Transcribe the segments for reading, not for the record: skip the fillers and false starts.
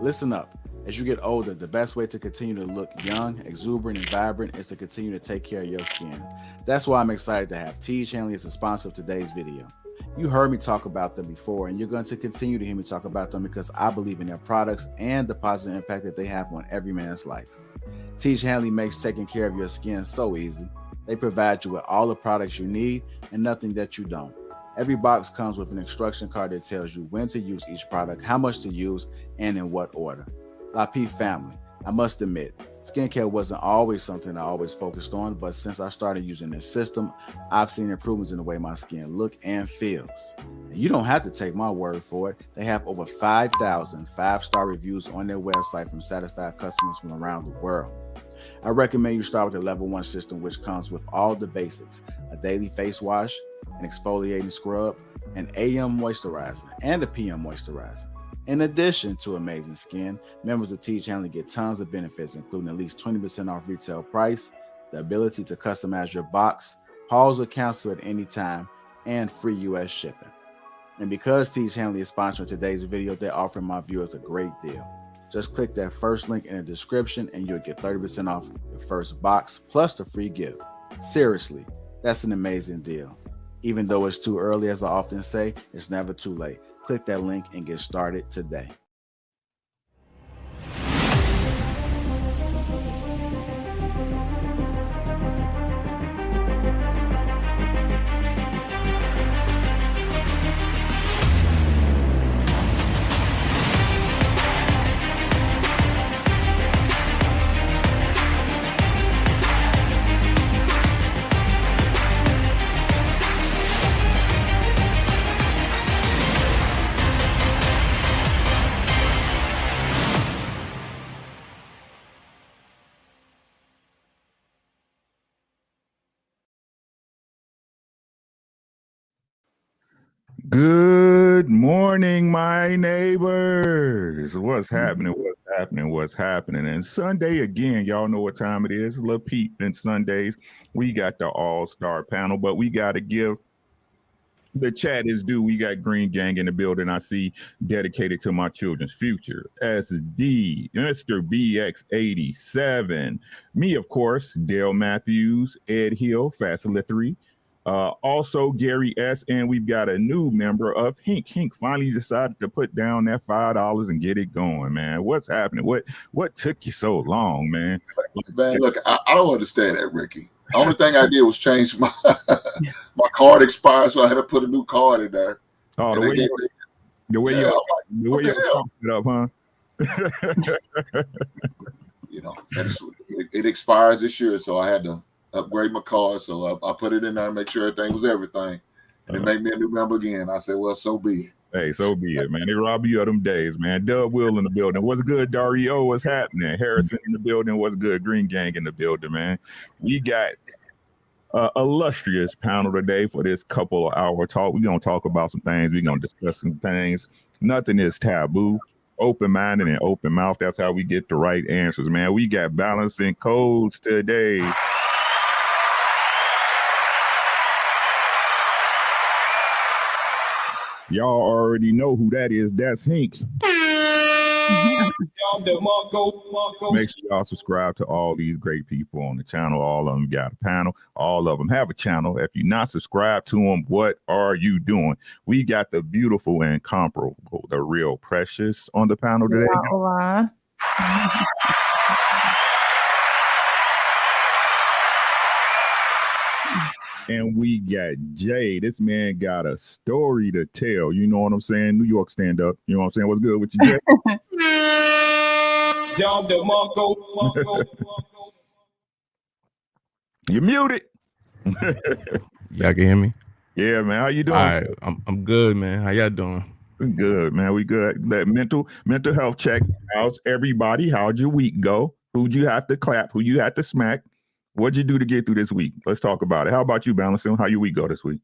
Listen up. As you get older, the best way to continue to look young, exuberant, and vibrant is to continue to take care of your skin. That's why I'm excited to have Tiege Hanley as a sponsor of today's video. You heard me talk about them before, and you're going to continue to hear me talk about them because I believe in their products and the positive impact that they have on every man's life. Tiege Hanley makes taking care of your skin so easy. They provide you with all the products you need and nothing that you don't. Every box comes with an instruction card that tells you when to use each product, how much to use, and in what order. Lapeef family, I must admit, skincare wasn't always something I always focused on, but since I started using this system, I've seen improvements in the way my skin looks and feels. And you don't have to take my word for it. They have over 5,000 five-star reviews on their website from satisfied customers from around the world. I recommend you start with the level 1 system, which comes with all the basics: a daily face wash, an exfoliating scrub, an AM moisturizer, and a PM moisturizer. In addition to amazing skin, members of Tiege Hanley get tons of benefits, including at least 20% off retail price, the ability to customize your box, pause or cancel at any time, and free US shipping. And because Tiege Hanley is sponsoring today's video, they're offering my viewers a great deal. Just click that first link in the description and you'll get 30% off the first box plus the free gift. Seriously, that's an amazing deal. Even though it's too early, as I often say, it's never too late. Click that link and get started today. Good morning, my neighbors. What's happening? What's happening? And Sunday again, y'all know what time it is. LAPEEFING Sundays. We got the all-star panel, but we got to give the chat is due. We got Green Gang in the building. I see dedicated to my children's future. SD, Mr. BX87. Me, of course, Dale Matthews, Ed Hill, Facilitary. Also Gary S, and we've got a new member of Hink. Hink finally decided to put down that $5 and get it going, man. What's happening? What took you so long, man? Man, look, I don't understand that, Ricky. The only thing I did was change my my card expired, so I had to put a new card in there. Oh, the way you set up, huh? You know, it expires this year, so I had to upgrade my card, so I put it in there and make sure everything was everything, and it made me a new member again. I said, well, so be it. Hey, so be it, man. They rob you of them days, man. Dub Will in the building. What's good, Dario? What's happening? Harrison in the building. What's good? Green Gang in the building, man. We got illustrious panel today for this couple of hour talk. We're going to talk about some things. We're going to discuss some things. Nothing is taboo. Open-minded and open mouth. That's how we get the right answers, man. We got balancing codes today. Y'all already know who that is. That's Hink. Make sure y'all subscribe to all these great people on the channel. All of them got a panel. All of them have a channel. If you're not subscribed to them, what are you doing? We got the beautiful and incomparable, the real Precious on the panel today. Hola. And we got Jay. This man got a story to tell. You know what I'm saying? New York stand up. You know what I'm saying? What's good with you, Jay? You muted. Y'all can hear me? Yeah, man. How you doing? All right, I'm good, man. How y'all doing? We good, man. We good. That mental health check. How's everybody? How'd your week go? Who'd you have to clap? Who you had to smack? What'd you do to get through this week? Let's talk about it. How about you, Balancing? How your week go this week?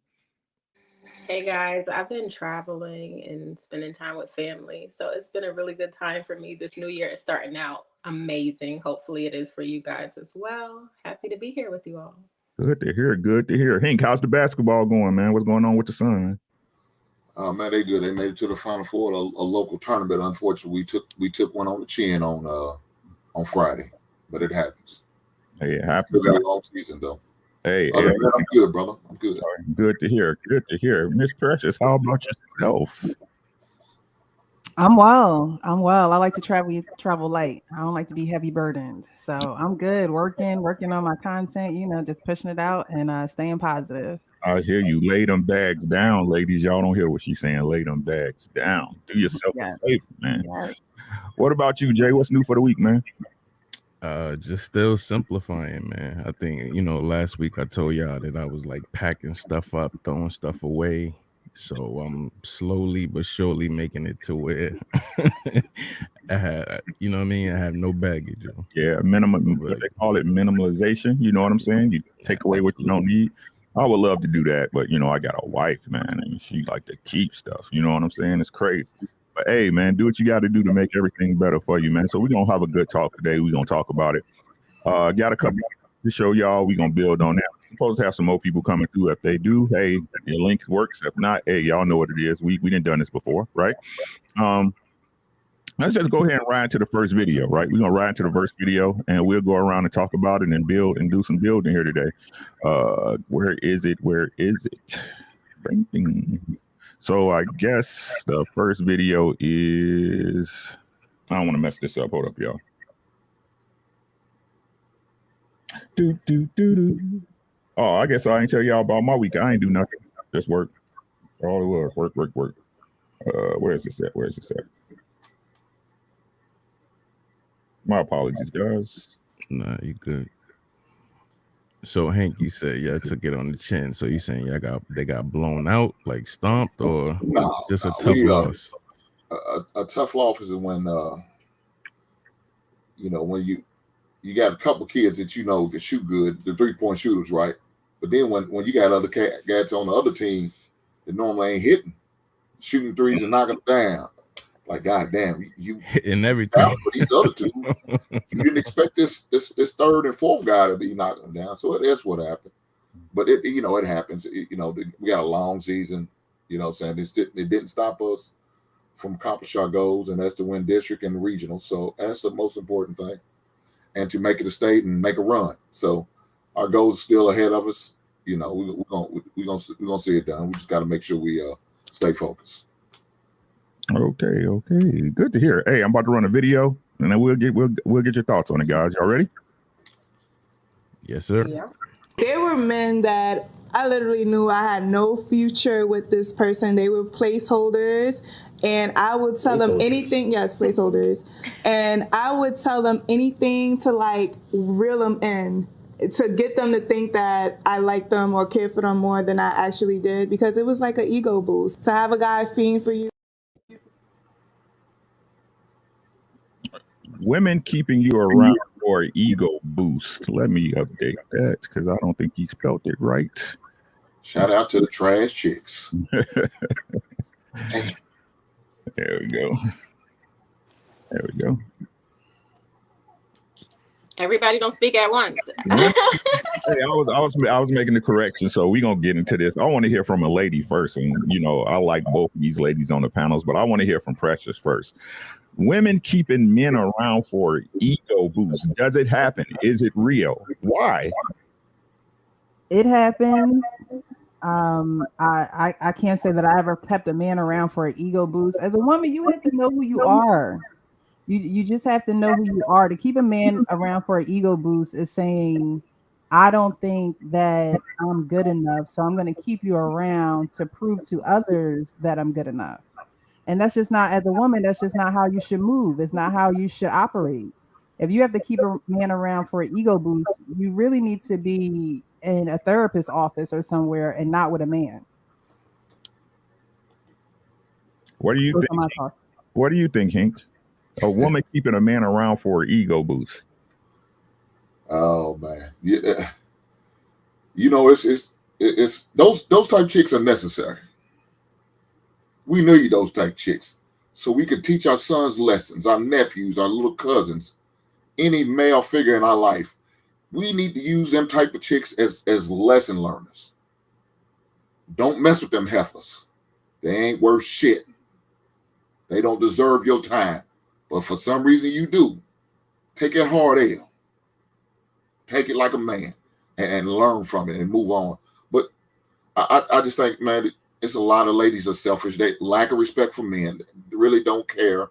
Hey guys, I've been traveling and spending time with family. So it's been a really good time for me. This new year is starting out amazing. Hopefully it is for you guys as well. Happy to be here with you all. Good to hear. Good to hear. Hank, how's the basketball going, man? What's going on with the Sun? Man, they good. They made it to the Final Four, a local tournament. Unfortunately, we took one on the chin on Friday, but it happens. Hey, it happens. Still got a long season though. Hey, Other than that, I'm good, brother. I'm good. Good to hear. Good to hear. Miss Precious, how about yourself? I'm well. I like to travel light. I don't like to be heavy burdened. So I'm good. Working on my content, just pushing it out and staying positive. I hear you. Lay them bags down, ladies. Y'all don't hear what she's saying. Lay them bags down. Do yourself a favor, man. Yes. What about you, Jay? What's new for the week, man? Just still simplifying, man. I think, last week I told y'all that I was like packing stuff up, throwing stuff away. So I'm slowly but surely making it to where I had, you know what I mean? I have no baggage. Yeah, minimum. They call it minimalization. You know what I'm saying? You take away what you don't need. I would love to do that, but I got a wife, man, and she like to keep stuff. You know what I'm saying? It's crazy. But hey, man, do what you got to do to make everything better for you, man. So we're gonna have a good talk today. We're gonna talk about it. Got a couple to show y'all. We're gonna build on that. We're supposed to have some more people coming through. If they do, hey, your link works. If not, hey, y'all know what it is. We didn't done this before, right? Let's just go ahead and ride to the first video, right? We're gonna ride to the first video and we'll go around and talk about it and build and do some building here today. Where is it? Bing, bing. So I guess the first video is, I don't want to mess this up. Hold up, y'all. Oh, I guess I ain't tell y'all about my week. I ain't do nothing. Just work. All it was work. Where is this at? My apologies, guys. Nah, you good. So Hank, you said y'all took it on the chin. So you saying they got blown out, like stomped, or just a tough loss? A tough loss is when when you got a couple kids that that shoot good, the 3-point shooters, right? But then when you got other guys on the other team that normally ain't hitting, shooting threes and knocking them down, like goddamn, you hitting everything. For these other two, you didn't expect this third and fourth guy to be knocking them down. So that's what happened. But it happens. We got a long season. Saying it didn't stop us from accomplishing our goals, and that's to win district and regional. So that's the most important thing, and to make it a state and make a run. So our goals are still ahead of us. We're gonna see it done. We just got to make sure we stay focused. Okay. Good to hear. Hey, I'm about to run a video, and then we'll get your thoughts on it, guys. Y'all ready? Yes, sir. Yeah. There were men that I literally knew I had no future with this person. They were placeholders, and I would tell them anything. Yes, placeholders. And I would tell them anything to like reel them in, to get them to think that I liked them or cared for them more than I actually did, because it was like an ego boost to have a guy fiend for you. Women keeping you around for ego boost. Let me update that because I don't think he spelled it right. Shout out to the trash chicks. There we go. Everybody don't speak at once. Hey, I was making the correction, so we're gonna get into this. I want to hear from a lady first, and I like both of these ladies on the panels, but I want to hear from Precious first. Women keeping men around for ego boost. Does it happen? Is it real? Why? It happens. I can't say that I ever kept a man around for an ego boost. As a woman, you have to know who you are. You just have to know who you are. To keep a man around for an ego boost is saying, I don't think that I'm good enough, so I'm going to keep you around to prove to others that I'm good enough. And that's just not, as a woman, that's just not how you should move. It's not how you should operate. If you have to keep a man around for an ego boost, you really need to be in a therapist's office or somewhere and not with a man. What do you think? What do you think, Hank? A woman keeping a man around for an ego boost. Oh man, yeah. It's those type chicks are necessary. We need those type chicks so we can teach our sons lessons, our nephews, our little cousins, any male figure in our life. We need to use them type of chicks as lesson learners. Don't mess with them heifers. They ain't worth shit. They don't deserve your time. But for some reason you do. Take it hard L. Take it like a man and learn from it and move on. But I just think, man, it's a lot of ladies are selfish. They lack of respect for men. They really don't care.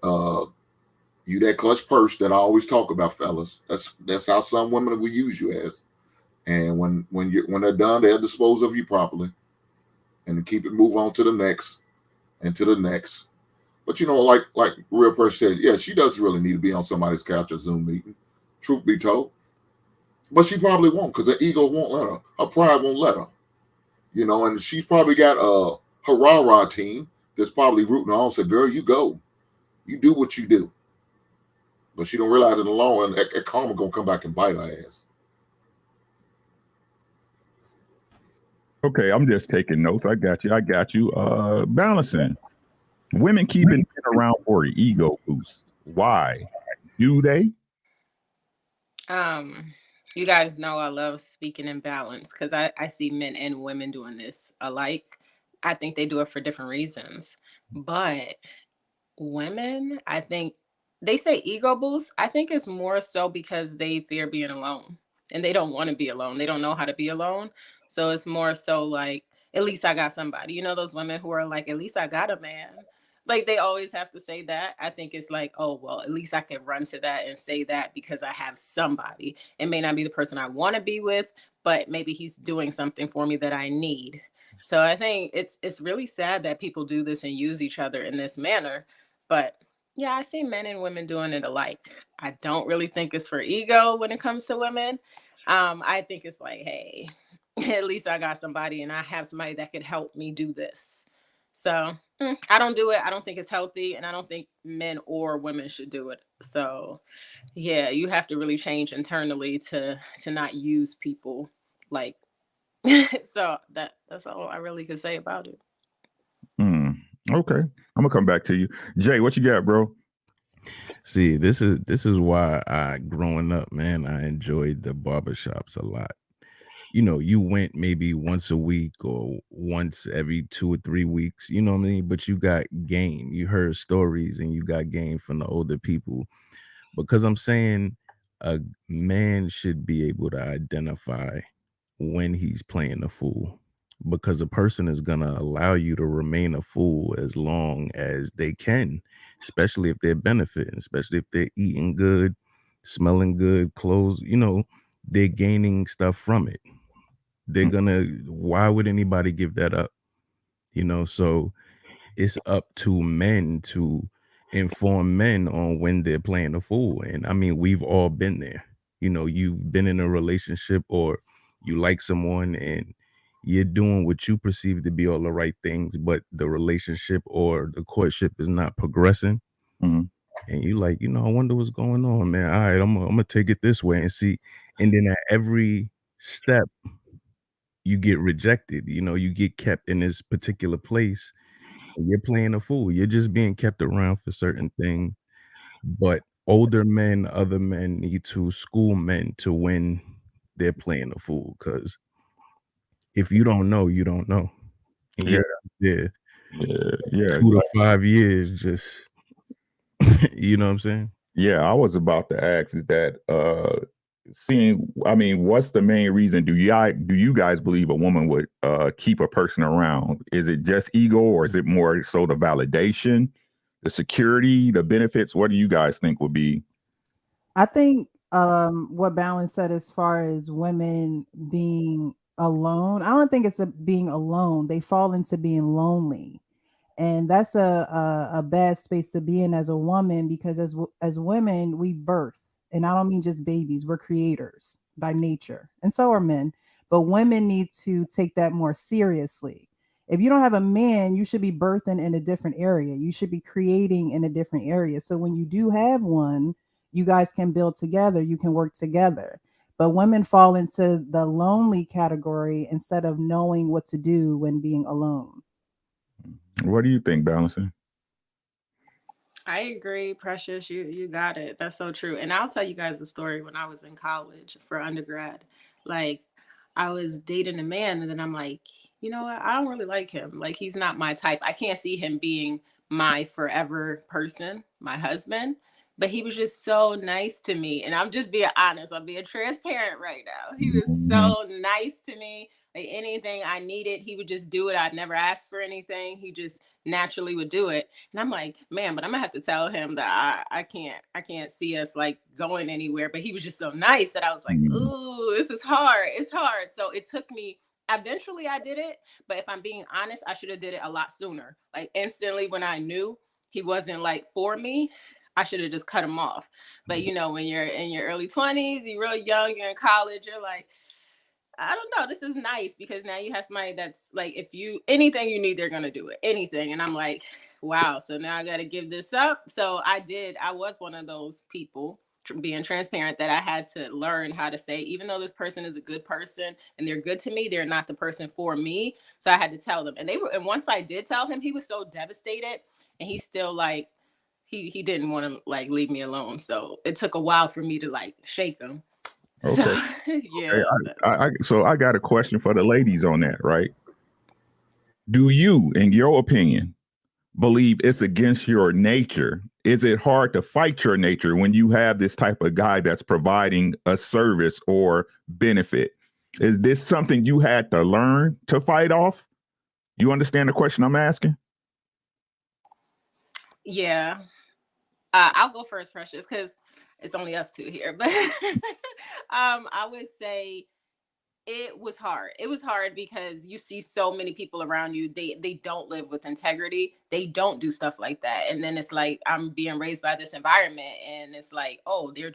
You that clutch purse that I always talk about, fellas. That's how some women will use you as. And when they're done, they'll dispose of you properly, and keep it, move on to the next, and to the next. But you know, like Real Person said, yeah, she doesn't really need to be on somebody's couch or Zoom meeting. Truth be told, but she probably won't, because her ego won't let her. Her pride won't let her. You know, and she's probably got her rah-rah team that's probably rooting her on. Say, girl, you go, you do what you do. But she don't realize in the long run that karma gonna come back and bite her ass. Okay, I'm just taking notes. I got you. Balancing. Women keeping men around for an ego boost. Why? Do they? You guys know I love speaking in balance, because I see men and women doing this alike. I think they do it for different reasons. But women, I think they say ego boost. I think it's more so because they fear being alone and they don't want to be alone. They don't know how to be alone. So it's more so like, at least I got somebody. You know, those women who are like, at least I got a man. Like, they always have to say that. I think it's like, oh, well, at least I can run to that and say that because I have somebody. It may not be the person I want to be with, but maybe he's doing something for me that I need. So I think it's really sad that people do this and use each other in this manner. But yeah, I see men and women doing it alike. I don't really think it's for ego when it comes to women. I think it's like, hey, at least I got somebody and I have somebody that could help me do this. So I don't do it. I don't think it's healthy, and I don't think men or women should do it. So yeah, you have to really change internally to not use people like. So that's all I really could say about it. Okay, I'm gonna come back to you, Jay. What you got, bro? See, this is why growing up, man, I enjoyed the barbershops a lot. You know, you went maybe once a week or once every 2 or 3 weeks, you know what I mean? But you got game. You heard stories and you got game from the older people. Because I'm saying a man should be able to identify when he's playing a fool. Because a person is going to allow you to remain a fool as long as they can, especially if they're benefiting, especially if they're eating good, smelling good, clothes, you know, they're gaining stuff from it. They're gonna, why would anybody give that up? You know, so it's up to men to inform men on when they're playing a fool. And I mean, we've all been there. You know, you've been in a relationship or you like someone and you're doing what you perceive to be all the right things, but the relationship or the courtship is not progressing. Mm-hmm. And you like, you know, I wonder what's going on, man. All right, I'm gonna take it this way and see. And then at every step, you get rejected. You know, you get kept in this particular place. And you're playing a fool. You're just being kept around for certain things. But older men, other men need to school men to when they're playing a fool. Because if you don't know, you don't know. And Yeah. yeah, 2 Like, to 5 years, just you know what I'm saying? yeah, I was about to ask, is that I mean, what's the main reason do you guys believe a woman would keep a person around? Is it just ego, or is it more so the validation, the security, the benefits? What do you guys think would be? I think what Balance said as far as women being alone, I don't think it's being alone. They fall into being lonely. And that's a bad space to be in as a woman, because as women we birth, and I don't mean just babies. We're creators by nature, and so are men. But women need to take that more seriously. If you don't have a man, you should be birthing in a different area. You should be creating in a different area. So when you do have one, you guys can build together. You can work together. But women fall into the lonely category instead of knowing what to do when being alone. What do you think, Balancing? I agree, Precious. You got it. That's so true. And I'll tell you guys a story. When I was in college for undergrad, like, I was dating a man, and then I'm like, you know what? I don't really like him. Like, he's not my type. I can't see him being my forever person, my husband. But he was just so nice to me. And I'm just being honest. I'm being transparent right now. He was Mhm. so nice to me. Like, anything I needed, he would just do it. I'd never ask for anything. He just naturally would do it. And I'm like, man, but I'm gonna have to tell him that I can't see us like going anywhere. But he was just so nice that I was like, Mhm. ooh, this is hard. It's hard. So it took me, eventually I did it, but if I'm being honest, I should have did it a lot sooner. Like, instantly when I knew he wasn't like for me, I should have just cut him off. But you know, when you're in your early 20s, you're real young, you're in college, you're like, I don't know, this is nice because now you have somebody that's like, if you anything you need, they're gonna do it. Anything. And I'm like, wow, so now I gotta give this up. So I was one of those people, being transparent, that I had to learn how to say, even though this person is a good person and they're good to me, they're not the person for me. So I had to tell them. And once I did tell him, he was so devastated, and he still like he didn't want to like leave me alone. So it took a while for me to like shake him. So Okay. Okay. yeah. So I got a question for the ladies on that, right? Do you, in your opinion, believe it's against your nature? Is it hard to fight your nature when you have this type of guy that's providing a service or benefit? Is this something you had to learn to fight off? You understand the question I'm asking? Yeah. I'll go first, Precious, because it's only us two here. But I would say it was hard. It was hard because you see so many people around you. They don't live with integrity. They don't do stuff like that. And then it's like, I'm being raised by this environment, and it's like, oh, they'll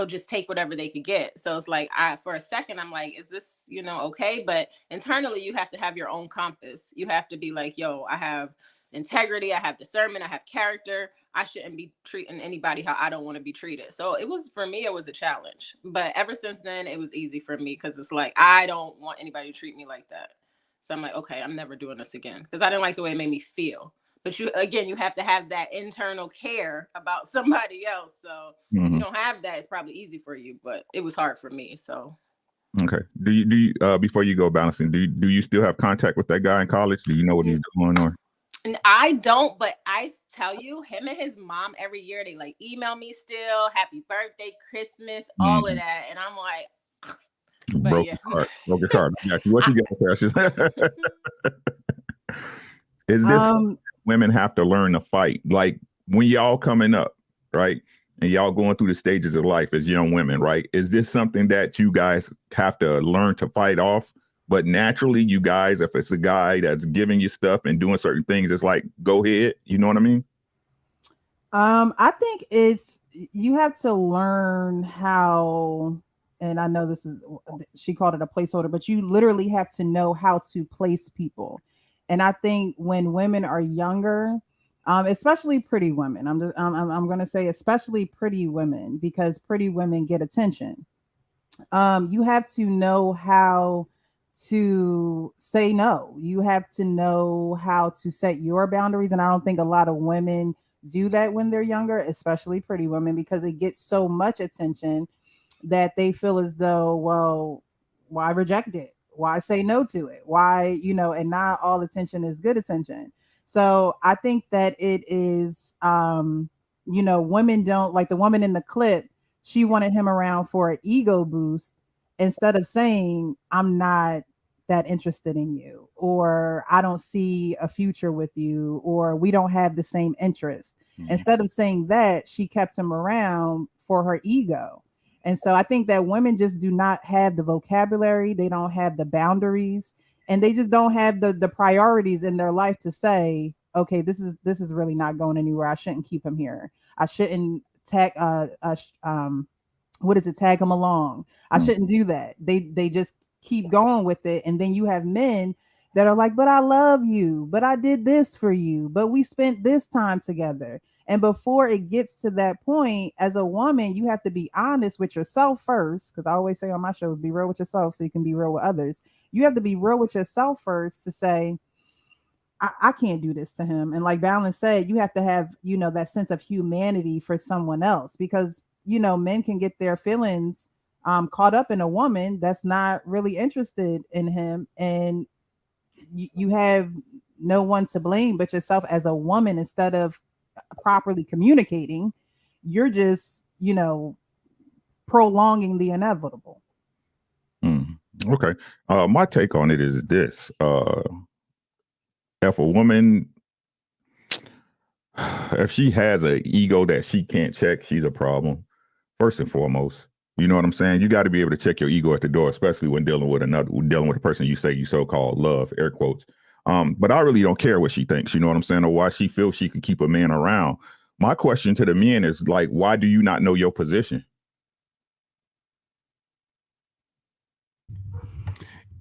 just take whatever they could get. So it's like, I for a second I'm like, is this, okay? But internally you have to have your own compass. You have to be like, yo, I have integrity, I have discernment, I have character. I shouldn't be treating anybody how I don't want to be treated. So it was, for me, it was a challenge. But ever since then, it was easy for me because it's like, I don't want anybody to treat me like that. So I'm like, okay, I'm never doing this again because I didn't like the way it made me feel. But you have to have that internal care about somebody else. So if you don't have that, it's probably easy for you, but it was hard for me. So. Okay. Do you before you go balancing, do you still have contact with that guy in college? Do you know what he's doing or? And I don't, but I tell you, him and his mom every year, they like email me still, happy birthday, Christmas, all of that. And I'm like, Broke his heart. Broke his heart. Yeah, what you got, Precious? Is this women have to learn to fight? Like when y'all coming up, right? And y'all going through the stages of life as young women, right? Is this something that you guys have to learn to fight off? But naturally, you guys, if it's a guy that's giving you stuff and doing certain things, it's like, go ahead. You know what I mean? I think you have to learn how, and I know she called it a placeholder, but you literally have to know how to place people. And I think when women are younger, especially pretty women, I'm going to say especially pretty women, because pretty women get attention. You have to know how to say no. You have to know how to set your boundaries. And I don't think a lot of women do that when they're younger, especially pretty women, because it gets so much attention that they feel as though, well, why reject it? Why say no to it? Why, and not all attention is good attention. So I think that it is, women don't, like the woman in the clip, she wanted him around for an ego boost instead of saying, I'm not that interested in you, or I don't see a future with you, or we don't have the same interests. Instead of saying that, she kept him around for her ego. And so I think that women just do not have the vocabulary, they don't have the boundaries, and they just don't have the priorities in their life to say, okay, this is really not going anywhere. I shouldn't keep him here. I shouldn't tag tag him along. I shouldn't do that. They just keep going with it. And then you have men that are like, but I love you, but I did this for you, but we spent this time together. And before it gets to that point, as a woman, you have to be honest with yourself first. Because I always say on my shows, be real with yourself so you can be real with others. You have to be real with yourself first to say, I can't do this to him. And like Balance said, you have to have, that sense of humanity for someone else, because, men can get their feelings caught up in a woman that's not really interested in him. And you have no one to blame but yourself as a woman. Instead of properly communicating, you're just, prolonging the inevitable. Okay. My take on it is this. If a woman, if she has an ego that she can't check, she's a problem, first and foremost. You know what I'm saying? You got to be able to check your ego at the door, especially when dealing with a person you say you so-called love, air quotes. But I really don't care what she thinks, you know what I'm saying, or why she feels she can keep a man around. My question to the men is like, why do you not know your position?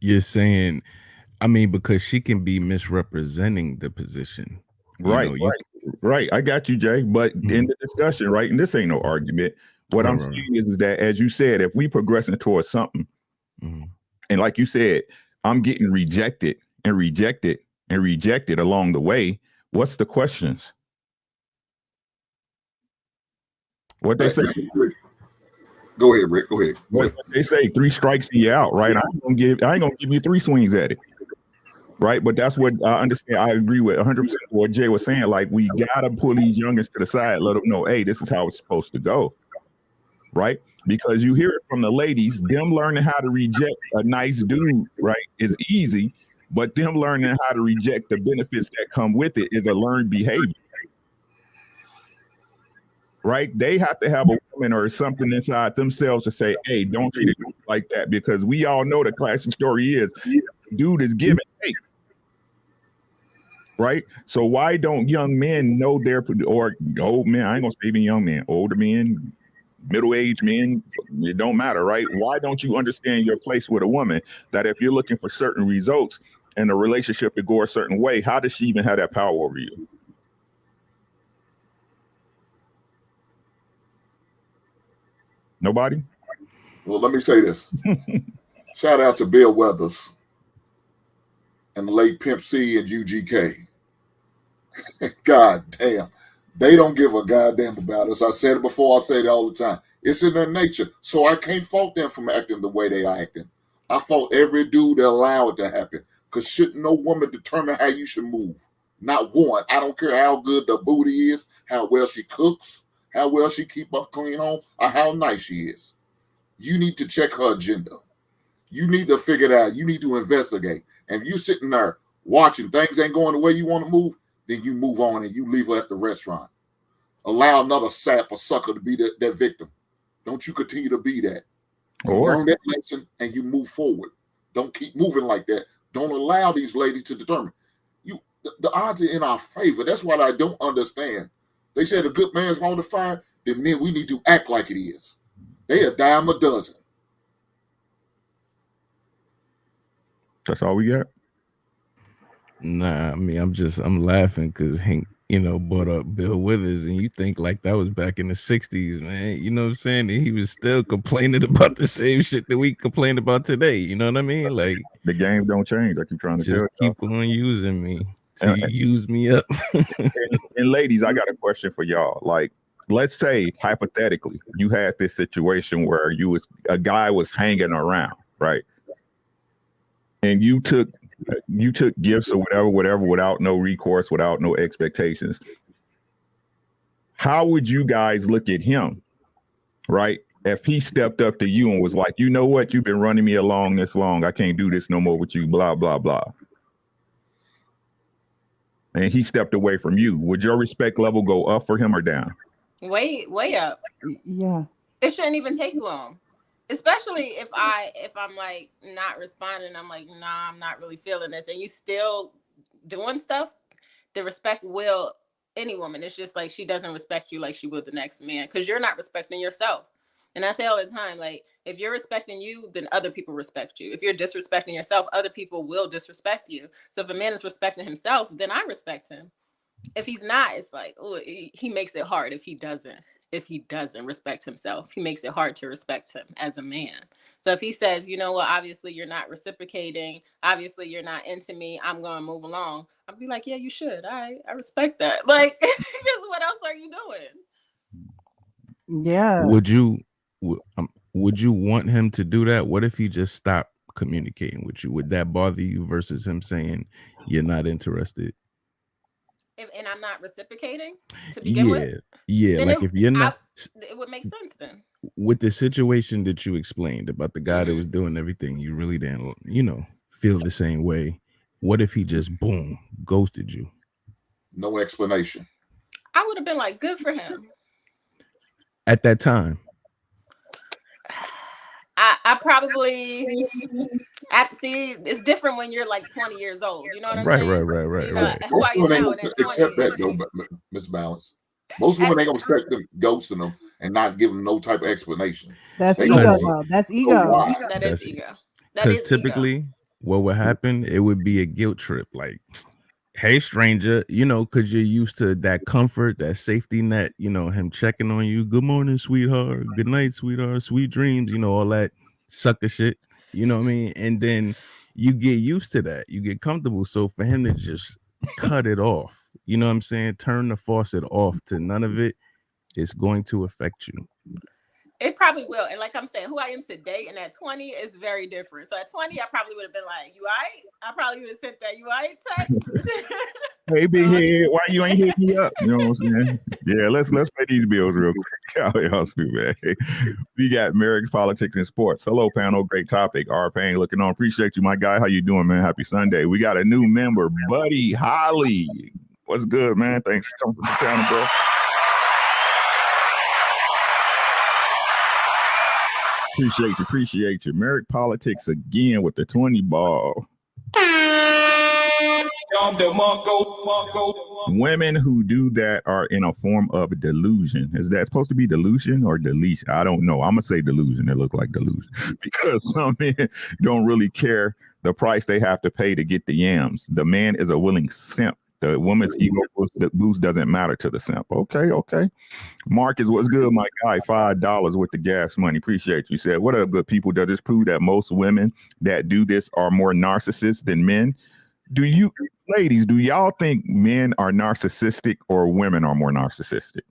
You're saying, I mean, because she can be misrepresenting the position. Right. I got you, Jay. But in the discussion, right, and this ain't no argument. What I'm saying is that, as you said, if we progressing towards something, and like you said, I'm getting rejected and rejected and rejected along the way, what's the questions? What they say? Go ahead, Rick. Go ahead. They say 3 strikes and you're out, right? I ain't gonna give you 3 swings at it. Right, but that's what I understand. I agree with 100% what Jay was saying. Like, we gotta pull these youngins to the side, let them know, hey, this is how it's supposed to go, right? Because you hear it from the ladies, them learning how to reject a nice dude, right, is easy, but them learning how to reject the benefits that come with it is a learned behavior, right? They have to have a woman or something inside themselves to say, hey, don't treat it like that, because we all know the classic story is dude is giving, hey. Right. So why don't young men know or old men? I ain't gonna say even young men, older men, middle-aged men, it don't matter, right? Why don't you understand your place with a woman, that if you're looking for certain results and a relationship to go a certain way, how does she even have that power over you? Nobody? Well, let me say this. Shout out to Bill Weathers and the late Pimp C and UGK. God damn. They don't give a goddamn about us. I said it before, I say it all the time. It's in their nature. So I can't fault them from acting the way they are acting. I fault every dude that allow it to happen. Because shouldn't no woman determine how you should move? Not one. I don't care how good the booty is, how well she cooks, how well she keep a clean home, or how nice she is. You need to check her agenda. You need to figure it out. You need to investigate. And if you're sitting there watching things ain't going the way you want to move, then you move on and you leave her at the restaurant. Allow another sap or sucker to be that victim. Don't you continue to be that. You learn that lesson and you move forward. Don't keep moving like that. Don't allow these ladies to determine. The odds are in our favor. That's what I don't understand. They said a good man's hard to find. Then men, we need to act like it is. They a dime a dozen. That's all we got? Nah, I mean, I'm laughing because Hank, brought up Bill Withers, and you think like that was back in the 60s, man. You know what I'm saying? And he was still complaining about the same shit that we complain about today. You know what I mean? Like, the game don't change. I keep trying to just keep on using me. So you use me up. and ladies, I got a question for y'all. Like, let's say hypothetically, you had this situation where a guy was hanging around, right? And you took gifts or whatever without no recourse, without no expectations. How would you guys look at him, right? If he stepped up to you and was like, you know what, you've been running me along this long, I can't do this no more with you, blah, blah, blah. And he stepped away from you. Would your respect level go up for him or down? Way up. Yeah. It shouldn't even take long. Especially if I'm like not responding, I'm like, nah, I'm not really feeling this, and you still doing stuff, the respect will, any woman, it's just like she doesn't respect you like she would the next man, because you're not respecting yourself. And I say all the time, like, if you're respecting you, then other people respect you. If you're disrespecting yourself, other people will disrespect you. So if a man is respecting himself, then I respect him. If he's not, it's like, oh, he makes it hard if he doesn't respect himself. He makes it hard to respect him as a man. So if he says, you know what, obviously you're not reciprocating, obviously you're not into me, I'm going to move along, I'll be like, yeah, you should. I respect that. Like, because what else are you doing? Yeah. Would you want him to do that? What if he just stopped communicating with you? Would that bother you versus him saying you're not interested? And I'm not reciprocating to begin with? Yeah. Then Like if you're not, it would make sense then. With the situation that you explained about the guy that was doing everything, you really didn't, feel the same way. What if he just, boom, ghosted you? No explanation. I would have been like, good for him. At that time. I probably see it's different when you're like 20 years old. You know what I'm saying? Right. You know, Most who are you women now? ain't gonna accept that though, Miss Balance. Most women ain't gonna accept them ghosting them and not give them no type of explanation. That's ego, though. That's ego. That is ego. Because typically, what would happen? It would be a guilt trip. Like, hey, stranger, because you're used to that comfort, that safety net, him checking on you. Good morning, sweetheart. Good night, sweetheart. Sweet dreams, all that sucker shit. You know what I mean? And then you get used to that. You get comfortable. So for him to just cut it off, you know what I'm saying? Turn the faucet off to none of it, it's going to affect you. It probably will. And like I'm saying, who I am today and at 20 is very different. So at 20, I probably would have been like, you all right? I probably would have sent that, you all right text. Hey, big head, why you ain't hit me up? You know what I'm saying? Yeah, let's pay these bills real quick. Y'all stupid. We got marriage, politics, and sports. Hello, panel. Great topic. R Payne looking on. Appreciate you, my guy. How you doing, man? Happy Sunday. We got a new member, Buddy Holly. What's good, man? Thanks for coming to the channel, bro. Appreciate you. Marriage, politics again with the 20 ball. Women who do that are in a form of delusion. Is that supposed to be delusion or deletion? I don't know. I'm gonna say delusion. It looks like delusion because some men don't really care the price they have to pay to get the yams. The man is a willing simp. The woman's ego boost doesn't matter to the simp. Okay. Marcus, what's good, my guy? $5 with the gas money. Appreciate you. Said, what up, good people? Does this prove that most women that do this are more narcissists than men? Ladies, do y'all think men are narcissistic or women are more narcissistic?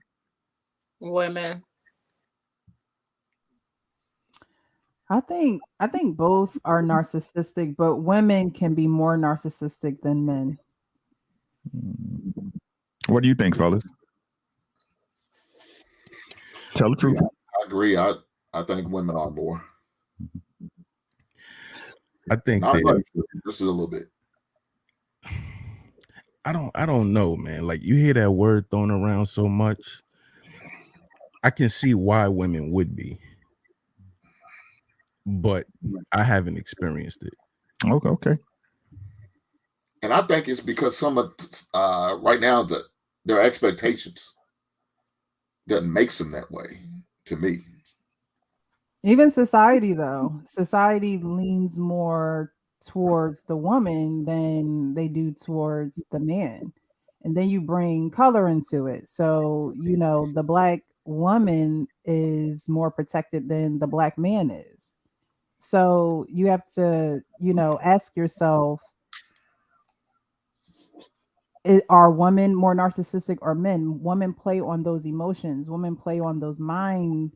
Women. I think both are narcissistic, but women can be more narcissistic than men. What do you think, fellas? Tell the truth. Yeah, I agree. I think women are more. I think just a little bit. I don't know, man. Like, you hear that word thrown around so much. I can see why women would be, but I haven't experienced it. Okay. And I think it's because some of right now their expectations that makes them that way to me. Even society, though, leans more towards the woman than they do towards the man. And then you bring color into it. So, the black woman is more protected than the black man is. So you have to, ask yourself, are women more narcissistic or men? Women play on those emotions. Women play on those mind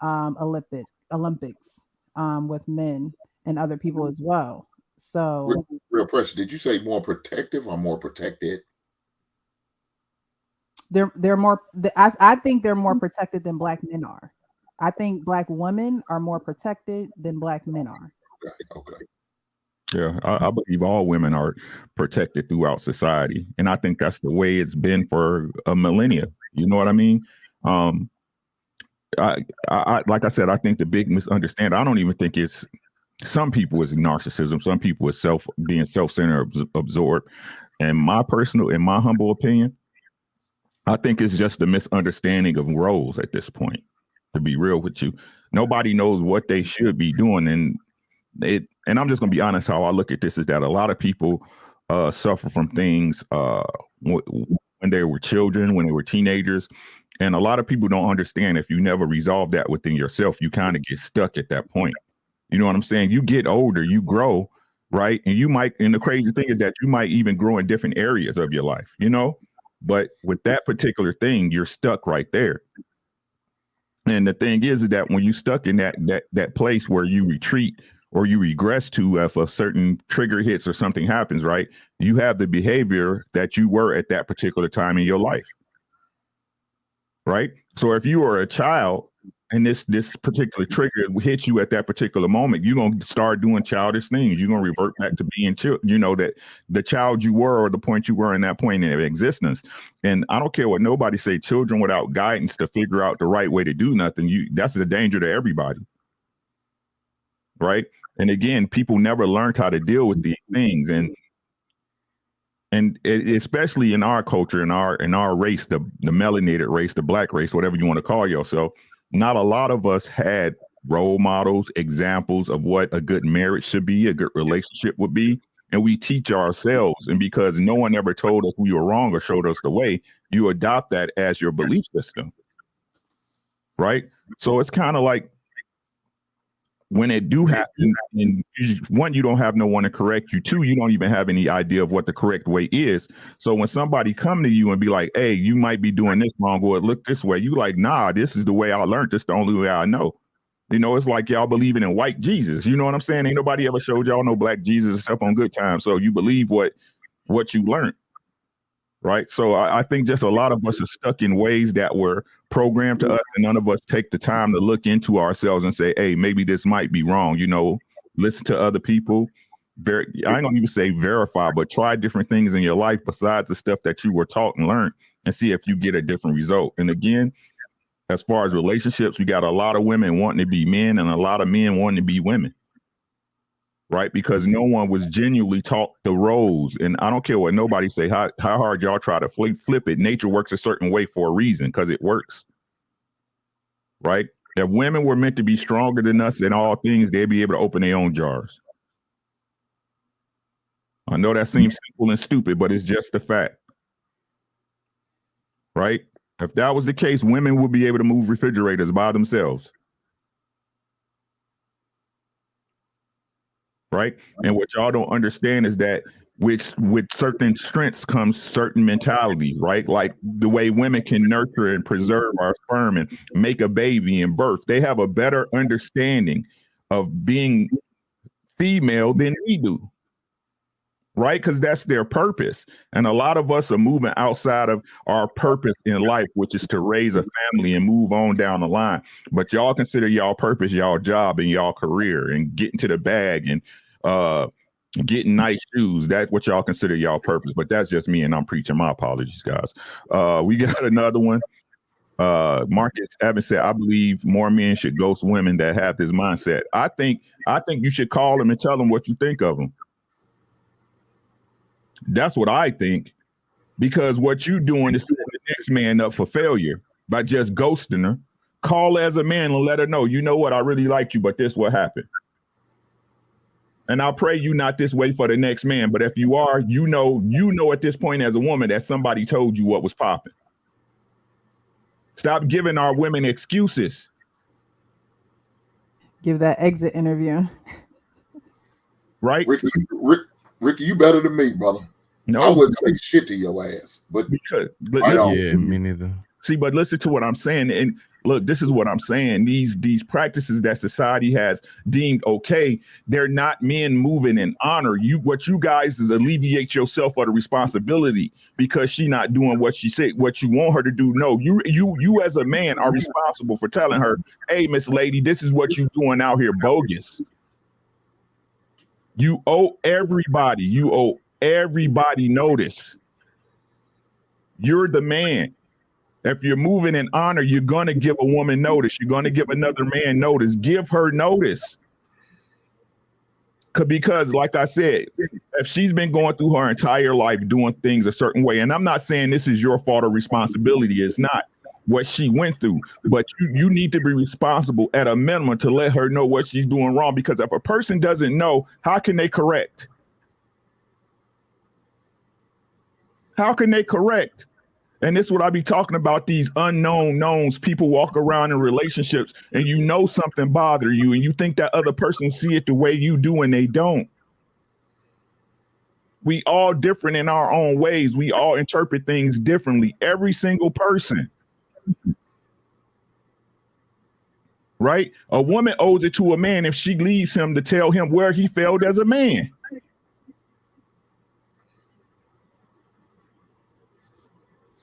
Olympics with men and other people as well. So real pressure. Did you say more protective or more protected? They're more. I think they're more protected than black men are. I think black women are more protected than black men are. Okay. Yeah, I believe all women are protected throughout society, and I think that's the way it's been for a millennia. You know what I mean? I like I said, I think the big misunderstanding. I don't even think it's some people is narcissism. Some people is being self-centered, absorbed. And in my humble opinion, I think it's just a misunderstanding of roles at this point. To be real with you, nobody knows what they should be doing, and I'm just gonna be honest. How I look at this is that a lot of people suffer from things when they were children, when they were teenagers, and a lot of people don't understand. If you never resolve that within yourself, you kind of get stuck at that point. You know what I'm saying? You get older, you grow, right? And the crazy thing is that you might even grow in different areas of your life, but with that particular thing, you're stuck right there. And the thing is that when you're stuck in that place where you retreat or you regress to if a certain trigger hits or something happens, right? You have the behavior that you were at that particular time in your life, right? So if you are a child and this particular trigger hits you at that particular moment, you're going to start doing childish things. You're going to revert back to being that the child you were, or the point you were in that point of existence. And I don't care what nobody say, children without guidance to figure out the right way to do nothing, that's a danger to everybody. Right. And again, people never learned how to deal with these things. And especially in our culture, in our race, the melanated race, the black race, whatever you want to call yourself, not a lot of us had role models, examples of what a good marriage should be, a good relationship would be. And we teach ourselves. And because no one ever told us we were wrong or showed us the way, you adopt that as your belief system. Right. So it's kind of like, when it do happen, and one, you don't have no one to correct you. Two, you don't even have any idea of what the correct way is. So when somebody come to you and be like, hey, you might be doing this wrong, or look this way, you like, nah, this is the way I learned. This is the only way I know. You know, it's like y'all believing in white Jesus. You know what I'm saying? Ain't nobody ever showed y'all no black Jesus except on Good Times. So you believe what you learned. Right. So I think just a lot of us are stuck in ways that were programmed to us, and none of us take the time to look into ourselves and say, hey, maybe this might be wrong. You know, listen to other people. I ain't gonna even say verify, but try different things in your life besides the stuff that you were taught and learned, and see if you get a different result. And again, as far as relationships, we got a lot of women wanting to be men and a lot of men wanting to be women. Right, because no one was genuinely taught the roles. And I don't care what nobody say, how hard y'all try to flip it. Nature works a certain way for a reason, because it works. Right? If women were meant to be stronger than us in all things, they'd be able to open their own jars. I know that seems simple and stupid, but it's just a fact. Right? If that was the case, women would be able to move refrigerators by themselves. Right. And what y'all don't understand is that with certain strengths comes certain mentality, right? Like the way women can nurture and preserve our sperm and make a baby and birth. They have a better understanding of being female than we do. Right? Because that's their purpose. And a lot of us are moving outside of our purpose in life, which is to raise a family and move on down the line. But y'all consider y'all purpose, y'all job and y'all career, and getting to the bag and getting nice shoes. That's what y'all consider y'all purpose. But that's just me, and I'm preaching. My apologies, guys. We got another one. Marcus Evans said, I believe more men should ghost women that have this mindset. I think you should call them and tell them what you think of them. That's what I think, because what you're doing is setting the next man up for failure by just ghosting her. Call her as a man and let her know, you know what, I really like you, but this what happened. And I pray you not this way for the next man. But if you are, you know at this point as a woman that somebody told you what was popping. Stop giving our women excuses. Give that exit interview. Right? Ricky, you better than me, brother. No, I wouldn't say shit to your ass, but yeah, me neither. See, but listen to what I'm saying. And look, this is what I'm saying. These practices that society has deemed okay, they're not men moving in honor. What you guys is alleviate yourself of the responsibility because she not doing what she said, what you want her to do. No, you as a man are responsible for telling her, hey, Miss Lady, this is what you doing out here bogus. You owe everybody notice. You're the man. If you're moving in honor, you're going to give a woman notice. You're going to give another man notice. Give her notice. Because like I said, if she's been going through her entire life doing things a certain way, and I'm not saying this is your fault or responsibility, it's not what she went through, but you need to be responsible at a minimum to let her know what she's doing wrong. Because if a person doesn't know, how can they correct? How can they correct? And this is what I be talking about, these unknown knowns. People walk around in relationships and you know something bother you and you think that other person see it the way you do and they don't. We all different in our own ways. We all interpret things differently. Every single person. right? A woman owes it to a man if she leaves him to tell him where he failed as a man.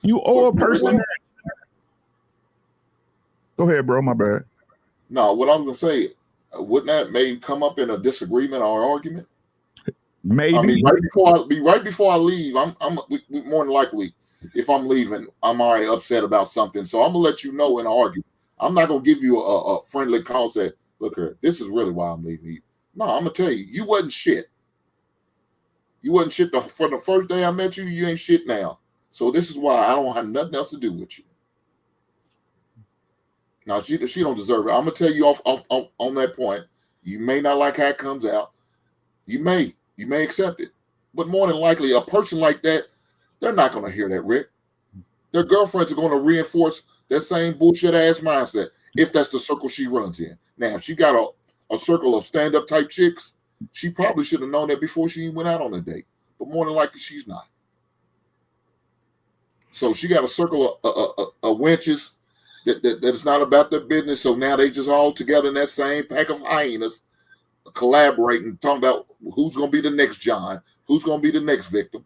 You owe a person. Go ahead, bro. My bad. No, what I'm gonna say, wouldn't that maybe come up in a disagreement or argument? Maybe. I mean, right before I leave, I'm more than likely, if I'm leaving, I'm already upset about something. So I'm gonna let you know in an argument. I'm not gonna give you a friendly call. Say, look here, this is really why I'm leaving you. No, I'm gonna tell you, you wasn't shit. You wasn't shit for the first day I met you. You ain't shit now. So this is why I don't have nothing else to do with you. Now she don't deserve it. I'm gonna tell you off on that point. You may not like how it comes out. You may accept it, but more than likely, a person like that, they're not gonna hear that, Rick. Their girlfriends are gonna reinforce that same bullshit ass mindset if that's the circle she runs in. Now, if she got a circle of stand up type chicks, she probably should have known that before she went out on a date. But more than likely, she's not. So she got a circle of wenches that is not about their business. So now they just all together in that same pack of hyenas, collaborating, talking about who's going to be the next John, who's going to be the next victim,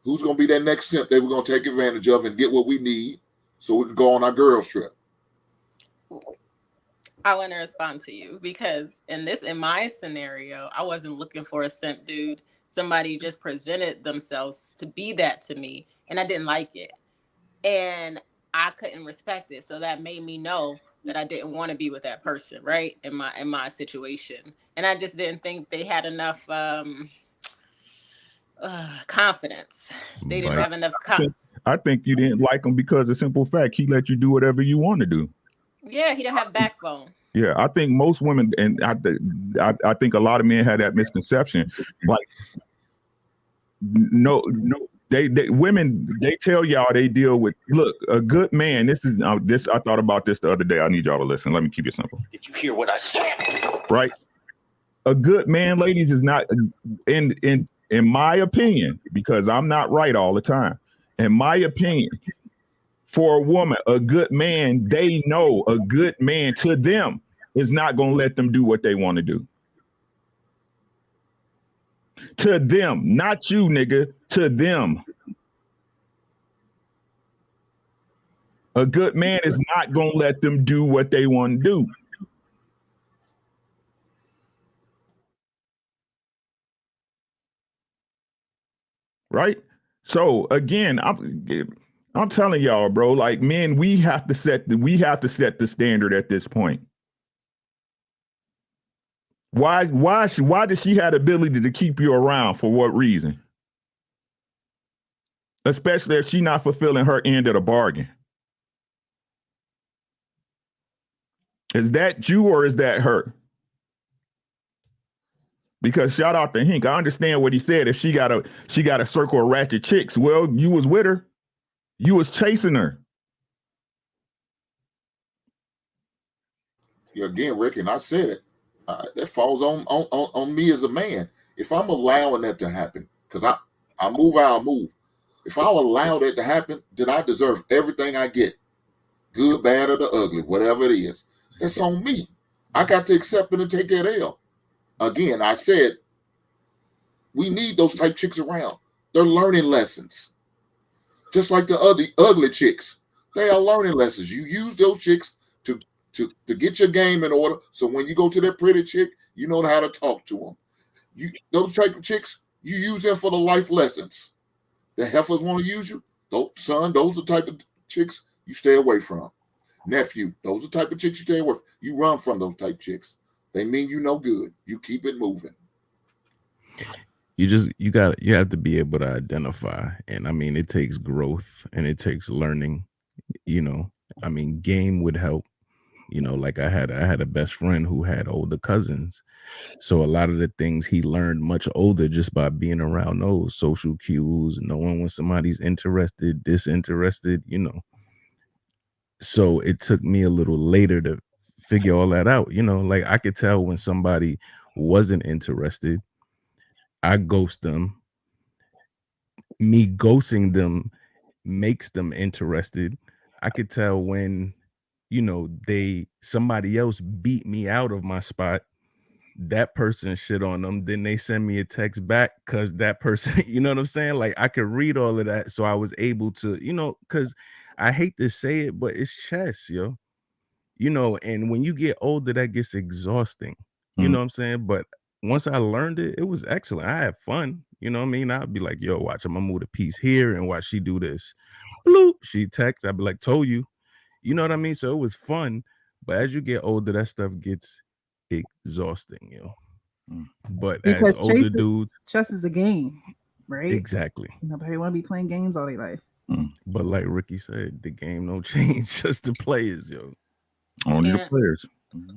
who's going to be that next simp that we're going to take advantage of and get what we need so we can go on our girls trip. I want to respond to you because in my scenario, I wasn't looking for a simp dude. Somebody just presented themselves to be that to me, and I didn't like it. And I couldn't respect it. So that made me know that I didn't want to be with that person, right? In my situation. And I just didn't think they had enough confidence. They didn't have enough confidence. I think you didn't like him because of simple fact. He let you do whatever you want to do. Yeah, he didn't have backbone. Yeah, I think most women, and I think a lot of men had that misconception. Like, no, women, they tell y'all they deal with, look, a good man. This I thought about this the other day. I need y'all to listen. Let me keep it simple. Did you hear what I said? Right. A good man, ladies, is not in my opinion, because I'm not right all the time. In my opinion, for a woman, a good man, they know a good man to them is not going to let them do what they want to do. To them, not you, nigga, to them. A good man is not going to let them do what they want to do. Right? So again, I'm telling y'all, bro, like, men, we have to set the standard at this point. Why does she have the ability to keep you around? For what reason? Especially if she's not fulfilling her end of the bargain. Is that you or is that her? Because shout out to Hink, I understand what he said. If she got a circle of ratchet chicks, well, you was with her. You was chasing her. Yeah, again, Rick, and I said it. That falls on me as a man. If I'm allowing that to happen, because I move how I move. If I allow that to happen, then I deserve everything I get. Good, bad, or the ugly, whatever it is. That's on me. I got to accept it and take that L. Again, I said, we need those type chicks around. They're learning lessons. Just like the ugly chicks. They are learning lessons. You use those chicks to get your game in order. So when you go to that pretty chick, you know how to talk to them. Those type of chicks, you use them for the life lessons. The heifers want to use you. Son, those are the type of chicks you stay away from. Nephew, those are the type of chicks you stay away from. You run from those type chicks. They mean you no good. You keep it moving. You have to be able to identify. And I mean, it takes growth and it takes learning, I mean, game would help. Like I had a best friend who had older cousins. So a lot of the things he learned much older just by being around those social cues, knowing when somebody's interested, disinterested, So it took me a little later to figure all that out. Like I could tell when somebody wasn't interested. I ghost them. Me ghosting them makes them interested. I could tell when, you know, somebody else beat me out of my spot. That person shit on them, then they send me a text back because that person, you know what I'm saying? Like I could read all of that, so I was able to, you know, because I hate to say it, but it's chess, yo. You know, and when you get older, that gets exhausting. You know what I'm saying? But once I learned it, it was excellent. I had fun. You know what I mean? I'd be like, yo, watch, I'm gonna move the piece here and watch she do this. Bloop, she texts. I'd be like, told you. You know what I mean? So it was fun. But as you get older, that stuff gets exhausting, yo. But Because as older dudes, chess is a game, right? exactly. Nobody want to be playing games all their life. But like Ricky said, the game don't change, just the players, yo. Only the players.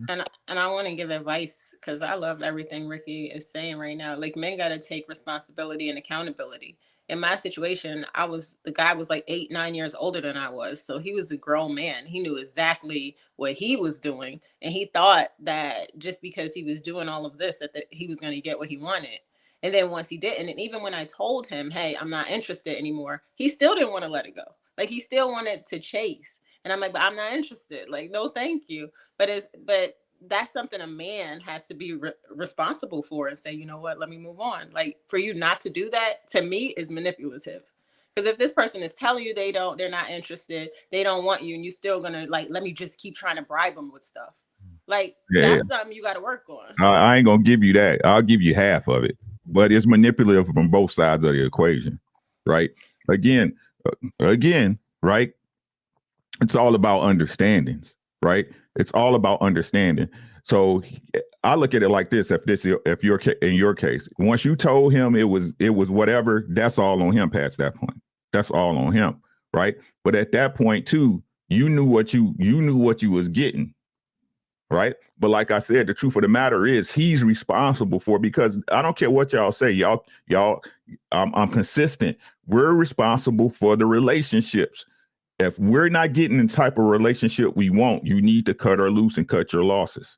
And I want to give advice because I love everything Ricky is saying right now. Like, men got to take responsibility and accountability. In my situation, the guy was like 8, 9 years older than I was. So he was a grown man. He knew exactly what he was doing. And he thought that just because he was doing all of this, that he was going to get what he wanted. And then once he didn't, and even when I told him, hey, I'm not interested anymore, he still didn't want to let it go. Like, he still wanted to chase. And I'm like, but I'm not interested. Like, no, thank you. But that's something a man has to be responsible for and say, you know what, let me move on. Like, for you not to do that, to me, is manipulative. Because if this person is telling you they're not interested, they don't want you, and you're still gonna like, let me just keep trying to bribe them with stuff. Like, that's something you got to work on. I ain't gonna give you that. I'll give you half of it, but it's manipulative from both sides of the equation, right? Again, right? It's all about understandings, right? It's all about understanding. So I look at it like this: if you're in your case, once you told him it was whatever, that's all on him. Past that point, that's all on him, right? But at that point too, you knew what you was getting, right? But like I said, the truth of the matter is he's responsible for, because I don't care what y'all say, y'all. I'm consistent. We're responsible for the relationships. If we're not getting the type of relationship we want, you need to cut her loose and cut your losses.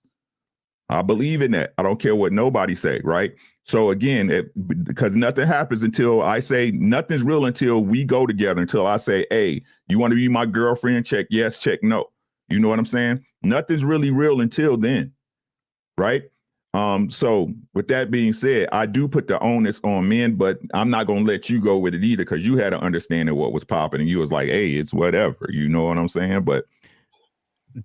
I believe in that. I don't care what nobody say, right? So again, because nothing happens until I say nothing's real until we go together, until I say, hey, you want to be my girlfriend? Check yes, check no. You know what I'm saying? Nothing's really real until then, right? So with that being said, I do put the onus on men, but I'm not going to let you go with it either, because you had an understanding of what was popping and you was like, hey, it's whatever. You know what I'm saying? But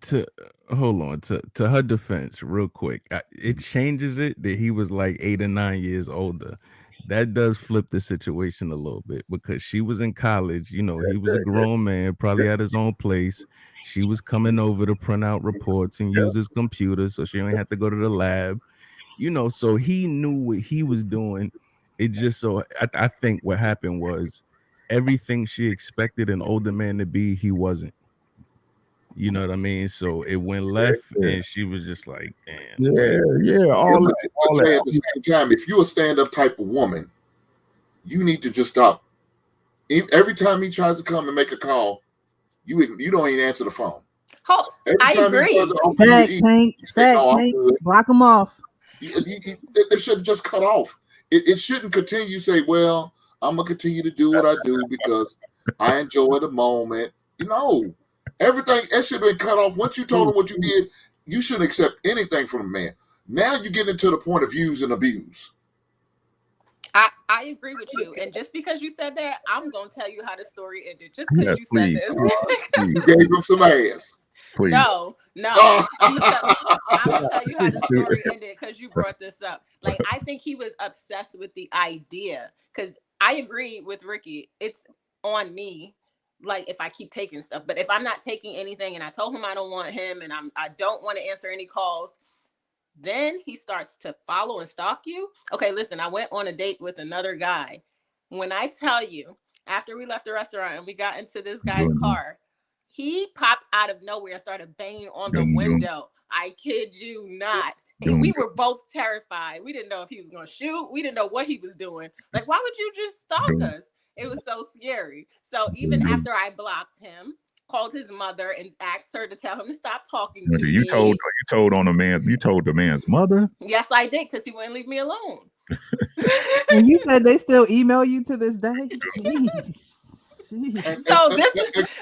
to her defense, real quick, it changes it that he was like 8 or 9 years older. That does flip the situation a little bit, because she was in college. You know, he was a grown man, probably had his own place. She was coming over to print out reports and use his computer, so she didn't have to go to the lab. You know, so he knew what he was doing. It just so I think what happened was everything she expected an older man to be, he wasn't. You know what I mean? So it went left, and she was just like, damn. All at the same time, if you're a stand-up type of woman, you need to just stop. Every time he tries to come and make a call, you don't even answer the phone. I agree. Block him off. It should just cut off. It shouldn't continue. Say, well, I'm gonna continue to do what I do because I enjoy the moment. You know, everything that should have been cut off. Once you told him what you did, you shouldn't accept anything from a man. Now you get into the point of use and abuse. I agree with you, and just because you said that, I'm gonna tell you how the story ended. Just because you said this, you gave him some ass. Please. No. I'm gonna tell you how the story ended because you brought this up. Like, I think he was obsessed with the idea, because I agree with Ricky. It's on me, like, if I keep taking stuff. But if I'm not taking anything and I told him I don't want him and I don't want to answer any calls, then he starts to follow and stalk you. Okay, listen, I went on a date with another guy. When I tell you, after we left the restaurant and we got into this guy's car, he popped out of nowhere and started banging on the window. I kid you not. And we were both terrified. We didn't know if he was going to shoot. We didn't know what he was doing. Like, why would you just stalk us? It was so scary. So even after I blocked him, called his mother and asked her to tell him to stop talking to me. You told the man's mother? Yes, I did, because he wouldn't leave me alone. And you said they still email you to this day? Jeez. And, So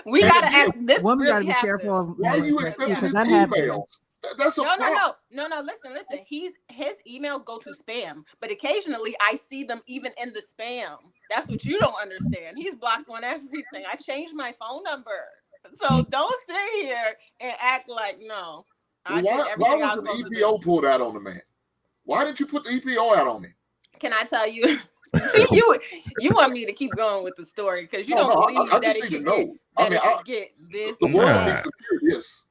we gotta act. This Woman really gotta be happens. careful of why are you that too, accepting 'cause his that happens. emails? That's a problem. No. Listen. His emails go to spam, but occasionally I see them even in the spam. That's what you don't understand. He's blocked on everything. I changed my phone number, so don't sit here and act like no. I did Why everything I was wasn't supposed the to do. EPO pulled out on the man? Why didn't you put the EPO out on him? Can I tell you? See, you want me to keep going with the story because you don't believe I that just it need to could know. get this The world bad. needs to hear this.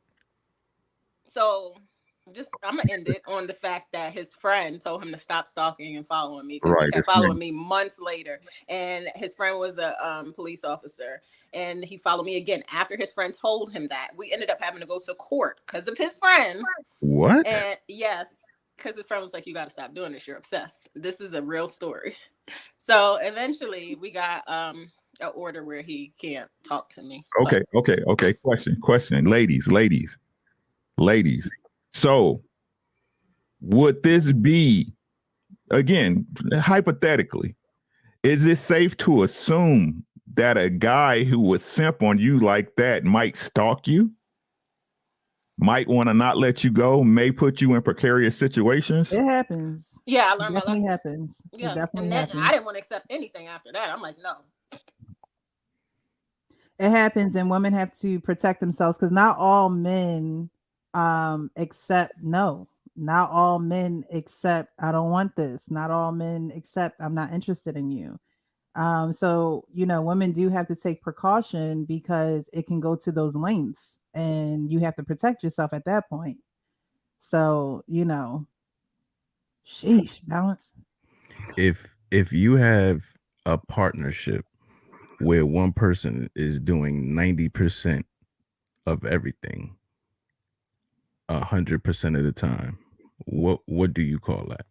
So I'm gonna end it on the fact that his friend told him to stop stalking and following me because he kept following me months later. And his friend was a police officer, and he followed me again after his friend told him that. We ended up having to go to court because of his friend. What? And yes, because his friend was like, "You got to stop doing this. You're obsessed." This is a real story. So eventually, we got an order where he can't talk to me. Okay. Question. Ladies. So would this be, again, hypothetically, is it safe to assume that a guy who would simp on you like that might stalk you? Might want to not let you go, may put you in precarious situations? It happens. Yeah, I learned my Definitely lesson. happens. Yes, It definitely and then happens. I didn't want to accept anything after that. I'm like, no. It happens, and women have to protect themselves because not all men accept no. Not all men accept I don't want this. Not all men accept I'm not interested in you. So women do have to take precaution because it can go to those lengths, and you have to protect yourself at that point. So sheesh, balance. If you have a partnership where one person is doing 90% of everything 100% of the time, what do you call that?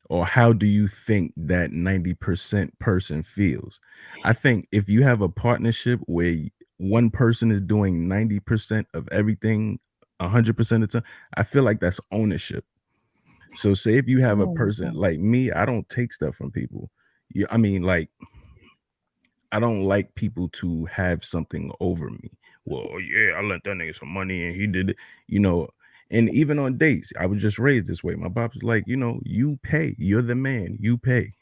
Or how do you think that 90% person feels? I think if you have a partnership where one person is doing 90% of everything 100% of the time, I feel like that's ownership. So say if you have a person like me, I don't take stuff from people. I mean, like, I don't like people to have something over me. Well, yeah, I lent that nigga some money and he did it, and even on dates, I was just raised this way. My pop's like, you pay. You're the man. You pay.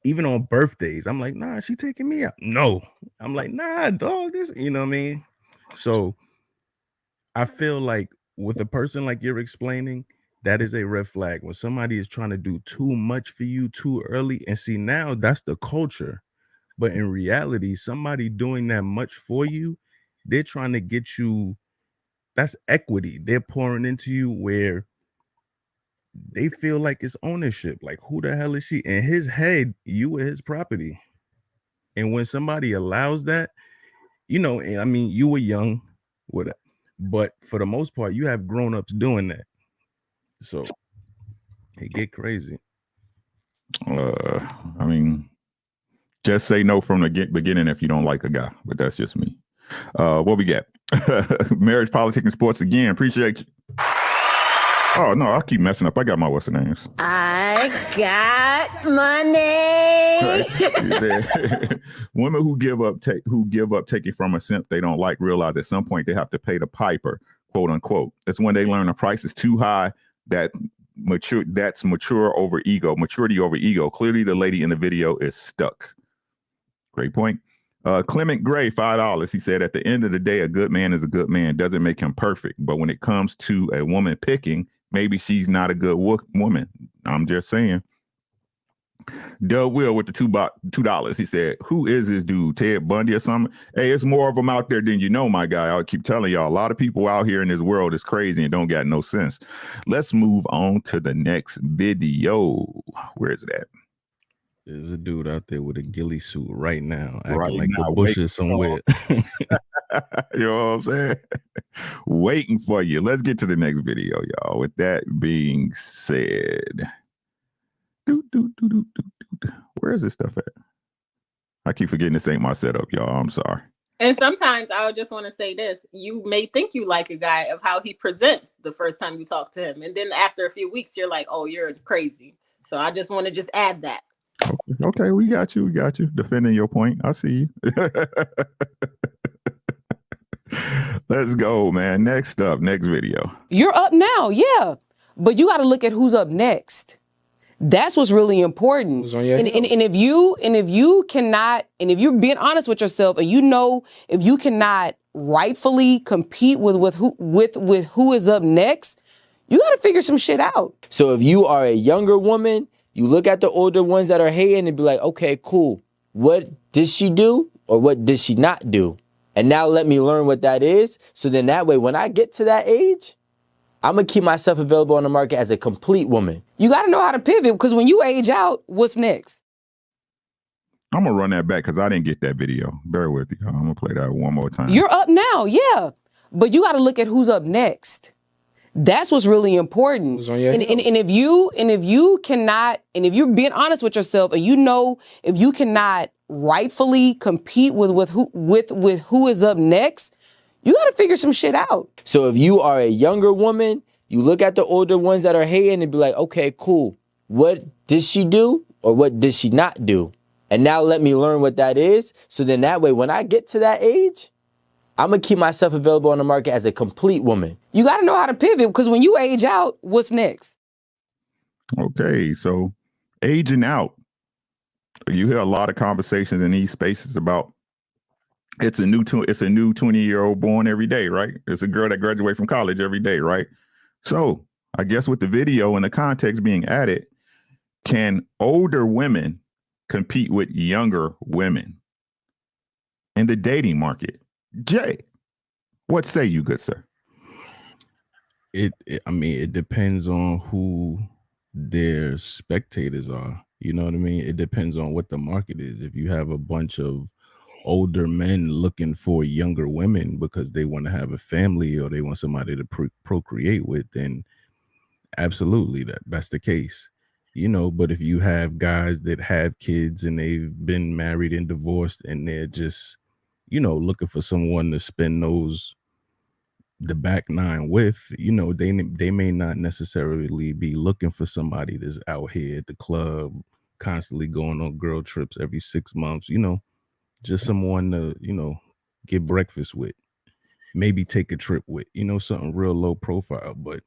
Even on birthdays, I'm like, nah, she taking me out. No. I'm like, nah, dog, this, you know what I mean? So I feel like with a person like you're explaining, that is a red flag. When somebody is trying to do too much for you too early, and see, now that's the culture. But in reality, somebody doing that much for you, they're trying to get you. That's equity. They're pouring into you where they feel like it's ownership. Like, who the hell is she? In his head, you are his property. And when somebody allows that, and I mean, you were young, whatever, but for the most part, you have grown-ups doing that. So it get crazy. I mean, just say no from the beginning if you don't like a guy, but that's just me. What we got? Marriage, politics, and sports again. Appreciate you. Oh no, I'll keep messing up. I got my what's the names. I got money. Women who give up taking from a simp they don't like realize at some point they have to pay the piper, quote unquote. It's when they learn the price is too high that's maturity over ego. Clearly the lady in the video is stuck. Great point. Clement Gray, $5. He said, at the end of the day, a good man is a good man. Doesn't make him perfect. But when it comes to a woman picking, maybe she's not a good woman. I'm just saying. Doug Will with the $2. He said, who is this dude? Ted Bundy or something? Hey, it's more of them out there than you know, my guy. I'll keep telling y'all, a lot of people out here in this world is crazy and don't got no sense. Let's move on to the next video. Where is it at? There's a dude out there with a ghillie suit right now, acting Right like now, the bush is somewhere. You know what I'm saying? Waiting for you. Let's get to the next video, y'all. With that being said, where is this stuff at? I keep forgetting this ain't my setup, y'all. I'm sorry. And sometimes I would just want to say this. You may think you like a guy of how he presents the first time you talk to him. And then after a few weeks, you're like, oh, you're crazy. So I just want to add that. Okay, we got you. Defending your point. I see you. Let's go, man. Next video. You're up now, yeah. But you got to look at who's up next. That's what's really important. And if you cannot, and if you're being honest with yourself, and you know if you cannot rightfully compete with who is up next, you got to figure some shit out. So if you are a younger woman, you look at the older ones that are hating and be like, okay, cool. What did she do or what did she not do? And now let me learn what that is. So then that way, when I get to that age, I'm going to keep myself available on the market as a complete woman. You got to know how to pivot, because when you age out, what's next? I'm going to run that back because I didn't get that video. Bear with you. I'm going to play that one more time. You're up now, yeah. But you got to look at who's up next. That's what's really important. And if you cannot, and if you're being honest with yourself, and you know if you cannot rightfully compete with who is up next, you got to figure some shit out. So if you are a younger woman, you look at the older ones that are hating and be like, okay, cool. What did she do or what did she not do? And now let me learn what that is. So then that way, when I get to that age, I'm going to keep myself available on the market as a complete woman. You got to know how to pivot, because when you age out, what's next? Okay, so aging out. You hear a lot of conversations in these spaces about it's a new 20-year-old born every day, right? It's a girl that graduates from college every day, right? So I guess with the video and the context being added, can older women compete with younger women in the dating market? Jay, what say you, good sir? I mean, it depends on who their spectators are. You know what I mean? It depends on what the market is. If you have a bunch of older men looking for younger women because they want to have a family or they want somebody to procreate with, then absolutely that's the case. You know, but if you have guys that have kids and they've been married and divorced and they're just, you know, looking for someone to spend the back nine with, you know, they may not necessarily be looking for somebody that's out here at the club constantly going on girl trips every 6 months, you know, just someone to, you know, get breakfast with, maybe take a trip with, you know, something real low profile. But,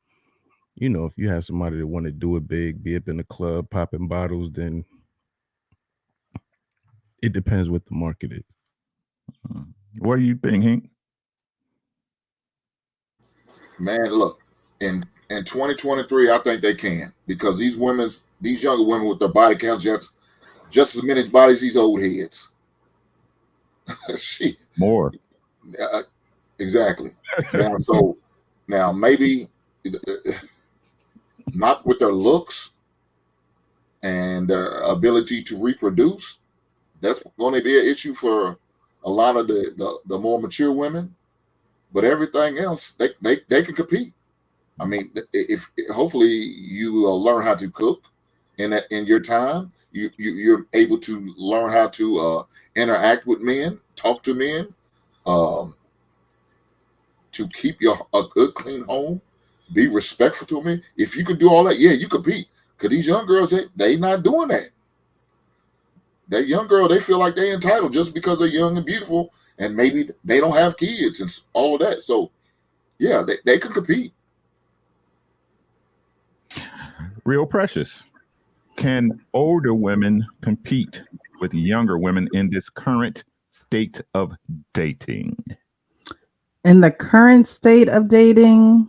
you know, if you have somebody that want to do it big, be up in the club, popping bottles, then it depends what the market is. What do you think, Hank? Man, look, in 2023, I think they can, because these younger women with their body counts just as many bodies as these old heads. More. Exactly. Now maybe not with their looks and their ability to reproduce. That's going to be an issue for a lot of the more mature women. But everything else, they can compete. I mean, if hopefully you will learn how to cook in your time. You're able to learn how to interact with men, talk to men, to keep a good, clean home, be respectful to men. If you can do all that, yeah, you compete. Because these young girls, they not doing that. That young girl, they feel like they're entitled just because they're young and beautiful, and maybe they don't have kids and all of that. So, yeah, they can compete. Real Precious. Can older women compete with younger women in this current state of dating? In the current state of dating,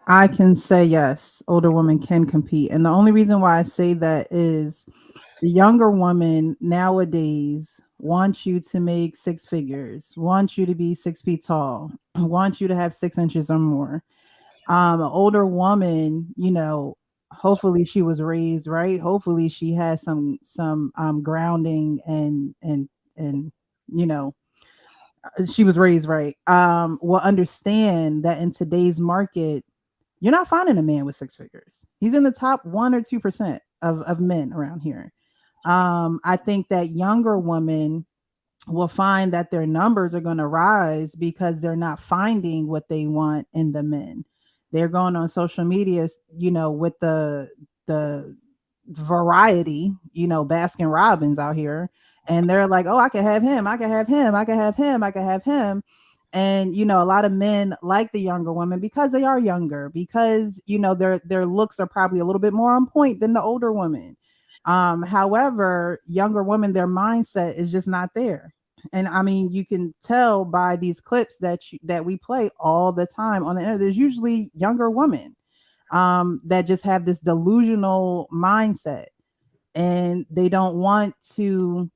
I can say yes, older women can compete. And the only reason why I say that is the younger woman nowadays wants you to make 6 figures, wants you to be 6 feet tall, wants you to have 6 inches or more. An older woman, you know, hopefully she was raised right. Hopefully she has some grounding and you know, she was raised right. Will understand that in today's market, you're not finding a man with 6 figures. He's in the top 1 or 2% of men around here. I think that younger women will find that their numbers are going to rise because they're not finding what they want in the men. They're going on social media, you know, with the variety, Baskin Robbins out here, and they're like, oh, I can have him, I can have him, I can have him, I can have him. And a lot of men like the younger women because they are younger, because their looks are probably a little bit more on point than the older women. However, younger women, their mindset is just not there. And I mean, you can tell by these clips that we play all the time on the internet. There's usually younger women that just have this delusional mindset, and they don't want to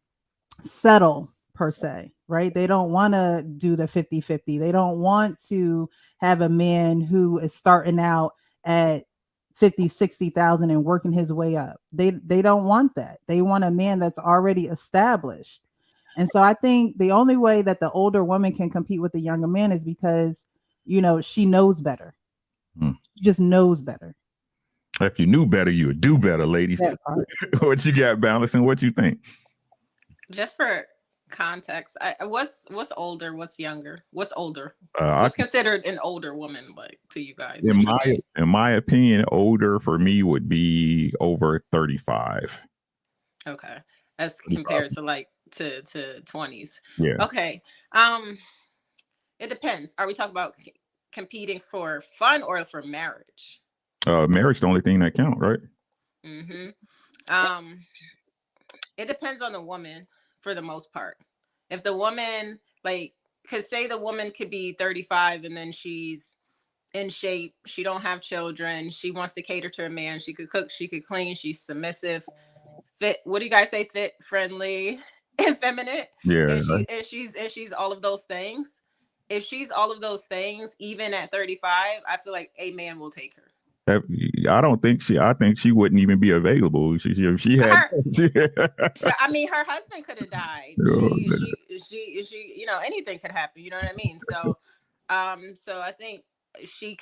settle per se, right? They don't want to do the 50-50. They don't want to have a man who is starting out at 50-60,000 and working his way up. They don't want that. They want a man that's already established. And so I think the only way that the older woman can compete with the younger man is because she knows better. She just knows better. If you knew better, you would do better, ladies. What you got, Balance, and what you think? Just for context, what's older, what's younger, what's older? What's considered an older woman, like, to you guys? In my opinion, older for me would be over 35. Okay, as compared to like to 20s. Yeah. Okay. It depends. Are we talking about competing for fun or for marriage? Marriage the only thing that count, right? Mm-hmm. It depends on the woman for the most part. If the woman, like, could say the woman could be 35 and then she's in shape, she don't have children, she wants to cater to a man, she could cook, she could clean, she's submissive, fit, what do you guys say, fit, friendly, effeminate? Yeah. And she's all of those things. If she's all of those things, even at 35, I feel like a man will take her. I think she wouldn't even be available. She had. I mean, her husband could have died. She, anything could happen. You know what I mean? So, so I think she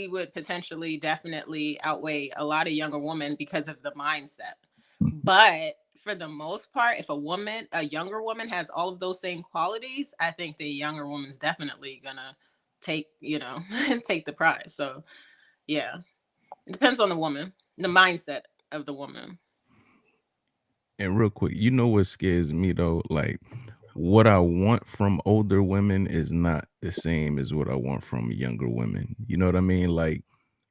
would potentially definitely outweigh a lot of younger women because of the mindset. But for the most part, if a younger woman has all of those same qualities, I think the younger woman's definitely gonna take the prize. So. Yeah, it depends on the woman, the mindset of the woman. And real quick, what scares me though? Like, what I want from older women is not the same as what I want from younger women. You know what I mean? Like,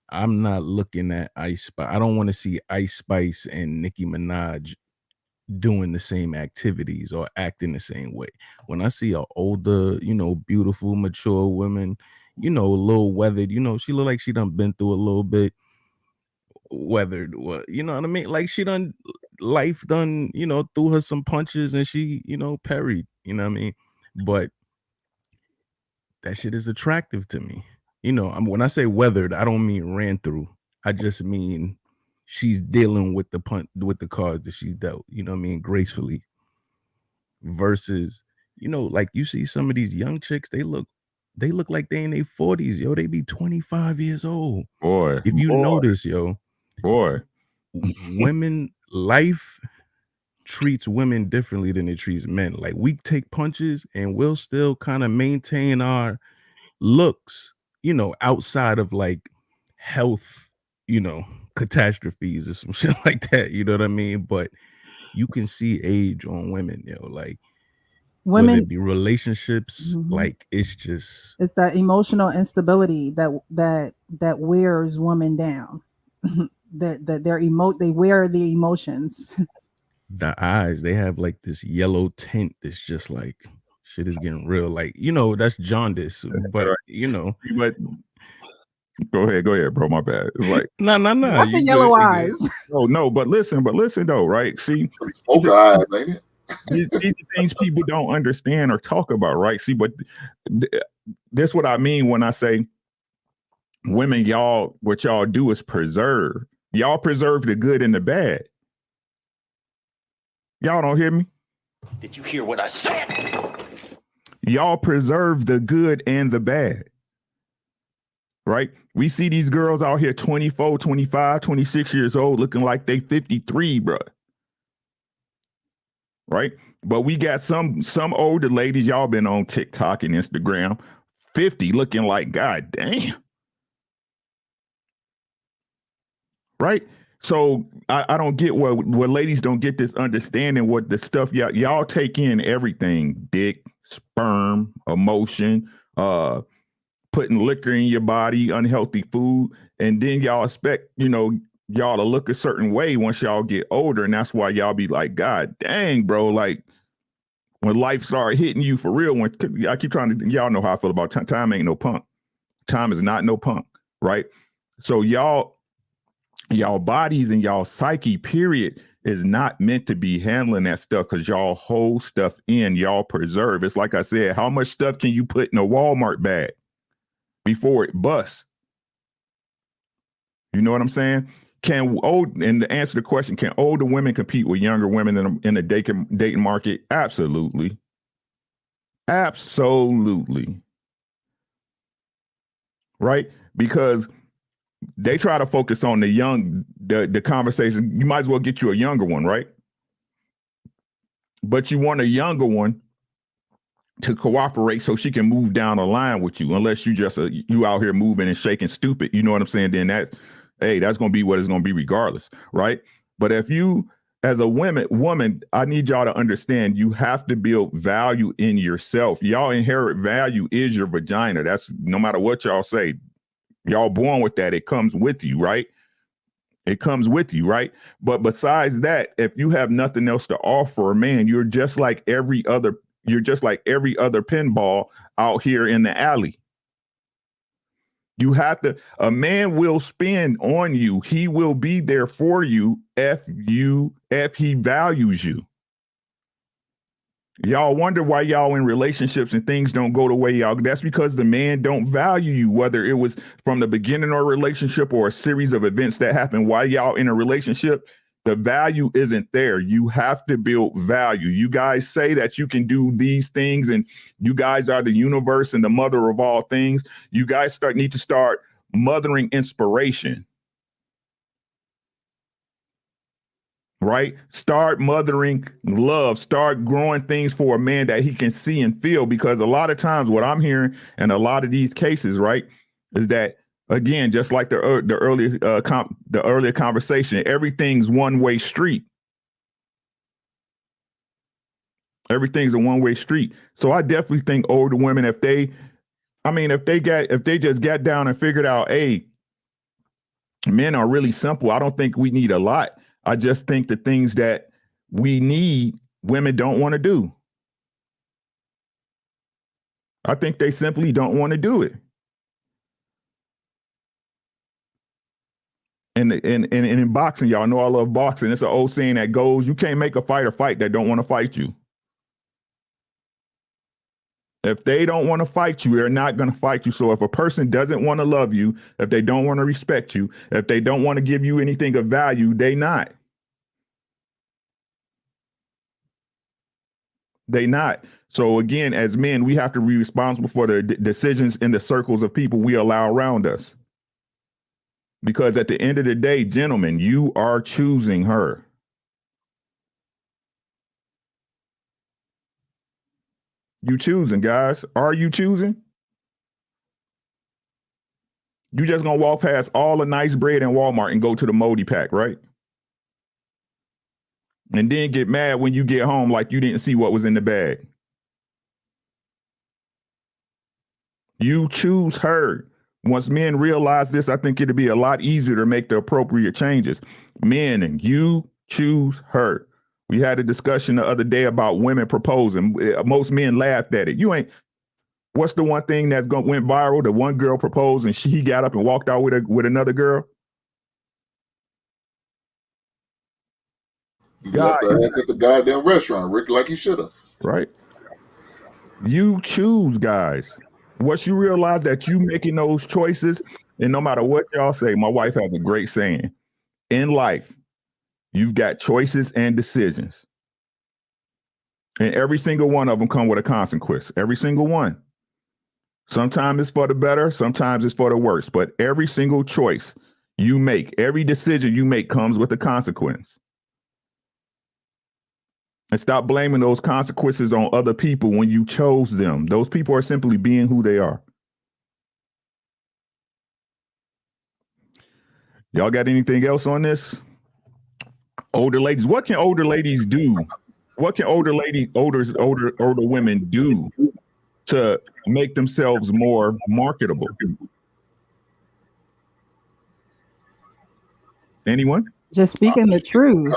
I'm not looking at Ice Spice. I don't want to see Ice Spice and Nicki Minaj doing the same activities or acting the same way. When I see an older, beautiful, mature woman, a little weathered, she look like she done been through a little bit, weathered, you know what I mean? Like, she done, life done, threw her some punches and she, parried, you know what I mean? But that shit is attractive to me. When I say weathered, I don't mean ran through. I just mean she's dealing with the cards that she's dealt, you know what I mean, gracefully. Versus, like, you see some of these young chicks, they look like they in their 40s, yo. They be 25 years old. Boy. If you notice, yo. Boy. Women, life treats women differently than it treats men. Like, we take punches and we'll still kind of maintain our looks, outside of like health, catastrophes or some shit like that. You know what I mean? But you can see age on women, like women, whether it be relationships, like it's that emotional instability that wears women down. that they wear the emotions. The eyes, they have like this yellow tint that's just like, shit is getting real. Like, that's jaundice, but but go ahead, bro. My bad. It's like no. Not the yellow eyes. No, but listen though, right? See, smoke eyes, ain't it? These things people don't understand or talk about, right? See, but that's what I mean when I say women, what y'all do is preserve. Y'all preserve the good and the bad. Y'all don't hear me? Did you hear what I said? Y'all preserve the good and the bad. Right? We see these girls out here 24, 25, 26 years old looking like they 53, bro. Right? But we got some older ladies, y'all been on TikTok and Instagram, 50 looking like, God damn. Right? So I don't get where ladies don't get this understanding what the stuff y'all take in everything, dick, sperm, emotion, putting liquor in your body, unhealthy food, and then y'all expect, y'all to look a certain way once y'all get older. And that's why y'all be like, God dang, bro, like when life started hitting you for real, when I keep trying to, y'all know how I feel about time. Time ain't no punk. Time is not no punk, right? So y'all bodies and y'all psyche, period, is not meant to be handling that stuff because y'all hold stuff in, y'all preserve. It's like I said, how much stuff can you put in a Walmart bag before it busts? You know what I'm saying? And to answer the question, can older women compete with younger women in the dating market? Absolutely. Absolutely. Right? Because they try to focus on the conversation. You might as well get you a younger one, right? But you want a younger one to cooperate so she can move down the line with you, unless you just you out here moving and shaking stupid. You know what I'm saying? Then that's going to be what it's going to be regardless, right? But if you, as a woman, I need y'all to understand you have to build value in yourself. Y'all inherit value is your vagina. That's no matter what y'all say. Y'all born with that. It comes with you, right? It comes with you, right? But besides that, if you have nothing else to offer a man, you're just like every other pinball out here in the alley. You have to, a man will spend on you. He will be there for you if he values you. Y'all wonder why y'all in relationships and things don't go the way y'all. That's because the man don't value you, whether it was from the beginning of a relationship or a series of events that happen while y'all in a relationship. The value isn't there. You have to build value. You guys say that you can do these things and you guys are the universe and the mother of all things. You guys need to start mothering inspiration. Right? Start mothering love. Start growing things for a man that he can see and feel. Because a lot of times what I'm hearing in a lot of these cases, right, is that, again, just like the earlier conversation, everything's one-way street. Everything's a one-way street. So I definitely think older women, if they just got down and figured out, hey, men are really simple. I don't think we need a lot. I just think the things that we need, women don't want to do. I think they simply don't want to do it. And in boxing, y'all know I love boxing. It's an old saying that goes, you can't make a fighter fight that don't want to fight you. If they don't want to fight you, they're not going to fight you. So if a person doesn't want to love you, if they don't want to respect you, if they don't want to give you anything of value, they not. They not. So again, as men, we have to be responsible for the decisions in the circles of people we allow around us. Because at the end of the day, gentlemen, you are choosing her. You choosing, guys. Are you choosing? You just gonna walk past all the nice bread in Walmart and go to the moldy pack, right? And then get mad when you get home like you didn't see what was in the bag. You choose her. Once men realize this, I think it'll be a lot easier to make the appropriate changes. Men, and you choose her. We had a discussion the other day about women proposing. Most men laughed at it. What's the one thing that's went viral? The one girl proposed and he got up and walked out with another girl. He left her ass at the goddamn restaurant, Rick, like he should have. Right. You choose, guys. Once you realize that you making those choices, and no matter what y'all say, my wife has a great saying. In life, you've got choices and decisions. And every single one of them come with a consequence. Every single one. Sometimes it's for the better, sometimes it's for the worse. But every single choice you make, every decision you make comes with a consequence. And stop blaming those consequences on other people when you chose them. Those people are simply being who they are. Y'all got anything else on this? Older ladies. What can older ladies do? What can older women do to make themselves more marketable? Anyone? Just speaking the truth.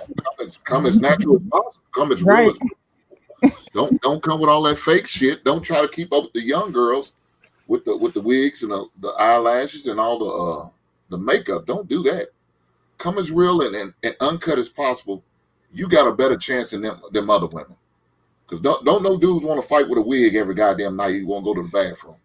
Come as natural as possible. Come as real as possible. Don't come with all that fake shit. Don't try to keep up with the young girls with the wigs and the eyelashes and all the makeup. Don't do that. Come as real and uncut as possible. You got a better chance than them other women. Because don't no dudes want to fight with a wig every goddamn night. You want to go to the bathroom.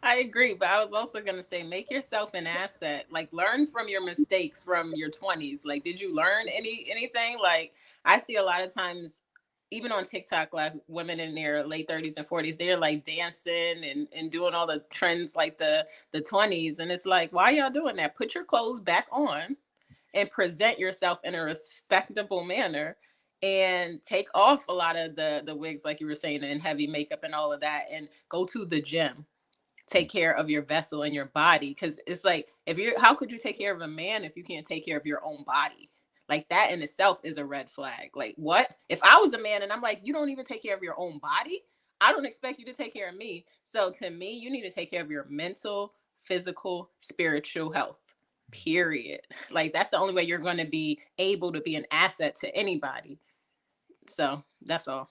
I agree, but I was also going to say, make yourself an asset. Like, learn from your mistakes from your 20s. Like, did you learn anything? Like, I see a lot of times, even on TikTok, like women in their late 30s and 40s, they're like dancing and doing all the trends like the 20s. And it's like, why y'all doing that? Put your clothes back on and present yourself in a respectable manner. And take off a lot of the wigs, like you were saying, and heavy makeup and all of that, and go to the gym. Take care of your vessel and your body, because it's like, how could you take care of a man if you can't take care of your own body? Like, that in itself is a red flag. Like, what if I was a man and I'm like, you don't even take care of your own body? I don't expect you to take care of me. So to me, you need to take care of your mental, physical, spiritual health, period. Like, that's the only way you're going to be able to be an asset to anybody. So that's all.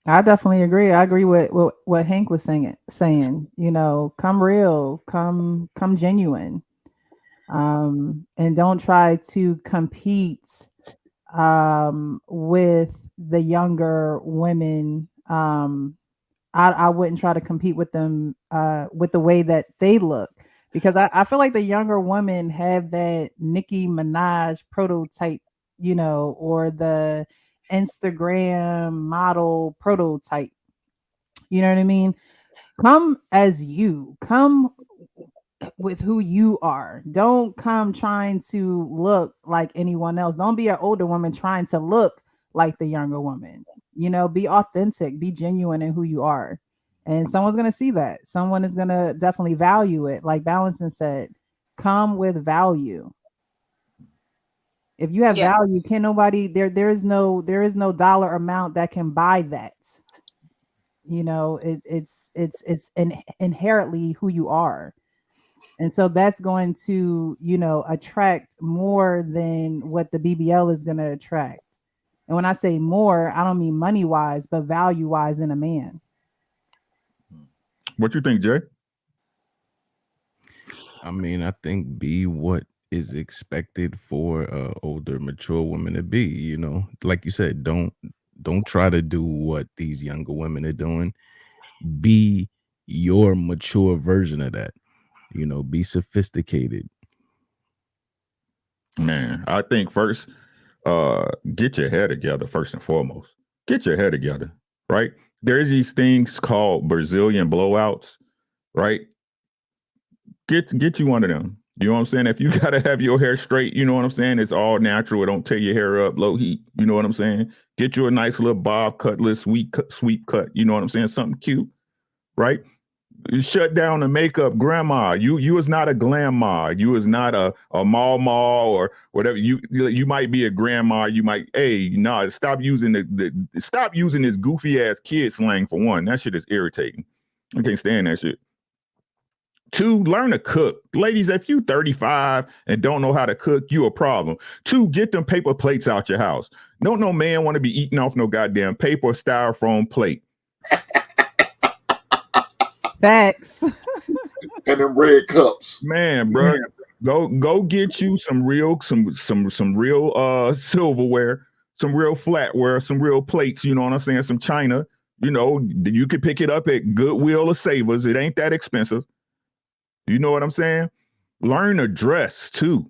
I definitely agree. I agree with what Hank was saying. You know, come real, come genuine, and don't try to compete with the younger women. I wouldn't try to compete with them with the way that they look, because I feel like the younger women have that Nicki Minaj prototype, you know, or the Instagram model prototype. You know what I mean? Come as you. Come with who you are. Don't come trying to look like anyone else. Don't be an older woman trying to look like the younger woman. You know, be authentic, be genuine in who you are. And someone's going to see that. Someone is going to definitely value it. Like Balanson said, come with value. If you have value, can nobody there is no dollar amount that can buy that. You know, it's inherently who you are. And so that's going to, you know, attract more than what the BBL is going to attract. And when I say more, I don't mean money wise, but value wise in a man. What you think, Jay? I mean, I think be what is expected for older, mature women to be. You know, like you said, don't try to do what these younger women are doing. Be your mature version of that. You know, be sophisticated. Man, I think first, get your head together first and foremost. Get your head together, right? There's these things called Brazilian blowouts, right? Get you one of them. You know what I'm saying? If you gotta have your hair straight, you know what I'm saying? It's all natural. It don't tear your hair up, low heat. You know what I'm saying? Get you a nice little bob cut, little sweep cut. You know what I'm saying? Something cute, right? Shut down the makeup grandma. You is not a grandma. You is not a mama or whatever. You might be a grandma. You might, stop using stop using this goofy ass kid slang for one. That shit is irritating. I can't stand that shit. 2, learn to cook. Ladies, if you 35 and don't know how to cook, you a problem. 2, get them paper plates out your house. Don't no man want to be eating off no goddamn paper or styrofoam plate. Facts. And them red cups. Man, bro. Go get you some real silverware, some real flatware, some real plates, you know what I'm saying? Some china. You know, you could pick it up at Goodwill or Savers. It ain't that expensive. You know what I'm saying? Learn to dress too.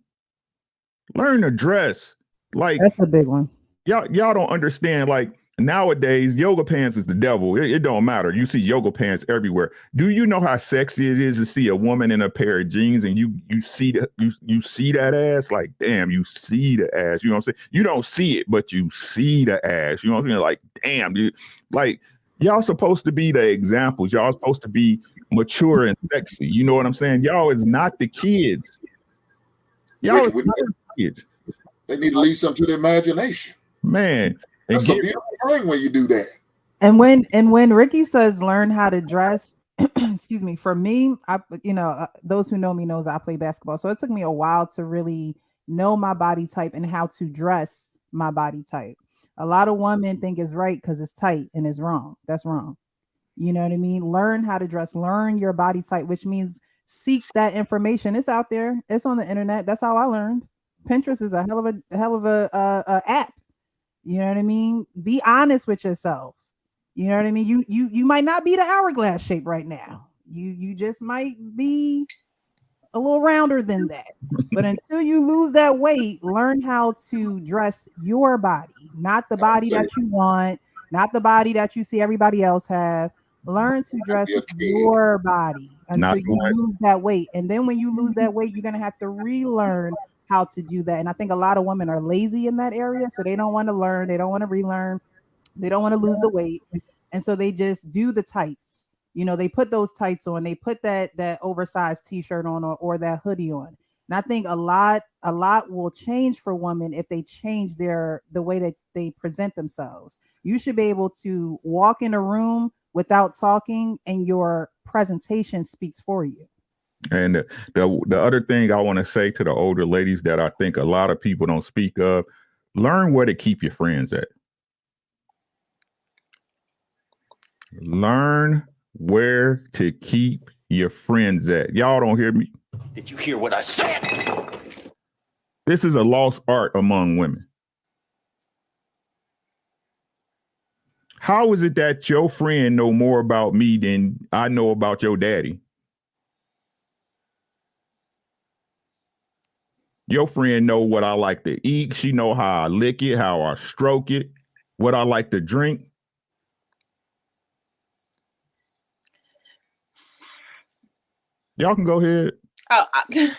Learn to dress. Like, that's a big one. Y'all don't understand. Like, nowadays, yoga pants is the devil. It don't matter. You see yoga pants everywhere. Do you know how sexy it is to see a woman in a pair of jeans and you see that ass? Like, damn, you see the ass. You know what I'm saying? You don't see it, but you see the ass. You know what I'm saying? Like, damn, dude. Like, y'all supposed to be the examples. Y'all supposed to be mature and sexy. You know what I'm saying? Y'all is not the kids. Y'all Richard, kids. they need to leave something to the imagination. Man. That's a beautiful thing when you do that. And when Ricky says learn how to dress, excuse me, for me, those who know me knows I play basketball. So it took me a while to really know my body type and how to dress my body type. A lot of women think it's right because it's tight, and it's wrong. That's wrong. You know what I mean? Learn how to dress, learn your body type, which means seek that information. It's out there. It's on the internet. That's how I learned. Pinterest is a hell of a app. You know what I mean? Be honest with yourself. You know what I mean? You might not be the hourglass shape right now. You just might be a little rounder than that. But until you lose that weight, learn how to dress your body, not the body that you want, not the body that you see everybody else have. Learn to dress your body until you lose that weight. And then when you lose that weight, you're going to have to relearn how to do that. And I think a lot of women are lazy in that area. So they don't want to learn. They don't want to relearn. They don't want to lose the weight. And so they just do the tights. You know, they put those tights on. They put that oversized t-shirt on or that hoodie on. And I think a lot will change for women if they change the way that they present themselves. You should be able to walk in a room without talking, and your presentation speaks for you. And the other thing I want to say to the older ladies that I think a lot of people don't speak of, learn where to keep your friends at. Learn where to keep your friends at. Y'all don't hear me? Did you hear what I said? This is a lost art among women. How is it that your friend know more about me than I know about your daddy? Your friend know what I like to eat. She know how I lick it, how I stroke it, what I like to drink. Y'all can go ahead. Oh,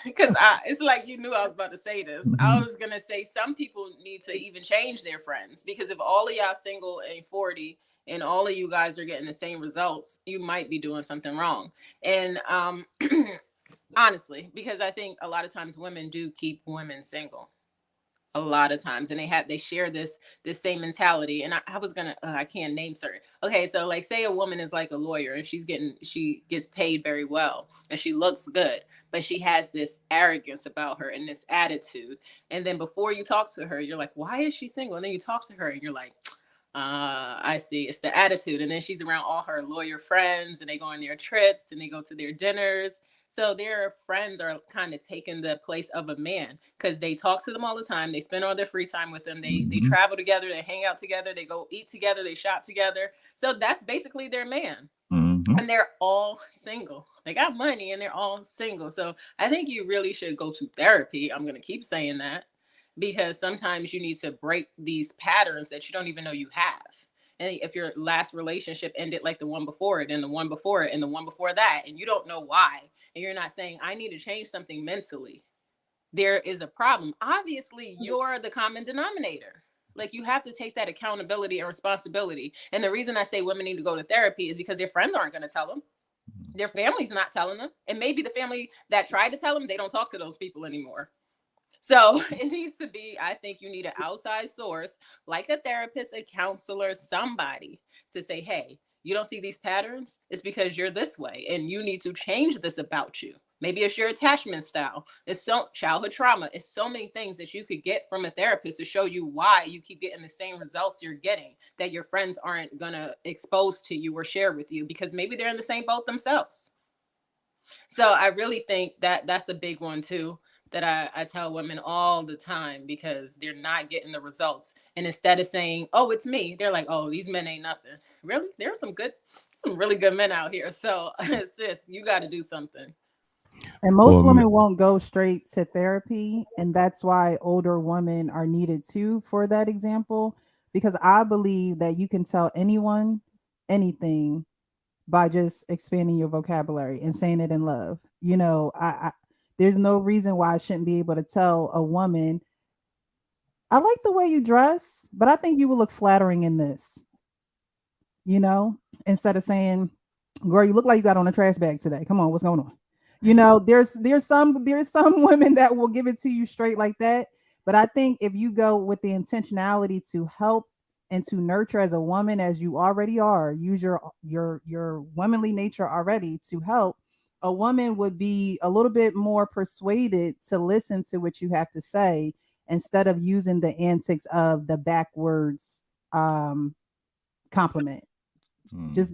because it's like you knew I was about to say this. I was going to say some people need to even change their friends, because if all of y'all single and 40 and all of you guys are getting the same results, you might be doing something wrong. And honestly, because I think a lot of times women do keep women single. A lot of times, and they share this same mentality. And I was gonna I can't name certain. Okay, so like say a woman is like a lawyer and she gets paid very well and she looks good, but she has this arrogance about her and this attitude. And then before you talk to her, you're like, why is she single? And then you talk to her and you're like, I see, it's the attitude. And then she's around all her lawyer friends and they go on their trips and they go to their dinners. So their friends are kind of taking the place of a man because they talk to them all the time. They spend all their free time with them. They travel together. They hang out together. They go eat together. They shop together. So that's basically their man. And they're all single. They got money and they're all single. So I think you really should go to therapy. I'm going to keep saying that, because sometimes you need to break these patterns that you don't even know you have. And if your last relationship ended like the one before it and the one before it and the one before that, and you don't know why, and you're not saying, I need to change something mentally, there is a problem. Obviously, you're the common denominator. Like, you have to take that accountability and responsibility. And the reason I say women need to go to therapy is because their friends aren't going to tell them. Their family's not telling them. And maybe the family that tried to tell them, they don't talk to those people anymore. So it needs to be, I think you need an outside source, like a therapist, a counselor, somebody to say, hey, you don't see these patterns? It's because you're this way and you need to change this about you. Maybe it's your attachment style. It's so childhood trauma. It's so many things that you could get from a therapist to show you why you keep getting the same results you're getting that your friends aren't going to expose to you or share with you, because maybe they're in the same boat themselves. So I really think that that's a big one too, that I tell women all the time, because they're not getting the results. And instead of saying, oh, it's me, they're like, oh, these men ain't nothing. Really? There are some really good men out here. So sis, you got to do something. And most women won't go straight to therapy. And that's why older women are needed too, for that example, because I believe that you can tell anyone anything by just expanding your vocabulary and saying it in love. You know, there's no reason why I shouldn't be able to tell a woman, I like the way you dress, but I think you will look flattering in this. You know, instead of saying, girl, you look like you got on a trash bag today. Come on, what's going on? You know, there's some women that will give it to you straight like that. But I think if you go with the intentionality to help and to nurture as a woman, as you already are, use your womanly nature already to help, a woman would be a little bit more persuaded to listen to what you have to say instead of using the antics of the backwards compliment. Just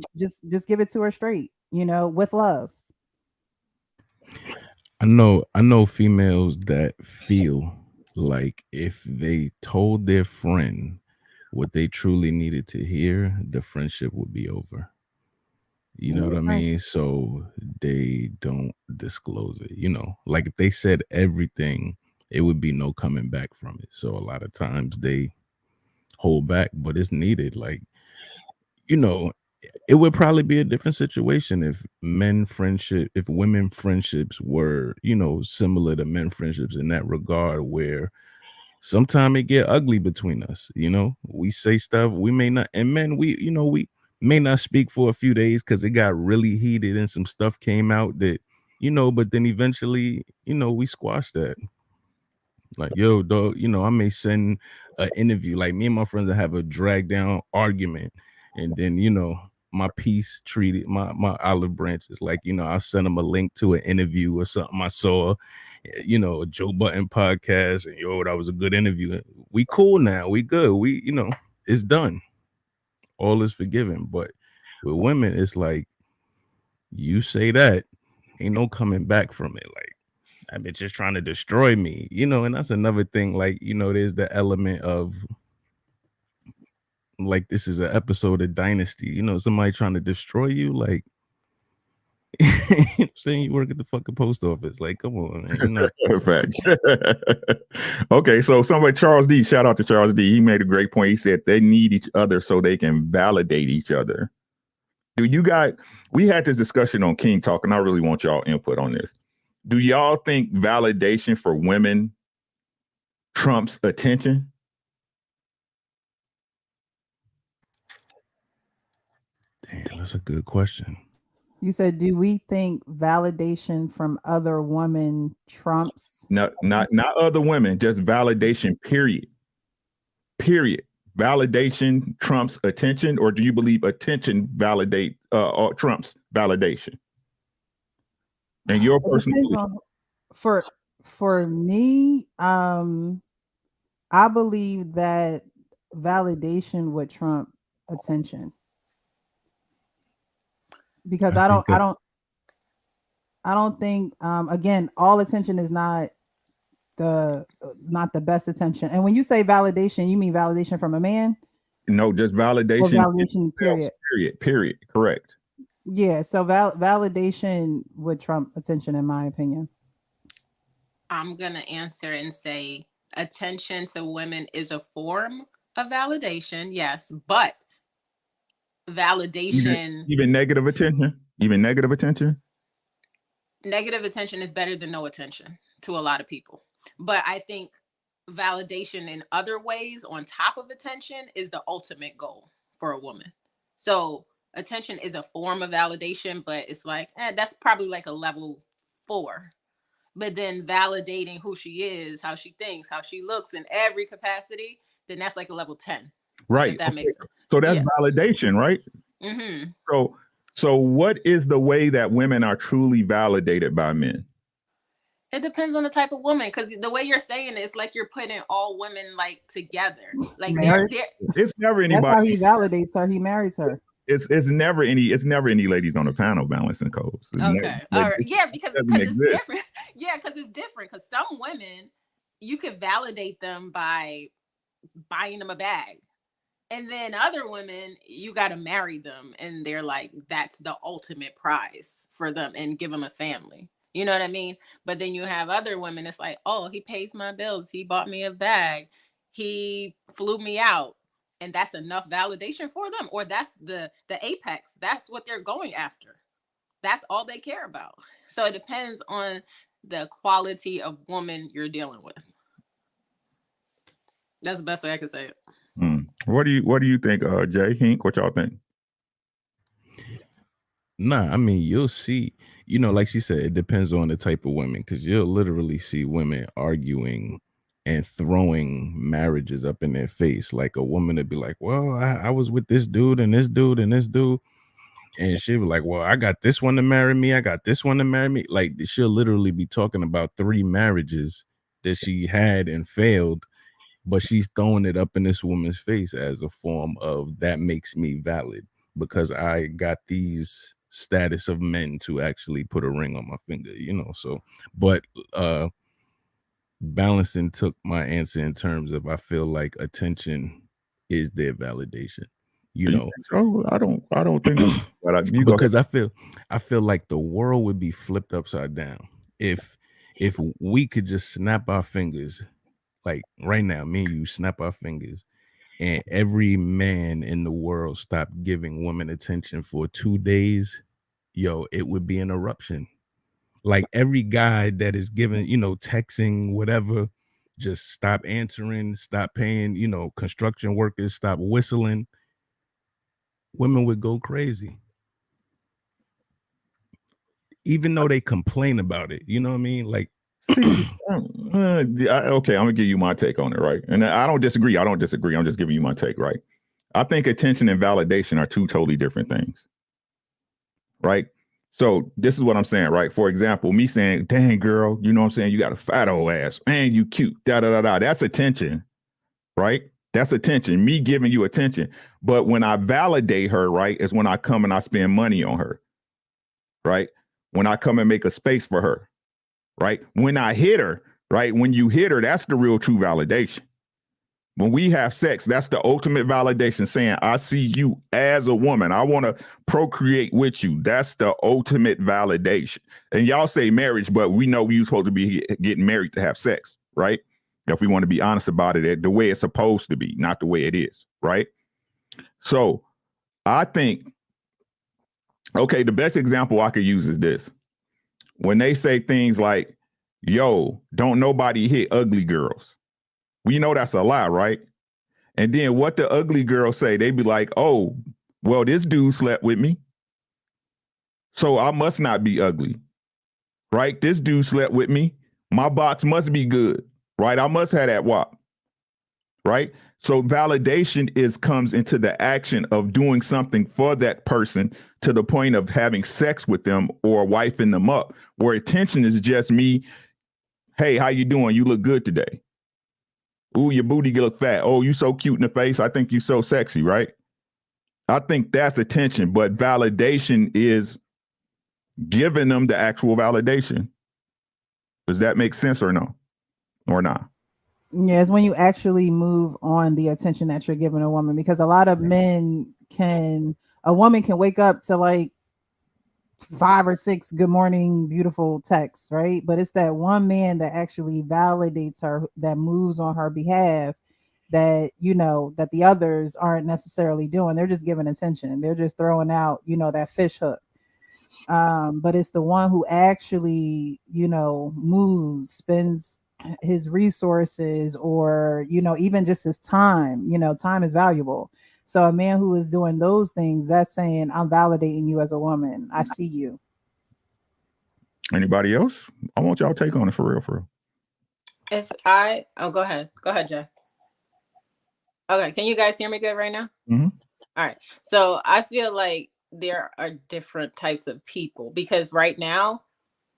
give it to her straight, with love. I know females that feel like if they told their friend what they truly needed to hear, the friendship would be over. You know what I mean? So they don't disclose it. Like if they said everything, it would be no coming back from it. So a lot of times they hold back, but it's needed. Like, it would probably be a different situation if women friendships were, similar to men friendships in that regard, where sometimes it get ugly between us. We say stuff we may not, and men, we may not speak for a few days because it got really heated and some stuff came out that, but then eventually, we squashed that. Like, yo, dog, I may send an interview. Like me and my friends that have a drag down argument, and then my peace treated my olive branches. Like, I'll send them a link to an interview or something I saw, a Joe Budden podcast, and yo, that was a good interview. We cool now. We good. We, it's done. All is forgiven. But with women, it's like you say that, ain't no coming back from it. Like, that bitch is trying to destroy me, and that's another thing. Like, there's the element of like, this is an episode of Dynasty, somebody trying to destroy you. Like, saying you work at the fucking post office. Like, come on, man. Facts. Okay, so Charles D, shout out to Charles D. He made a great point. He said they need each other so they can validate each other. We had this discussion on King Talk, and I really want y'all input on this. Do y'all think validation for women trumps attention? Damn, that's a good question. You said, do we think validation from other women trumps? No, not other women, just validation, period. Validation trumps attention, or do you believe attention or trumps validation? And your personal belief. For me, I believe that validation would trump attention. Because I don't think again, all attention is not the best attention. And when you say validation, you mean validation from a man? No, just validation. Or validation, period. Period. Correct. Yeah, so validation would trump attention, in my opinion. I'm gonna answer and say attention to women is a form of validation, yes, but validation, even negative attention, negative attention is better than no attention to a lot of people. But I think validation in other ways on top of attention is the ultimate goal for a woman. So attention is a form of validation, but it's like that's probably like a level 4. But then validating who she is, how she thinks, how she looks in every capacity, then that's like a level 10. Right. If that makes sense. So that's validation, right? Mm-hmm. So what is the way that women are truly validated by men? It depends on the type of woman, because the way you're saying it, it's like you're putting all women like together. Like it's never anybody. That's how he validates her. He marries her. It's never any ladies on the panel balancing codes. Okay. All right. Yeah, because it's different. Yeah, because it's different. Because some women, you could validate them by buying them a bag. And then other women, you got to marry them. And they're like, that's the ultimate prize for them, and give them a family. You know what I mean? But then you have other women, it's like, oh, he pays my bills. He bought me a bag. He flew me out. And that's enough validation for them. Or that's the apex. That's what they're going after. That's all they care about. So it depends on the quality of woman you're dealing with. That's the best way I can say it. What do you think, Jay, Hink? What y'all think? Nah, I mean, you'll see, you know, like she said, it depends on the type of women, because you'll literally see women arguing and throwing marriages up in their face. Like a woman would be like, well, I was with this dude and this dude and this dude. And she'll be like, well, I got this one to marry me. I got this one to marry me. Like she'll literally be talking about 3 marriages that she had and failed, but she's throwing it up in this woman's face as a form of that makes me valid because I got these status of men to actually put a ring on my finger, you know. So, but balancing took my answer in terms of I feel like attention is their validation, you know. So I don't think so. But you Because I feel like the world would be flipped upside down if we could just snap our fingers, like right now, me and you snap our fingers, and every man in the world stopped giving women attention for 2 days. Yo, it would be an eruption. Like every guy that is giving, you know, texting, whatever, just stop answering, stop paying, you know, construction workers, stop whistling. Women would go crazy. Even though they complain about it, you know what I mean? Like, see, okay, I'm gonna give you my take on it, right? And I don't disagree. I'm just giving you my take, right? I think attention and validation are 2 totally different things, right? So this is what I'm saying, right? For example, me saying, dang girl, you know what I'm saying? You got a fat old ass, man, you cute, da da da da. That's attention, right? That's attention, me giving you attention. But when I validate her, right, is when I come and I spend money on her, right? When I come and make a space for her, right? When I hit her, right? When you hit her, that's the real true validation. When we have sex, that's the ultimate validation, saying, I see you as a woman. I want to procreate with you. That's the ultimate validation. And y'all say marriage, but we know we're supposed to be getting married to have sex, right? If we want to be honest about it, the way it's supposed to be, not the way it is, right? So I think, okay, the best example I could use is this. When they say things like, yo, don't nobody hit ugly girls. We know that's a lie, right? And then what the ugly girls say, they be like, oh, well, this dude slept with me, so I must not be ugly, right? This dude slept with me. My box must be good, right? I must have that WAP, right? So validation comes into the action of doing something for that person to the point of having sex with them or wifing them up, where attention is just me, hey, how you doing? You look good today. Ooh, your booty look fat. Oh, you so cute in the face. I think you so sexy, right? I think that's attention, but validation is giving them the actual validation. Does that make sense or no? Or not? Yeah, it's when you actually move on the attention that you're giving a woman, because a lot of men a woman can wake up to like 5 or 6 good morning beautiful texts, right? But it's that one man that actually validates her, that moves on her behalf, that, you know, that the others aren't necessarily doing. They're just giving attention. They're just throwing out, you know, that fish hook. But it's the one who actually, you know, moves, spends his resources, or, you know, even just his time. You know, time is valuable. So a man who is doing those things, that's saying, I'm validating you as a woman. I see you. Anybody else? I want y'all take on it for real. Go ahead, Jeff. Okay, can you guys hear me good right now? Mm-hmm. All right. So I feel like there are different types of people, because right now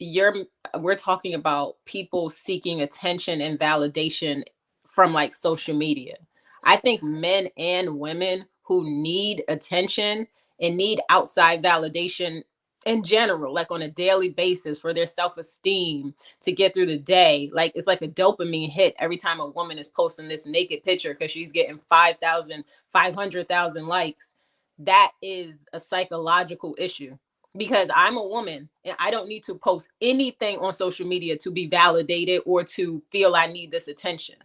we're talking about people seeking attention and validation from like social media. I think men and women who need attention and need outside validation in general, like on a daily basis for their self-esteem to get through the day. Like it's like a dopamine hit every time a woman is posting this naked picture because she's getting 5,000, 500,000 likes. That is a psychological issue, because I'm a woman and I don't need to post anything on social media to be validated or to feel I need this attention.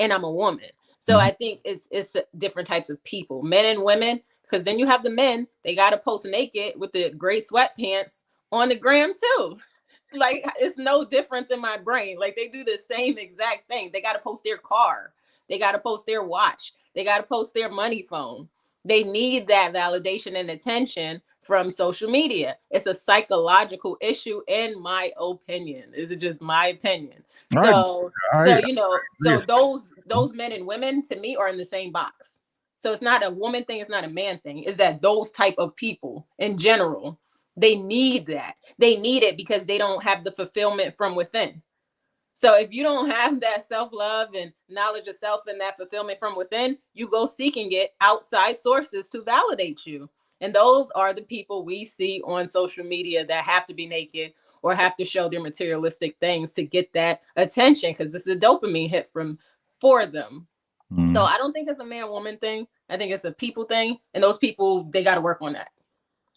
And I'm a woman. So I think it's different types of people, men and women, because then you have the men, they got to post naked with the gray sweatpants on the gram too. Like it's no difference in my brain. Like they do the same exact thing. They got to post their car. They got to post their watch. They got to post their money phone. They need that validation and attention from social media. It's a psychological issue, in my opinion. This is just my opinion. So those men and women to me are in the same box. So it's not a woman thing, it's not a man thing. Is that those type of people in general, they need that. They need it because they don't have the fulfillment from within. So if you don't have that self-love and knowledge of self and that fulfillment from within, you go seeking it outside sources to validate you. And those are the people we see on social media that have to be naked or have to show their materialistic things to get that attention, because this is a dopamine hit for them. So I don't think it's a man-woman thing. I think it's a people thing. And those people, they got to work on that.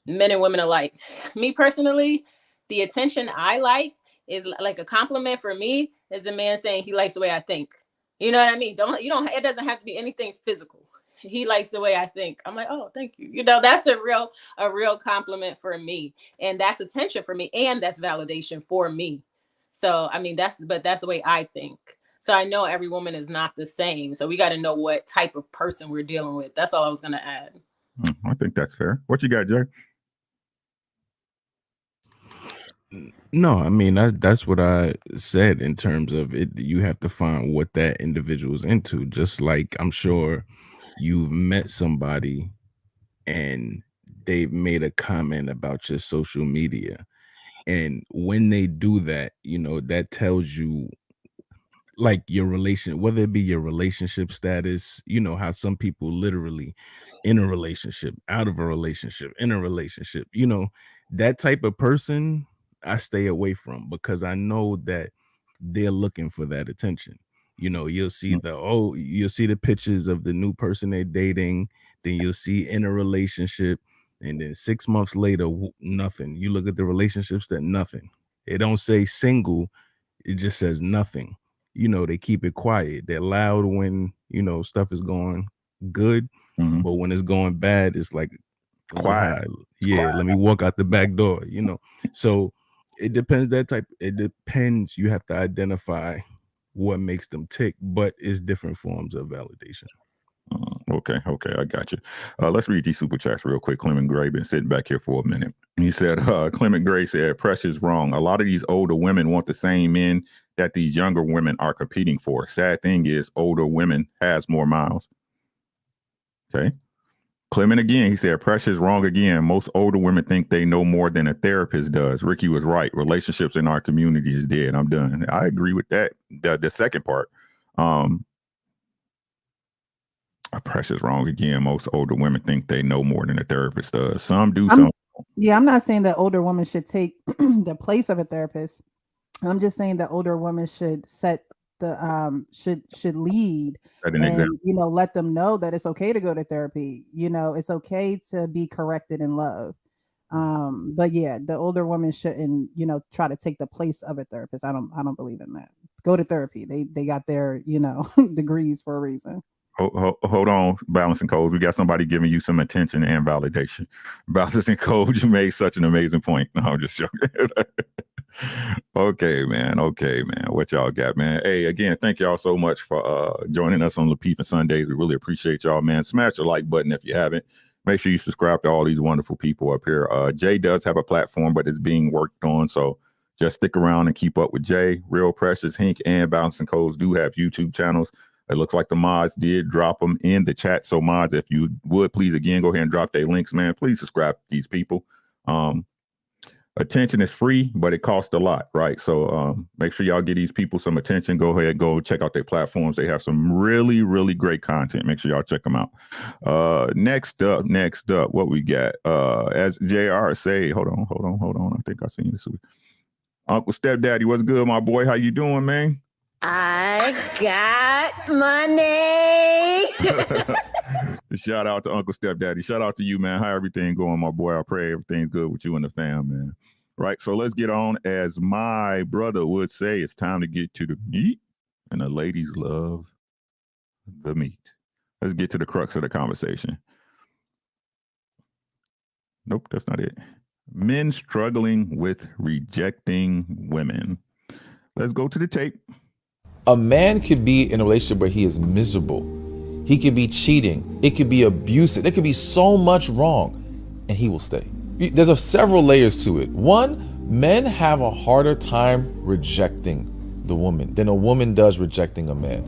Men and women alike. Me personally, the attention I like is like a compliment for me is a man saying he likes the way I think. You know what I mean? It doesn't have to be anything physical. He likes the way I think. I'm like, oh, thank you. You know, that's a real compliment for me. And that's attention for me. And that's validation for me. So, I mean, that's the way I think. So I know every woman is not the same. So we got to know what type of person we're dealing with. That's all I was going to add. I think that's fair. What you got, Jay? No, I mean that's what I said in terms of it. You have to find what that individual is into. Just like I'm sure you've met somebody and they've made a comment about your social media, and when they do that, you know, that tells you like your relation, whether it be your relationship status, you know, how some people literally in a relationship, out of a relationship, in a relationship, you know, that type of person I stay away from, because I know that they're looking for that attention. You know, you'll see the pictures of the new person they're dating, then you'll see in a relationship, and then 6 months later, nothing. You look at the relationships, that nothing. It don't say single, it just says nothing. You know, they keep it quiet. They're loud when, you know, stuff is going good, but when it's going bad, it's like quiet. Let me walk out the back door, you know. So it depends it depends. You have to identify what makes them tick, but it's different forms of validation. Okay, I got you. Let's read these super chats real quick. Clement Gray been sitting back here for a minute. He said, Clement Gray said, pressure's wrong. A lot of these older women want the same men that these younger women are competing for. Sad thing is, older women has more miles. Okay. Clement again, he said, pressure's wrong again. Most older women think they know more than a therapist does. Ricky was right. Relationships in our community is dead. I'm done. I agree with that. The second part. Pressure's wrong again. Most older women think they know more than a therapist does. Some do, some. Yeah, I'm not saying that older women should take the place of a therapist. I'm just saying that older women should set the should lead and example. You know, let them know that it's okay to go to therapy. You know, it's okay to be corrected in love. But yeah, the older women shouldn't, you know, try to take the place of a therapist. I don't believe in that. Go to therapy. They got their, you know, degrees for a reason. Hold on, Balancing Codes. We got somebody giving you some attention and validation. Balancing Codes, you made such an amazing point. No, I'm just joking. Okay, man. What y'all got, man? Hey, again, thank y'all so much for joining us on LAPEEFING Sundays. We really appreciate y'all, man. Smash the like button if you haven't. Make sure you subscribe to all these wonderful people up here. Jay does have a platform, but it's being worked on. So just stick around and keep up with Jay. Real Precious, Hink, and Balancing Codes do have YouTube channels. It looks like the mods did drop them in the chat. So mods, if you would, please, again, go ahead and drop their links, man. Please subscribe to these people. Attention is free, but it costs a lot, right? So make sure y'all give these people some attention. Go ahead, go check out their platforms. They have some really, really great content. Make sure y'all check them out. Next up, what we got? As JR say, hold on. I think I seen this. Uncle Stepdaddy, what's good, my boy? How you doing, man? I got money. Shout out to Uncle Stepdaddy. Shout out to you, man. How everything going, my boy? I pray everything's good with you and the fam, man. Right, so let's get on. As my brother would say, it's time to get to the meat, and the ladies love the meat. Let's get to the crux of the conversation. Nope, that's not it. Men struggling with rejecting women. Let's go to the tape. A man could be in a relationship where he is miserable. He could be cheating. It could be abusive. There could be so much wrong, and he will stay. there's several layers to it. One, men have a harder time rejecting the woman than a woman does rejecting a man.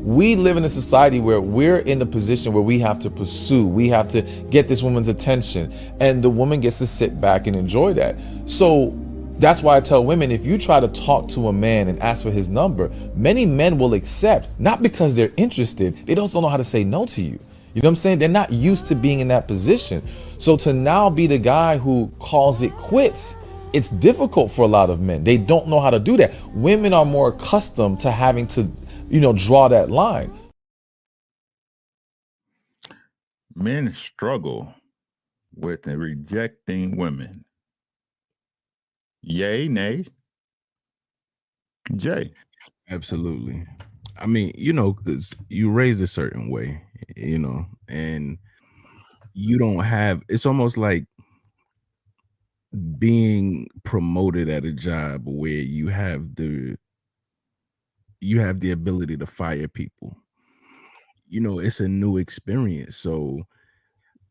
We live in a society where we're in the position where we have to pursue, we have to get this woman's attention, and the woman gets to sit back and enjoy that. So that's why I tell women, if you try to talk to a man and ask for his number, many men will accept, not because they're interested, they don't know how to say no to you. You know what I'm saying? They're not used to being in that position. So to now be the guy who calls it quits, it's difficult for a lot of men. They don't know how to do that. Women are more accustomed to having to, draw that line. Men struggle with rejecting women. Yay, nay? Jay. Absolutely. I mean, because you raised a certain way, and you don't have, it's almost like being promoted at a job where you have the ability to fire people. It's a new experience. So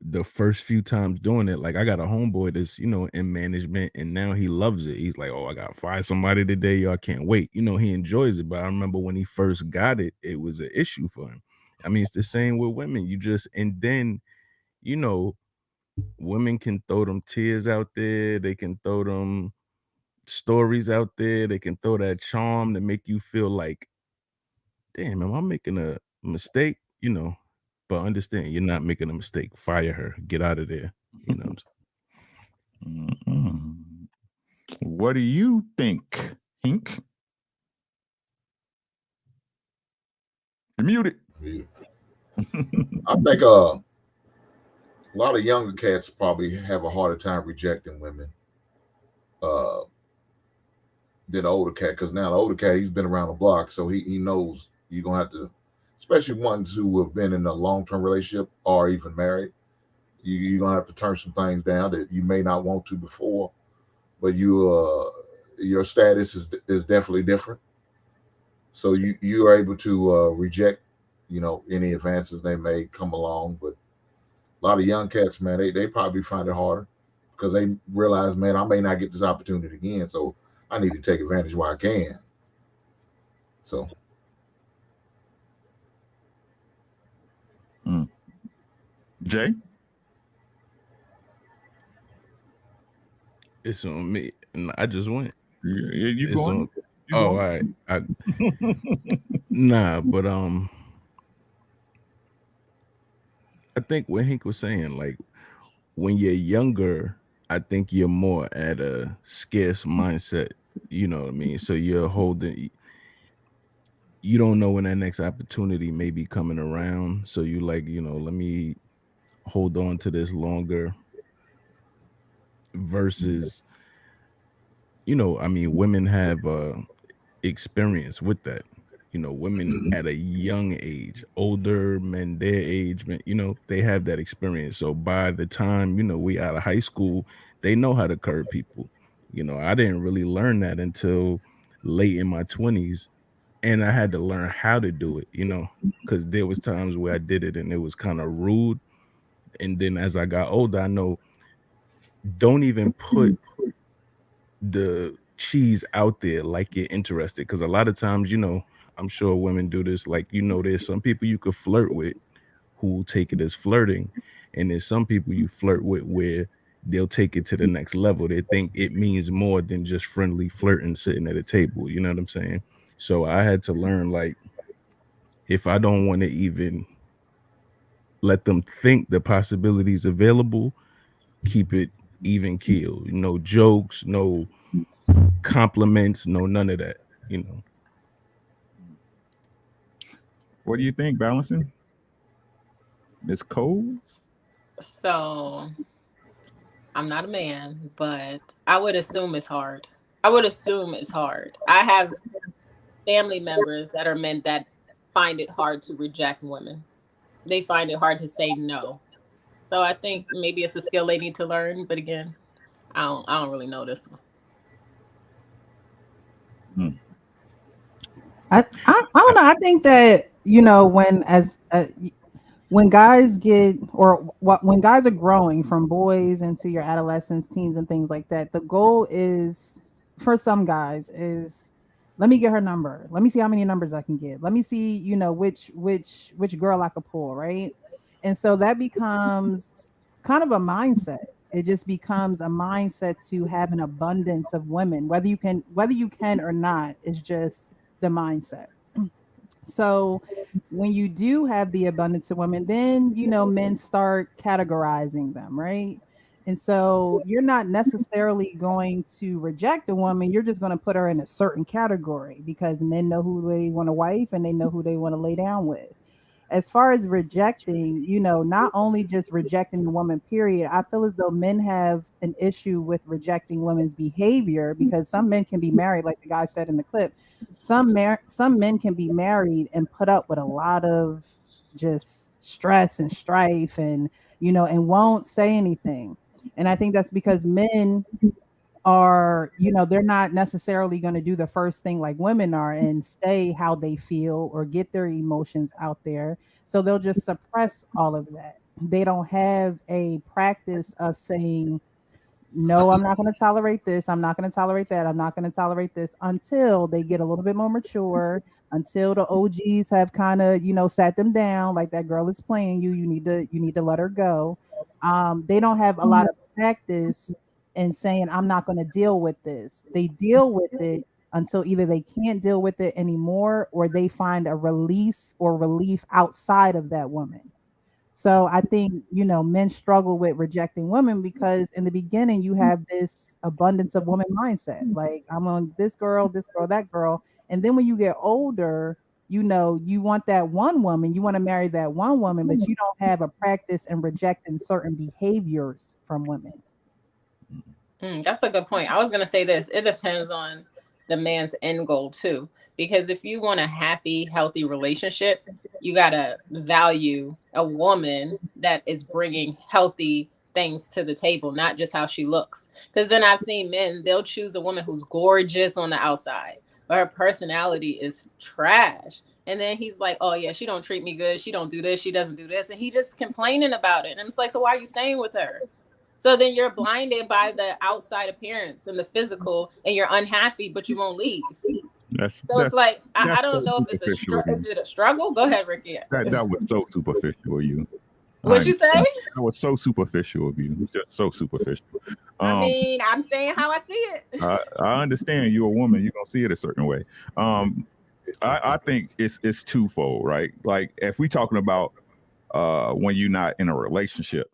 the first few times doing it, like I got a homeboy that's, in management, and now he loves it. He's like, oh, I got to fire somebody today. Y'all can't wait. He enjoys it. But I remember when he first got it, it was an issue for him. I mean, it's the same with women. And then, women can throw them tears out there. They can throw them stories out there. They can throw that charm to make you feel like, damn, am I making a mistake? But understand, you're not making a mistake. Fire her. Get out of there. You know what I'm saying? What do you think, Hink? You're muted. I think a lot of younger cats probably have a harder time rejecting women than the older cat, because now the older cat, he's been around the block, so he knows you're going to have to, especially ones who have been in a long-term relationship or even married, you're going to have to turn some things down that you may not want to before, but your status is definitely different. So you are able to reject, any advances they may come along. But a lot of young cats, man, they probably find it harder because they realize, man, I may not get this opportunity again, so I need to take advantage while I can. So. Jay? It's on me. And I just went. You going? All right. Nah, but I think what Hank was saying, like when you're younger, I think you're more at a scarce mindset. You know what I mean? So you're holding. You don't know when that next opportunity may be coming around. So you like, let me hold on to this longer versus, I mean, women have experience with that. Women at a young age, older men, their age, they have that experience. So by the time, we out of high school, they know how to curb people. I didn't really learn that until late in my 20s. And I had to learn how to do it, because there was times where I did it and it was kind of rude. And then as I got older, I know, don't even put the cheese out there like you're interested. Because a lot of times, I'm sure women do this. Like, there's some people you could flirt with who take it as flirting. And there's some people you flirt with where they'll take it to the next level. They think it means more than just friendly flirting sitting at a table. You know what I'm saying? So I had to learn, like, if I don't want to even let them think the possibilities available, keep it even keel. No jokes, no compliments, no none of that. What do you think, Balancing? It's cold. So I'm not a man, but I would assume it's hard. I have family members that are men that find it hard to reject women. They find it hard to say no. So I think maybe it's a skill they need to learn. But again, I don't really know this one. I don't know. I think that when when guys get or what when guys are growing from boys into your adolescents, teens, and things like that, the goal is for some guys is let me get her number. Let me see how many numbers I can get. Let me see, which girl I could pull, right? And so that becomes kind of a mindset. It just becomes a mindset to have an abundance of women, whether you can or not, is just the mindset. So when you do have the abundance of women, then men start categorizing them, right? And so you're not necessarily going to reject a woman, you're just going to put her in a certain category because men know who they want to wife and they know who they want to lay down with. As far as rejecting, not only just rejecting the woman, period, I feel as though men have an issue with rejecting women's behavior because some men can be married, like the guy said in the clip. Some men can be married and put up with a lot of just stress and strife and won't say anything. And I think that's because men are, they're not necessarily going to do the first thing like women are and say how they feel or get their emotions out there. So they'll just suppress all of that. They don't have a practice of saying, no, I'm not going to tolerate this. I'm not going to tolerate that. I'm not going to tolerate this until they get a little bit more mature, until the OGs have kind of, sat them down like that girl is playing you. You need to let her go. They don't have a lot of practice in saying, I'm not going to deal with this. They deal with it until either they can't deal with it anymore or they find a release or relief outside of that woman. So I think, men struggle with rejecting women because in the beginning you have this abundance of women mindset. Like I'm on this girl, that girl. And then when you get older, you want that one woman, you want to marry that one woman, but you don't have a practice in rejecting certain behaviors from women. That's a good point. I was going to say this. It depends on the man's end goal too. Because if you want a happy, healthy relationship, you got to value a woman that is bringing healthy things to the table, not just how she looks. Because then I've seen men, they'll choose a woman who's gorgeous on the outside, but her personality is trash. And then he's like, oh yeah, she don't treat me good. She don't do this. She doesn't do this. And he just complaining about it. And it's like, so why are you staying with her? So then you're blinded by the outside appearance and the physical, and you're unhappy, but you won't leave. It's like, I don't know if it's is it a struggle? Go ahead, Ricky. That was so superficial of you. What'd you say? That was so superficial of you. It was just so superficial. I mean, I'm saying how I see it. I understand you're a woman. You're going to see it a certain way. I think it's twofold, right? Like if we talking about when you're not in a relationship,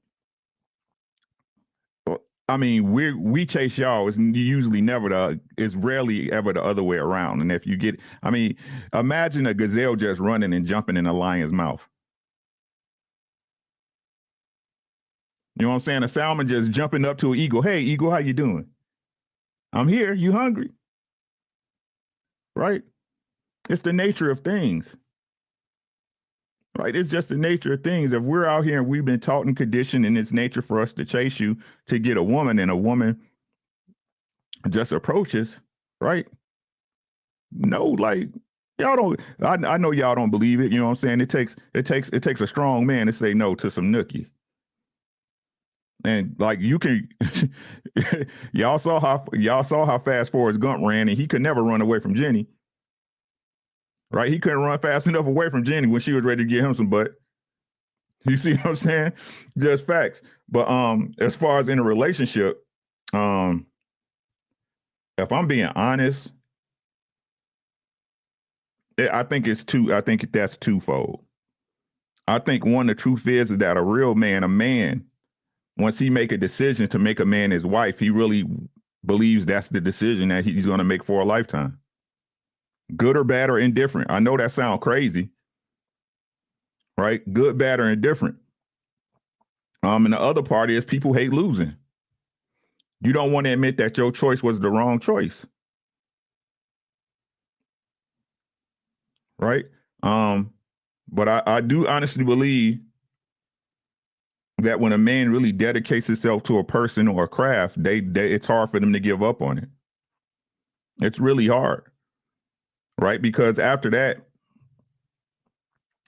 I mean, we chase y'all. It's usually never it's rarely ever the other way around. And if you get, I mean, imagine a gazelle just running and jumping in a lion's mouth. You know what I'm saying? A salmon just jumping up to an eagle. Hey, eagle, how you doing? I'm here. You hungry? Right? It's the nature of things. Right? It's just the nature of things. If we're out here and we've been taught and conditioned and it's nature for us to chase you to get a woman and a woman just approaches, right? No, like y'all don't, I know y'all don't believe it. You know what I'm saying? It takes a strong man to say no to some nookie. And like you can, y'all saw how fast Forrest Gump ran and he could never run away from Jenny. Right? He couldn't run fast enough away from Jenny when she was ready to get him some butt. You see what I'm saying? Just facts. But as far as in a relationship, if I'm being honest, I think that's twofold. I think one, the truth is that a real man, a man, once he make a decision to make a man his wife, he really believes that's the decision that he's going to make for a lifetime. Good or bad or indifferent. I know that sounds crazy, right? Good, bad, or indifferent. And the other part is people hate losing. You don't want to admit that your choice was the wrong choice, right? But I do honestly believe that when a man really dedicates himself to a person or a craft, it's hard for them to give up on it. It's really hard. Right? Because after that,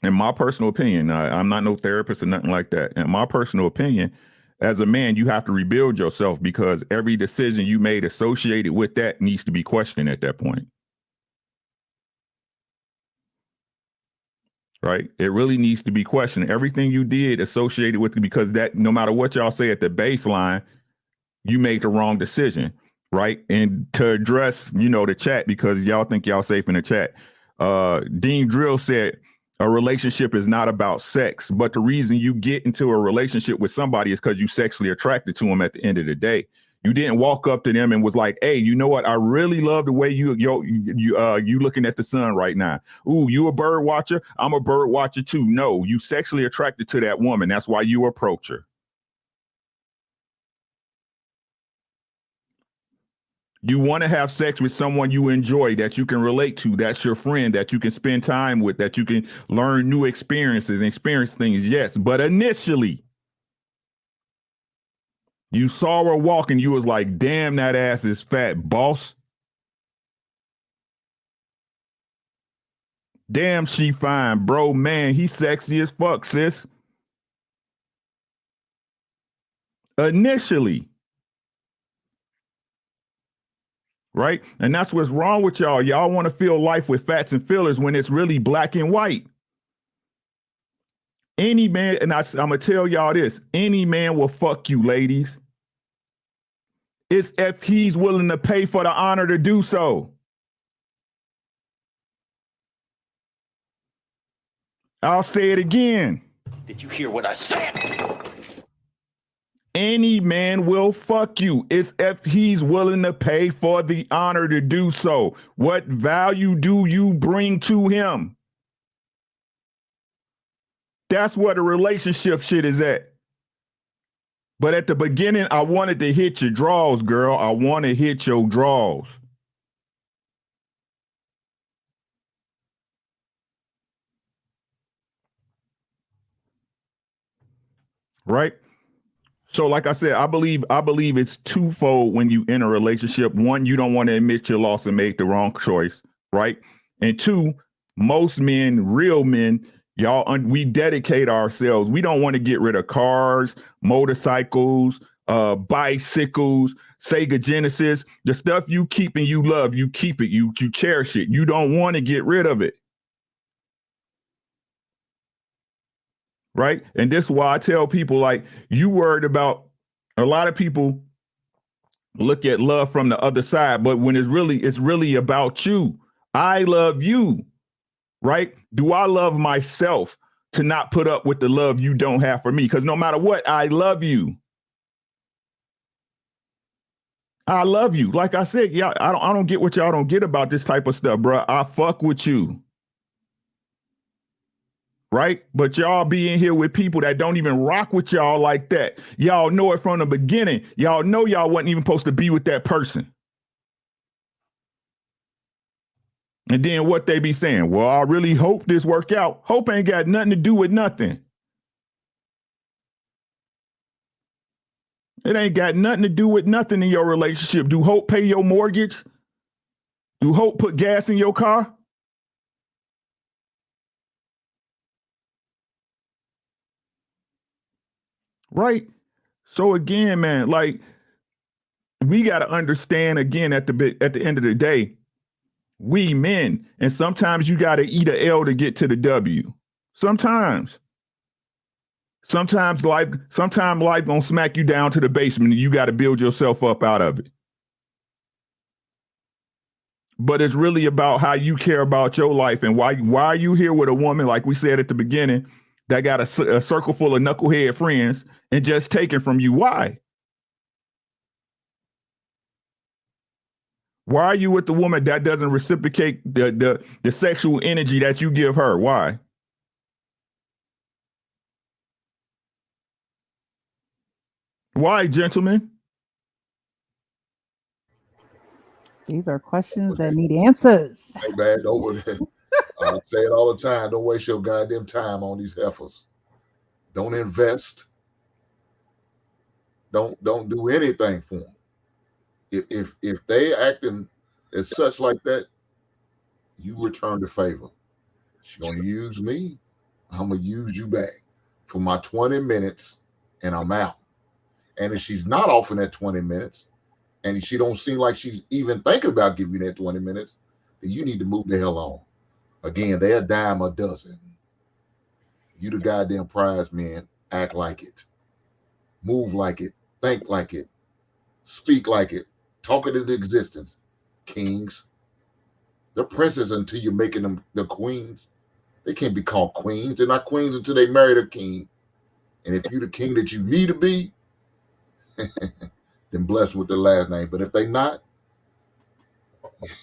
in my personal opinion, I'm not no therapist or nothing like that. In my personal opinion, as a man, you have to rebuild yourself because every decision you made associated with that needs to be questioned at that point. Right? It really needs to be questioned. Everything you did associated with it, because that no matter what y'all say at the baseline, you made the wrong decision. Right? And to address, the chat, because y'all think y'all safe in the chat, Dean Drill said, a relationship is not about sex, but the reason you get into a relationship with somebody is because you sexually attracted to them at the end of the day. You didn't walk up to them and was like, hey, you know what? I really love the way you looking at the sun right now. Ooh, you a bird watcher? I'm a bird watcher too. No, you sexually attracted to that woman. That's why you approach her. You want to have sex with someone you enjoy, that you can relate to, that's your friend, that you can spend time with, that you can learn new experiences and experience things. Yes, but initially, you saw her walk and you was like, damn, that ass is fat, boss. Damn, she fine, bro. Man, he sexy as fuck, sis. Initially. Right? And that's what's wrong with y'all. Y'all want to feel life with fats and fillers when it's really black and white. Any man, and I'm going to tell y'all this, any man will fuck you, ladies. It's if he's willing to pay for the honor to do so. I'll say it again. Did you hear what I said? Any man will fuck you. It's if he's willing to pay for the honor to do so. What value do you bring to him? That's where the relationship shit is at. But at the beginning, I wanted to hit your draws, girl. I want to hit your draws. Right? So like I said, I believe it's twofold when you in a relationship. One, you don't want to admit your loss and make the wrong choice, right? And two, most men, real men, we dedicate ourselves. We don't want to get rid of cars, motorcycles, bicycles, Sega Genesis, the stuff you keep and you love, you keep it, you cherish it. You don't want to get rid of it. Right? And this is why I tell people, like, you worried about, a lot of people look at love from the other side, but when it's really about you. I love you, right? Do I love myself to not put up with the love you don't have for me? Because no matter what, I love you. I love you. Like I said, yeah, I don't get what y'all don't get about this type of stuff, bro. I fuck with you. Right? But y'all be in here with people that don't even rock with y'all like that. Y'all know it from the beginning. Y'all know y'all wasn't even supposed to be with that person. And then what they be saying? Well, I really hope this work out. Hope ain't got nothing to do with nothing. It ain't got nothing to do with nothing in your relationship. Do hope pay your mortgage? Do hope put gas in your car? Right? So again, man, like, we got to understand again at the end of the day, we men, and sometimes you got to eat a L to get to the W. Sometimes life gonna smack you down to the basement and you got to build yourself up out of it. But it's really about how you care about your life and why are you here with a woman, like we said at the beginning, that got a circle full of knucklehead friends and just taken from you. Why? Why are you with the woman that doesn't reciprocate the sexual energy that you give her? Why? Why, gentlemen? These are questions that need answers. Hey, man, over there. I say it all the time. Don't waste your goddamn time on these heifers. Don't invest. Don't do anything for them. If they acting as such like that, you return the favor. She's gonna use me. I'm gonna use you back for my 20 minutes, and I'm out. And if she's not offering that 20 minutes, and she don't seem like she's even thinking about giving you that 20 minutes, then you need to move the hell on. Again, they're a dime a dozen. You the goddamn prize man. Act like it. Move like it. Think like it. Speak like it. Talk it into existence. Kings. They're princes until you're making them the queens. They can't be called queens. They're not queens until they marry the king. And if you're the king that you need to be, then bless with the last name. But if they not,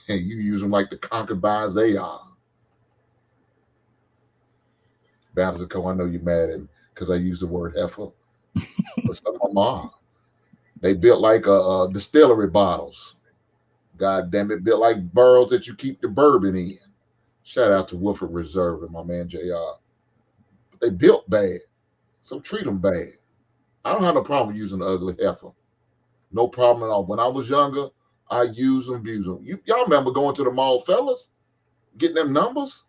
you use them like the concubines they are. Balance Co, I know you're mad at me because I use the word heifer. But some of them are. They built like distillery bottles. God damn it, built like barrels that you keep the bourbon in. Shout out to Woodford Reserve and my man JR. But they built bad, so treat them bad. I don't have no problem using the ugly heifer. No problem at all. When I was younger, I used them, abused them. Y'all remember going to the mall, fellas, getting them numbers?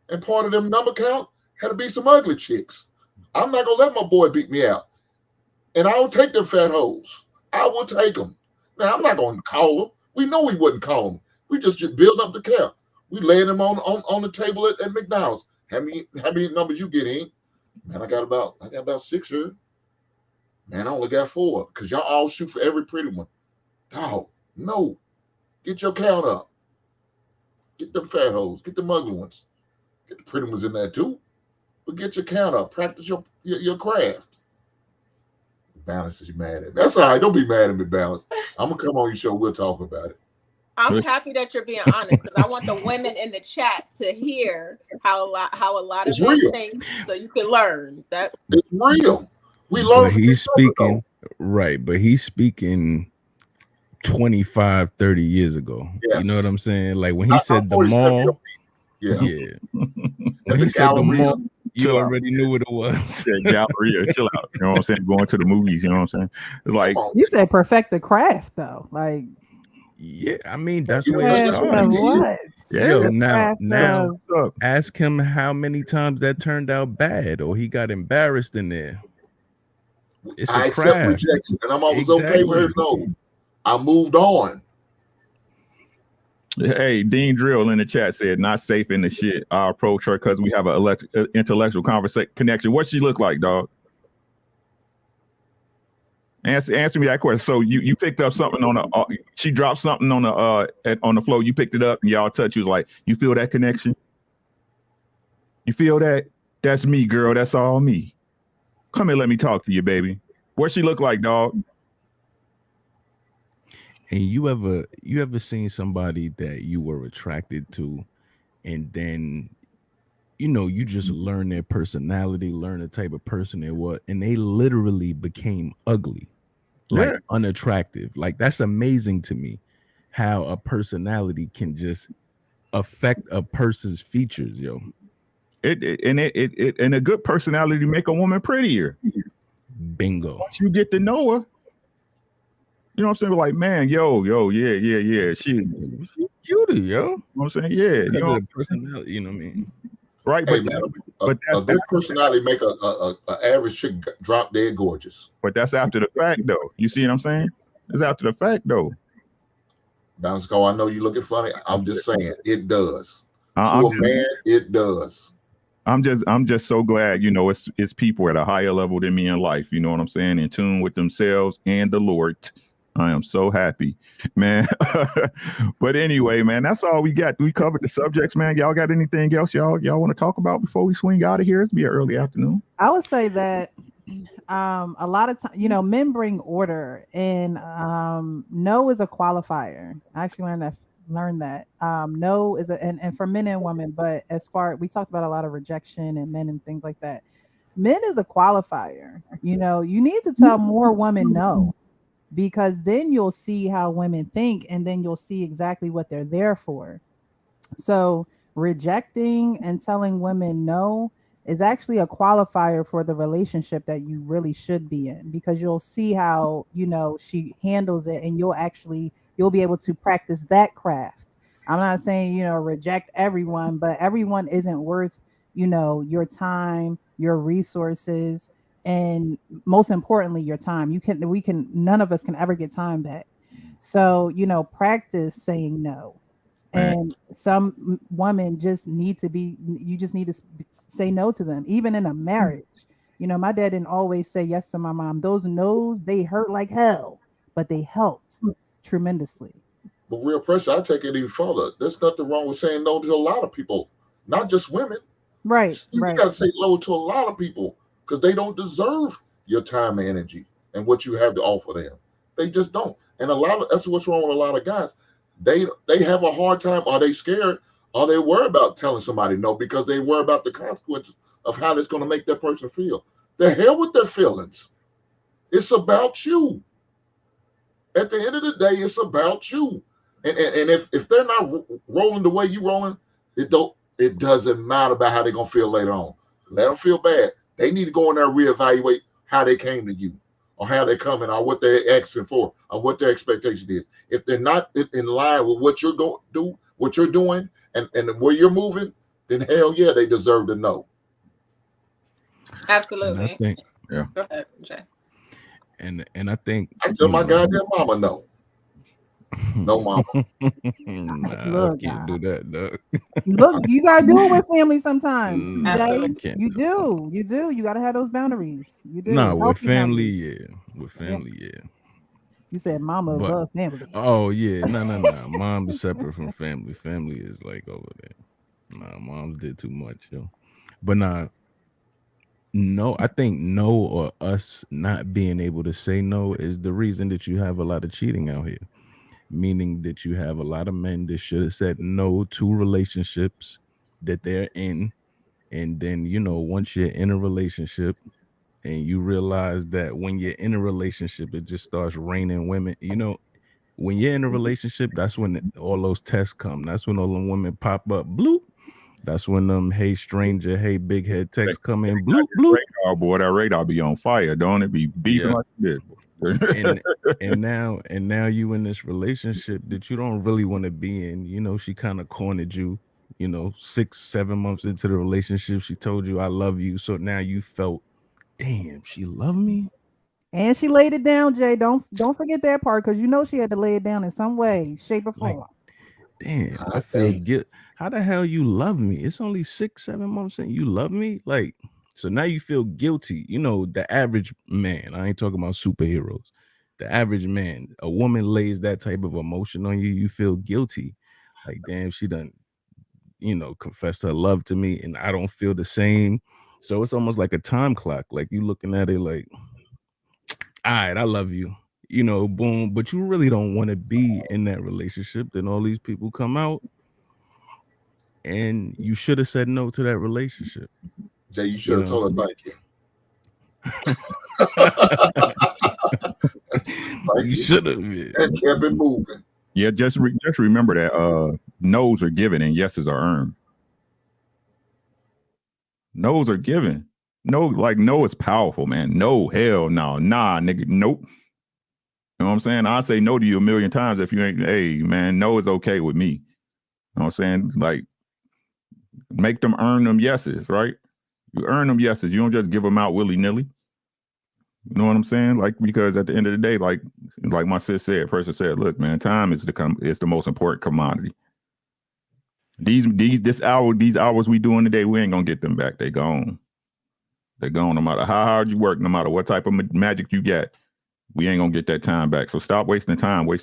And part of them number count had to be some ugly chicks. I'm not going to let my boy beat me out. And I will take them fat hoes. I will take them. Now, I'm not going to call them. We know we wouldn't call them. We just build up the cap. We laying them on the table at McDonald's. How many numbers you get in? Man, I got about 6 here. Man, I only got 4 because y'all all shoot for every pretty one. Dog, no. Get your count up. Get them fat hoes. Get them ugly ones. Get the pretty ones in there too. But get your count up. Practice your craft. Balance is you mad at me. That's all right. Don't be mad at me, Balance. I'm going to come on your show. We'll talk about it. I'm happy that you're being honest because I want the women in the chat to hear how a lot of men think, so you can learn that it's real. We learn. But he's speaking right, but he's speaking 25, 30 years ago. Yes. You know what I'm saying? Like when he said the mall, yeah. When he said the mall, you already knew what it was. Galleria, chill out. You know what I'm saying? Going to the movies, you know what I'm saying? It's like you said perfect the craft though. Like yeah, I mean that's where it started. Yo, now ask him how many times that turned out bad or he got embarrassed in there. It's I accept rejection, and I'm always okay with her. No, I moved on. Hey, Dean Drill in the chat said, not safe in the shit. I approach her because we have an intellectual connection. What she look like, dog? Answer me that question. So you picked up something on the she dropped something on the floor. You picked it up and y'all touched. You was like, you feel that connection? You feel that? That's me, girl. That's all me. Come here, let me talk to you, baby. What she look like, dog? And you ever seen somebody that you were attracted to, and then you just learn their personality, learn the type of person they were, and they literally became ugly, like unattractive. Like that's amazing to me, how a personality can just affect a person's features, yo. And a good personality make a woman prettier. Bingo. Once you get to know her, you know what I'm saying? Like, man, yo, yeah. She cutie, yo. You know what I'm saying? Yeah. You know, personality, you know what I mean? Right, hey, but a good personality make a average chick drop dead gorgeous. But that's after the fact, though. You see what I'm saying? It's after the fact, though. Bounce go. I know you looking funny. I'm just saying it does. To a man, it does. I'm just so glad, it's people at a higher level than me in life. You know what I'm saying? In tune with themselves and the Lord. I am so happy, man. But anyway, man, that's all we got. We covered the subjects, man. Y'all got anything else y'all want to talk about before we swing out of here? It's be an early afternoon. I would say that a lot of times, men bring order, and no is a qualifier. I actually learned that. No is and for men and women, but as far we talked about a lot of rejection and men and things like that. Men is a qualifier. You need to tell more women no. Because then you'll see how women think, and then you'll see exactly what they're there for. So rejecting and telling women no is actually a qualifier for the relationship that you really should be in, because you'll see how, she handles it, and you'll be able to practice that craft. I'm not saying, reject everyone, but everyone isn't worth, your time, your resources, and most importantly, your time. None of us can ever get time back. So, practice saying no. Man, And some women you just need to say no to them, even in a marriage. My dad didn't always say yes to my mom. Those no's, they hurt like hell, but they helped tremendously. But real pressure, I take it even further. There's nothing wrong with saying no to a lot of people, not just women. Right, You right. got to say no to a lot of people because they don't deserve your time and energy and what you have to offer them. They just don't. And that's what's wrong with a lot of guys. They have a hard time. Are they scared? Are they worried about telling somebody no because they worry about the consequences of how that's going to make that person feel? The hell with their feelings. It's about you. At the end of the day, it's about you. And if they're not rolling the way you rolling, it doesn't matter about how they're gonna feel later on. Let them feel bad. They need to go in there and reevaluate how they came to you, or how they're coming, or what they're asking for, or what their expectation is. If they're not in line with what you're going to do, what you're doing, and where you're moving, then hell yeah, they deserve to know. Absolutely. And I think, yeah. Go ahead, Jay. And I think I tell my goddamn mama no. No, mama. Nah, Look, I can't do that, dog. Look, you gotta do it with family sometimes. Nah, Jay. Absolutely. I can't. You do. You do. You gotta have those boundaries. You do. Nah, with Healthy family, boundaries. yeah. With family, yeah. You said mama But above family. oh yeah, no. Mom is separate from family. Family is like over there. Nah, mom did too much, yo. But nah, no, I think no, or us not being able to say no is the reason that you have a lot of cheating out here. Meaning that you have a lot of men that should have said no to relationships that they're in. And then, once you're in a relationship and you realize that when you're in a relationship, it just starts raining women. When you're in a relationship, that's when all those tests come. That's when all the women pop up. Bloop. That's when them hey stranger, hey big head texts come in. Bloop bloop. Radar, boy, that radar be on fire, don't it? Be beeping like this. and now you in this relationship that you don't really want to be in. She kind of cornered you. 6-7 months into the relationship, she told you I love you. So now you felt, damn, she loved me. And she laid it down, Jay. Don't forget that part, because she had to lay it down in some way, shape, or Like, form. damn, I feel guilt. How the hell you love me? It's only 6-7 months and you love me? Like, so now you feel guilty. The average man, I ain't talking about superheroes. The average man, a woman lays that type of emotion on you, you feel guilty. Like, damn, she done, confessed her love to me and I don't feel the same. So it's almost like a time clock. Like, you looking at it like, all right, I love you. Boom. But you really don't want to be in that relationship. Then all these people come out and you should have said no to that relationship. Jay, you should have told her thank you. You should have. And kept it moving. Yeah, just remember that no's are given and yeses are earned. No's are given. No is powerful, man. No, hell no. Nah, nigga, nope. You know what I'm saying? I say no to you a million times if you ain't, hey, man, no is okay with me. You know what I'm saying? Like, make them earn them yeses, right? You earn them yeses. You don't just give them out willy-nilly. You know what I'm saying? Like, because at the end of the day, like my sis said, person said, look, man, time is the most important commodity. These hours we doing today, we ain't gonna get them back. They gone. They're gone. No matter how hard you work, no matter what type of magic you get, we ain't gonna get that time back. So stop wasting time. Right?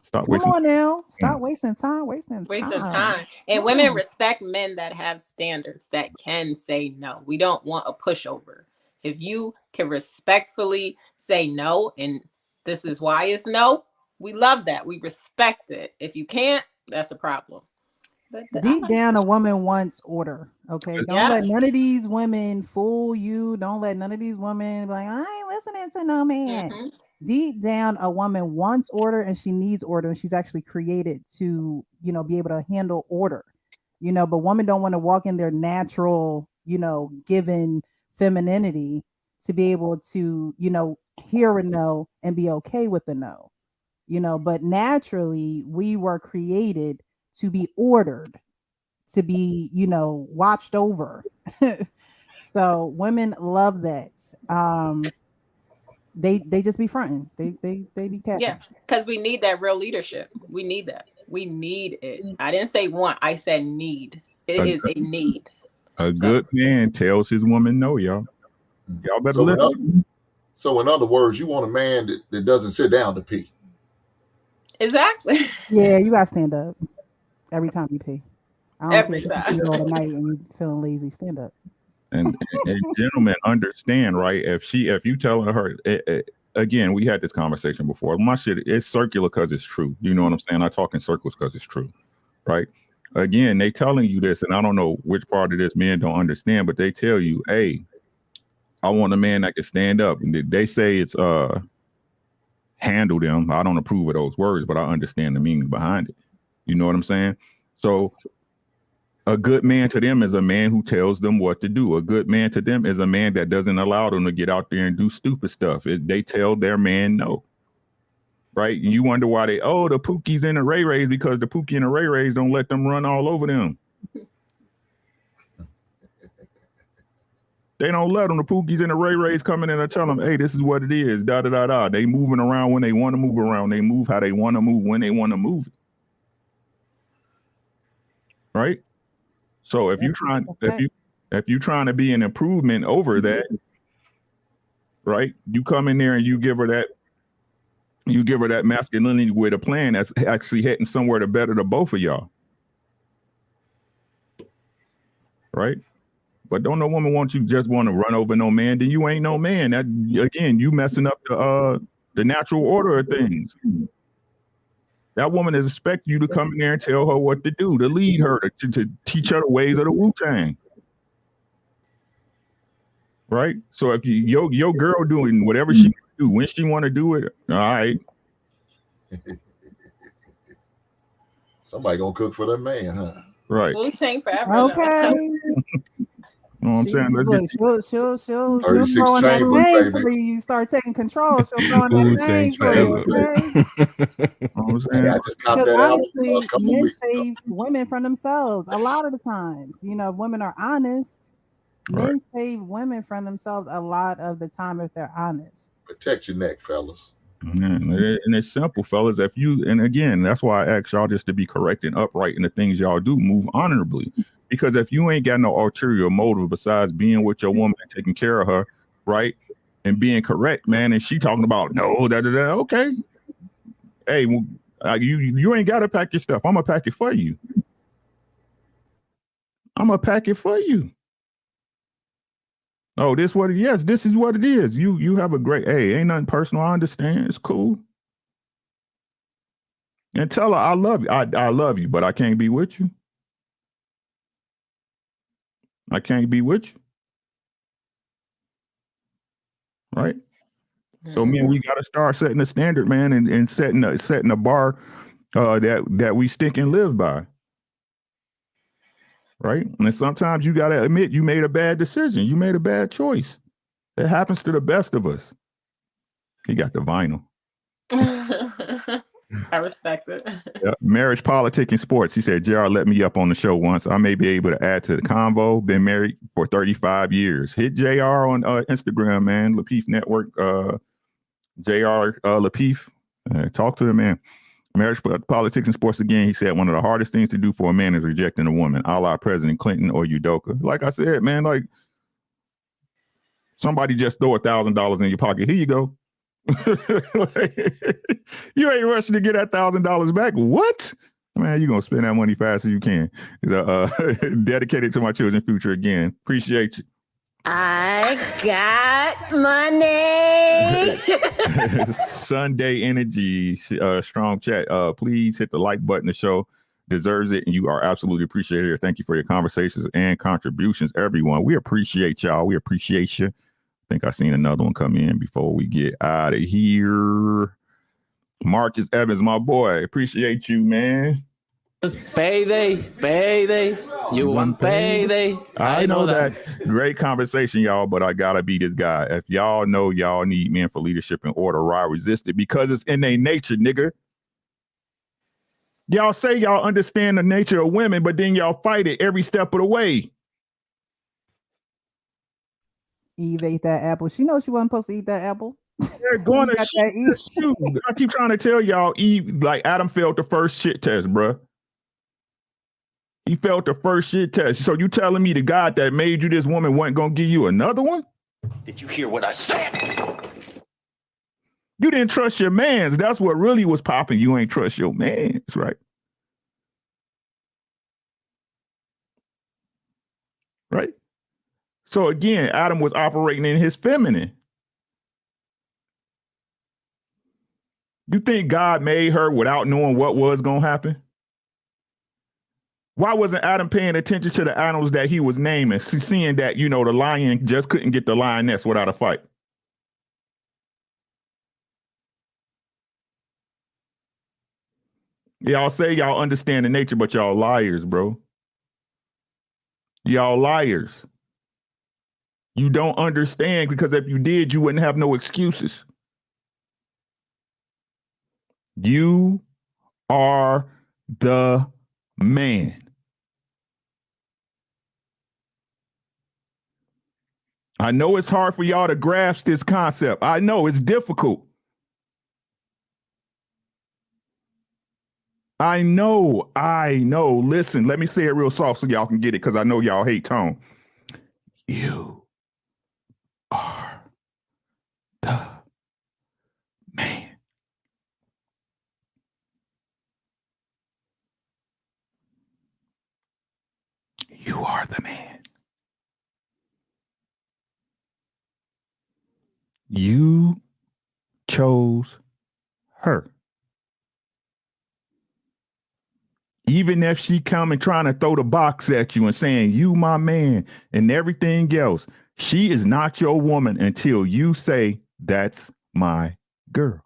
Stop wasting. Come on now. Stop wasting time. Wasting time. And women respect men that have standards, that can say no. We don't want a pushover. If you can respectfully say no, and this is why it's no, we love that. We respect it. If you can't, that's a problem. But deep down, a woman wants order. Okay. Don't let none of these women fool you. Don't let none of these women be like, I ain't listening to no man. Mm-hmm. Deep down, a woman wants order and she needs order, and she's actually created to, be able to handle order. But women don't want to walk in their natural, given femininity to be able to, hear a no and be okay with a no. But naturally we were created to be ordered, to be, watched over. So women love that. They just be fronting. They be capping. Yeah, because we need that real leadership. We need that. We need it. I didn't say want. I said need. It is a need. A good man tells his woman no, y'all. Y'all better listen. So in other words, you want a man that doesn't sit down to pee. Exactly. Yeah, you gotta stand up every time you pee. Every time. All the night and you feeling lazy, stand up. And gentlemen, understand, right? If you telling her, again, we had this conversation before. My shit, it's circular because it's true. You know what I'm saying? I talk in circles because it's true, right? Again, they telling you this, and I don't know which part of this men don't understand, but they tell you, hey, I want a man that can stand up. And they say it's handle them. I don't approve of those words, but I understand the meaning behind it. You know what I'm saying? So a good man to them is a man who tells them what to do. A good man to them is a man that doesn't allow them to get out there and do stupid stuff. They tell their man no. Right? And you wonder why the Pookies and the Ray Rays, because the Pookie and the Ray Rays don't let them run all over them. They don't let them. The Pookies and the Ray Rays come in and tell them, hey, this is what it is, da da da da. They moving around when they want to move around. They move how they want to move when they want to move. Right? So if you're trying to be an improvement over that, right? You come in there and you give her that masculinity with a plan that's actually heading somewhere to better the both of y'all. Right? But don't no woman want to run over no man, then you ain't no man. That again, you messing up the natural order of things. That woman expect you to come in there and tell her what to do, to lead her, to teach her the ways of the Wu-Tang. Right? So if your girl doing whatever she do when she want to do it, all right. Somebody gonna cook for that man, huh? Right. Wu-Tang forever. Okay. You know what I'm saying? She'll 36 throw in that chambers, thing baby. for you. You start taking control. She'll throw in that thing for you. Okay. You know what I'm saying? I just copped Because that out honestly, a couple men weeks ago. save women from themselves a lot of the times. If women are honest, men save women from themselves a lot of the time if they're honest. Protect your neck, fellas. And it's simple, fellas. And again, that's why I ask y'all just to be correct and upright in the things y'all do. Move honorably. Because if you ain't got no ulterior motive besides being with your woman and taking care of her, right, and being correct, man, and she talking about no, okay, hey, you ain't got to pack your stuff. I'm gonna pack it for you. Oh, this is what it is. You have a great, hey, ain't nothing personal. I understand. It's cool. And tell her I love you. I love you, but I can't be with you. I can't be with you. Right? So, man, we got to start setting the standard, man, and setting a bar that we stick and live by. Right? And sometimes you got to admit you made a bad decision. You made a bad choice. It happens to the best of us. He got the vinyl. I respect it. Yeah. Marriage, politics, and sports. He said, JR, let me up on the show once. I may be able to add to the convo. Been married for 35 years. Hit JR on Instagram, man. Lapeef Network. JR Lapeef. Talk to him, man. Marriage, politics, and sports again. He said one of the hardest things to do for a man is rejecting a woman, a la President Clinton or Udoka. Like I said, man, like somebody just throw $1,000 in your pocket. Here you go. You ain't rushing to get that $1,000 back. What? Man, you're gonna spend that money fast as you can. Dedicated to my children's future again. Appreciate you. I got money. Sunday energy, strong chat. Please hit the like button. The show deserves it, and you are absolutely appreciated here. Thank you for your conversations and contributions, everyone. We appreciate y'all. We appreciate you. I think I seen another one come in before we get out of here. Marcus Evans, my boy. Appreciate you, man. Payday. You want payday. I know that. Great conversation, y'all, but I gotta be this guy. If y'all know y'all need men for leadership and order, why resist it? Because it's in their nature, nigga. Y'all say y'all understand the nature of women, but then y'all fight it every step of the way. Eve ate that apple. She knows she wasn't supposed to eat that apple. They're going to shoot. I keep trying to tell y'all, Eve, like Adam failed the first shit test, bruh. He failed the first shit test. So you telling me the God that made you this woman wasn't going to give you another one? Did you hear what I said? You didn't trust your mans. That's what really was popping. You ain't trust your mans, right? Right? So again, Adam was operating in his feminine. You think God made her without knowing what was going to happen? Why wasn't Adam paying attention to the animals that he was naming, seeing that, the lion just couldn't get the lioness without a fight? Y'all say y'all understand the nature, but y'all liars, bro. Y'all liars. You don't understand, because if you did, you wouldn't have no excuses. You are the man. I know it's hard for y'all to grasp this concept. I know it's difficult. I know. Listen, let me say it real soft so y'all can get it, because I know y'all hate tone. You are the man. You are the man. You chose her. Even if she come and trying to throw the box at you and saying, you my man and everything else, she is not your woman until you say, that's my girl.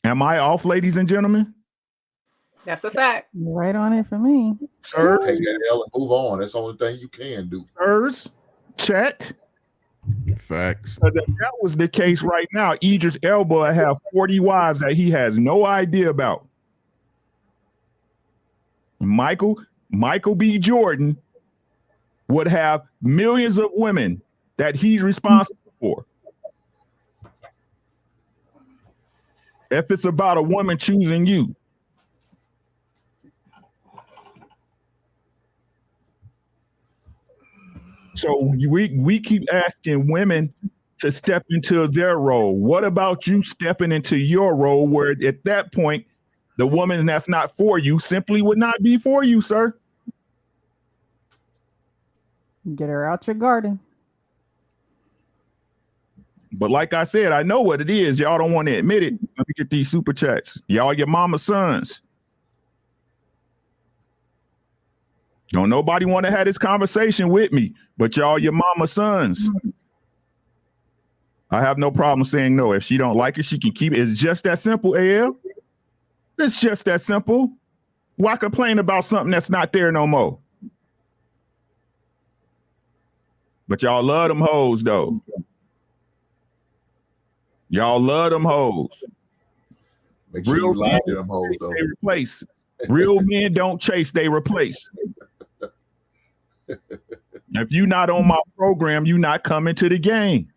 Am I off, ladies and gentlemen? That's a fact. You're right on it for me. Sir, take that L and move on. That's the only thing you can do. Sirs, chat. Facts. If that was the case right now, Idris Elba would have 40 wives that he has no idea about. Michael B. Jordan would have millions of women that he's responsible for. If it's about a woman choosing you. So we keep asking women to step into their role. What about you stepping into your role, where at that point, the woman that's not for you simply would not be for you, sir? Get her out your garden. But like I said, I know what it is. Y'all don't want to admit it. Let me get these super chats. Y'all your mama's sons. Don't nobody want to have this conversation with me, but y'all your mama's sons. I have no problem saying no. If she don't like it, she can keep it. It's just that simple, AL. It's just that simple. Why complain about something that's not there no more? But y'all love them hoes, though. Y'all love them hoes. Make sure you lie to them hoes, though. They replace. Real men don't chase, they replace. If you're not on my program, you're not coming to the game.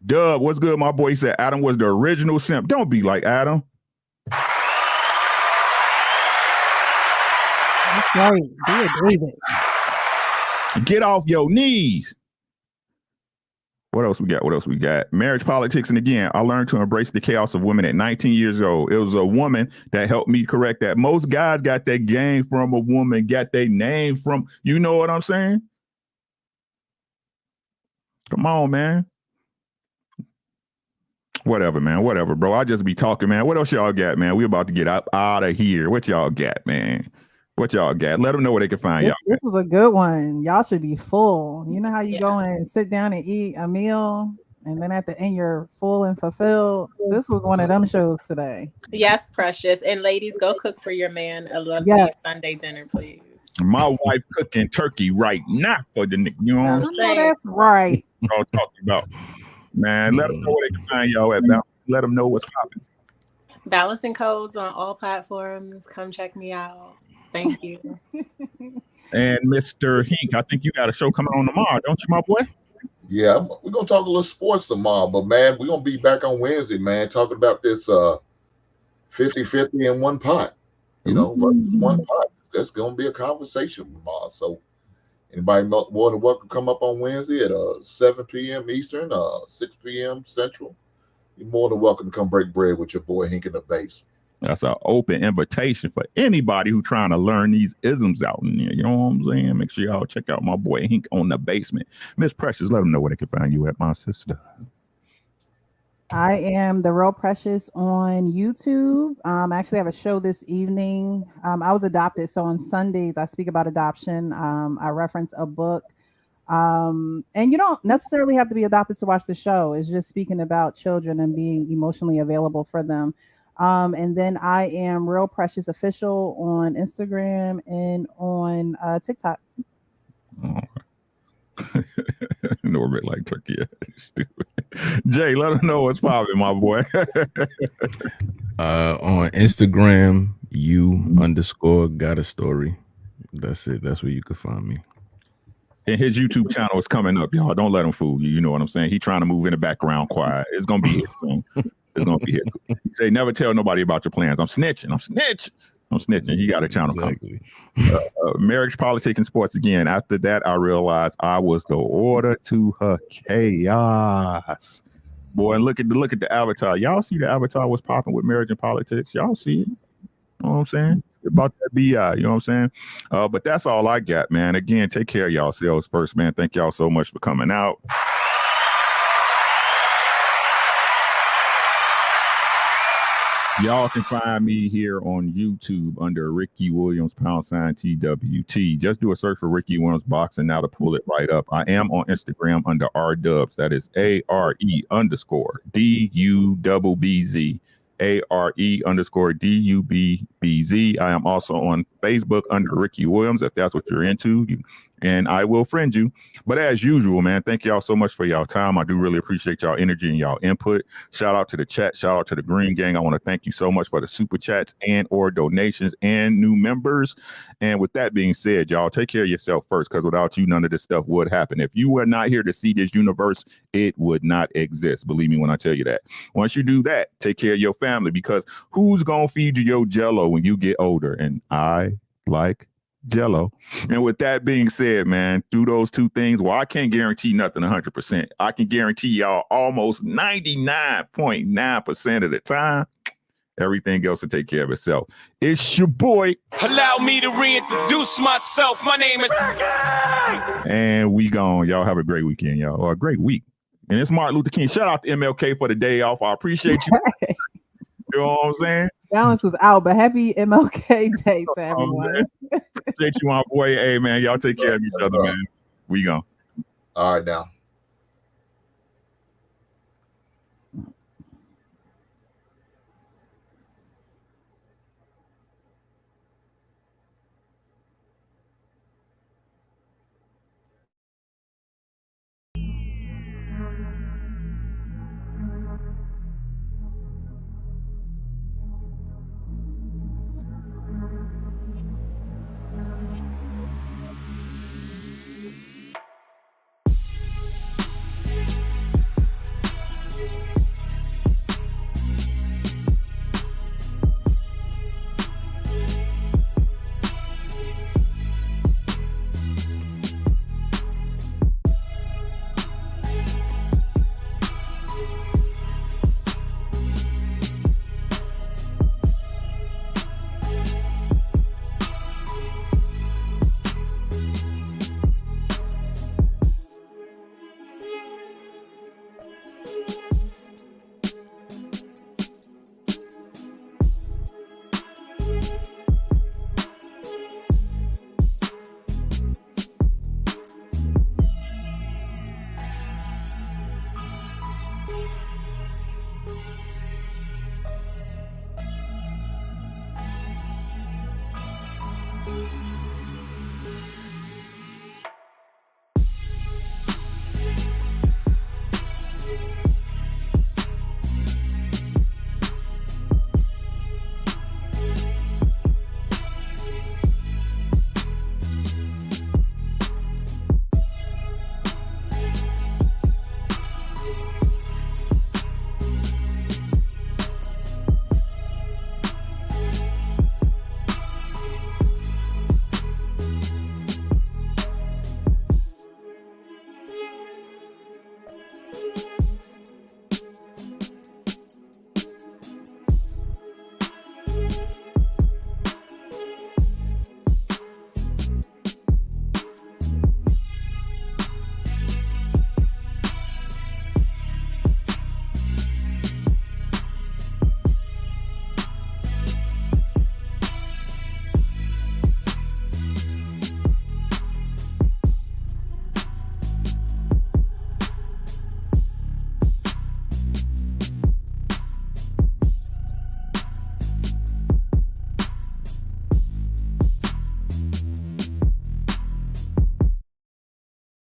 Dub, what's good? My boy said Adam was the original simp. Don't be like Adam. That's right. Be a David. Get off your knees. What else we got? Marriage politics. And again, I learned to embrace the chaos of women at 19 years old. It was a woman that helped me correct that. Most guys got their game from a woman, got their name from, you know what I'm saying? Come on, man. Whatever, man. Whatever, bro. I just be talking, man. What else y'all got, man? We about to get out of here. What y'all got, man? What y'all got? Let them know where they can find y'all. This was a good one. Y'all should be full. You know how you go and sit down and eat a meal, and then at the end you're full and fulfilled? This was one of them shows today. Yes, precious. And ladies, go cook for your man a lovely Sunday dinner, please. My wife cooking turkey right now for the nigga. You know what I'm saying? That's right. What I'm talking about. Man, let them know where they can find y'all at. Let them know what's popping. Balancing Codes on all platforms. Come check me out. Thank you. And Mr. Hink, I think you got a show coming on tomorrow, don't you, my boy? Yeah, we're gonna talk a little sports tomorrow, but man, we're gonna be back on Wednesday, man, talking about this 50-50 in one pot. You know, versus one pot. That's gonna be a conversation tomorrow. So anybody more than welcome to come up on Wednesday at 7 p.m. Eastern, 6 p.m. Central. You're more than welcome to come break bread with your boy Hink in the base. That's an open invitation for anybody who trying to learn these isms out in there. You know what I'm saying? Make sure y'all check out my boy Hink on the basement. Miss Precious, let them know where they can find you at, my sister. I am The Real Precious on YouTube. I actually have a show this evening. I was adopted, so on Sundays I speak about adoption. I reference a book. And you don't necessarily have to be adopted to watch the show. It's just speaking about children and being emotionally available for them. And then I am Real Precious Official on Instagram and on TikTok. Norbit like turkey. Stupid. Jay, let them know what's popping, my boy. On Instagram, you_got a story. That's it. That's where you can find me. And his YouTube channel is coming up, y'all. Don't let him fool you. You know what I'm saying? He's trying to move in the background quiet. It's gonna be here soon. It's gonna be here. He say, never tell nobody about your plans. I'm snitching. He got a channel coming. Marriage, politics, and sports again. After that, I realized I was the order to her chaos. Boy, and look at the avatar. Y'all see the avatar was popping with marriage and politics. Y'all see it. You know what I'm saying? About that BI, you know what I'm saying? But that's all I got, man. Again, take care of y'all first, man. Thank y'all so much for coming out. Y'all can find me here on YouTube under Ricky Williams #TWT. Just do a search for Ricky Williams Boxing now to pull it right up. I am on Instagram under RDubs. That is ARE_DUBBZ. ARE_DUBBZ. I am also on Facebook under Ricky Williams, if that's what you're into, and I will friend you. But as usual, man, thank y'all so much for y'all time. I do really appreciate y'all energy and y'all input. Shout out to the chat. Shout out to the Green Gang. I want to thank you so much for the super chats and or donations and new members. And with that being said, y'all take care of yourself first, because without you, none of this stuff would happen. If you were not here to see this universe, it would not exist. Believe me when I tell you that. Once you do that, take care of your family, because who's going to feed you your Jello when you get older? And I like Jello. And with that being said, man, through those two things, well, I can't guarantee nothing 100%. I can guarantee y'all almost 99.9% of the time, everything else will take care of itself. It's your boy. Allow me to reintroduce myself. My name is Ricky! And we gone. Y'all have a great weekend, y'all, or a great week. And it's Martin Luther King. Shout out to MLK for the day off. I appreciate you. You know what I'm saying? Balance was out, but happy MLK Day to everyone. Appreciate you, my boy. Hey, man, y'all take care of each other, man. We gone. All right, now.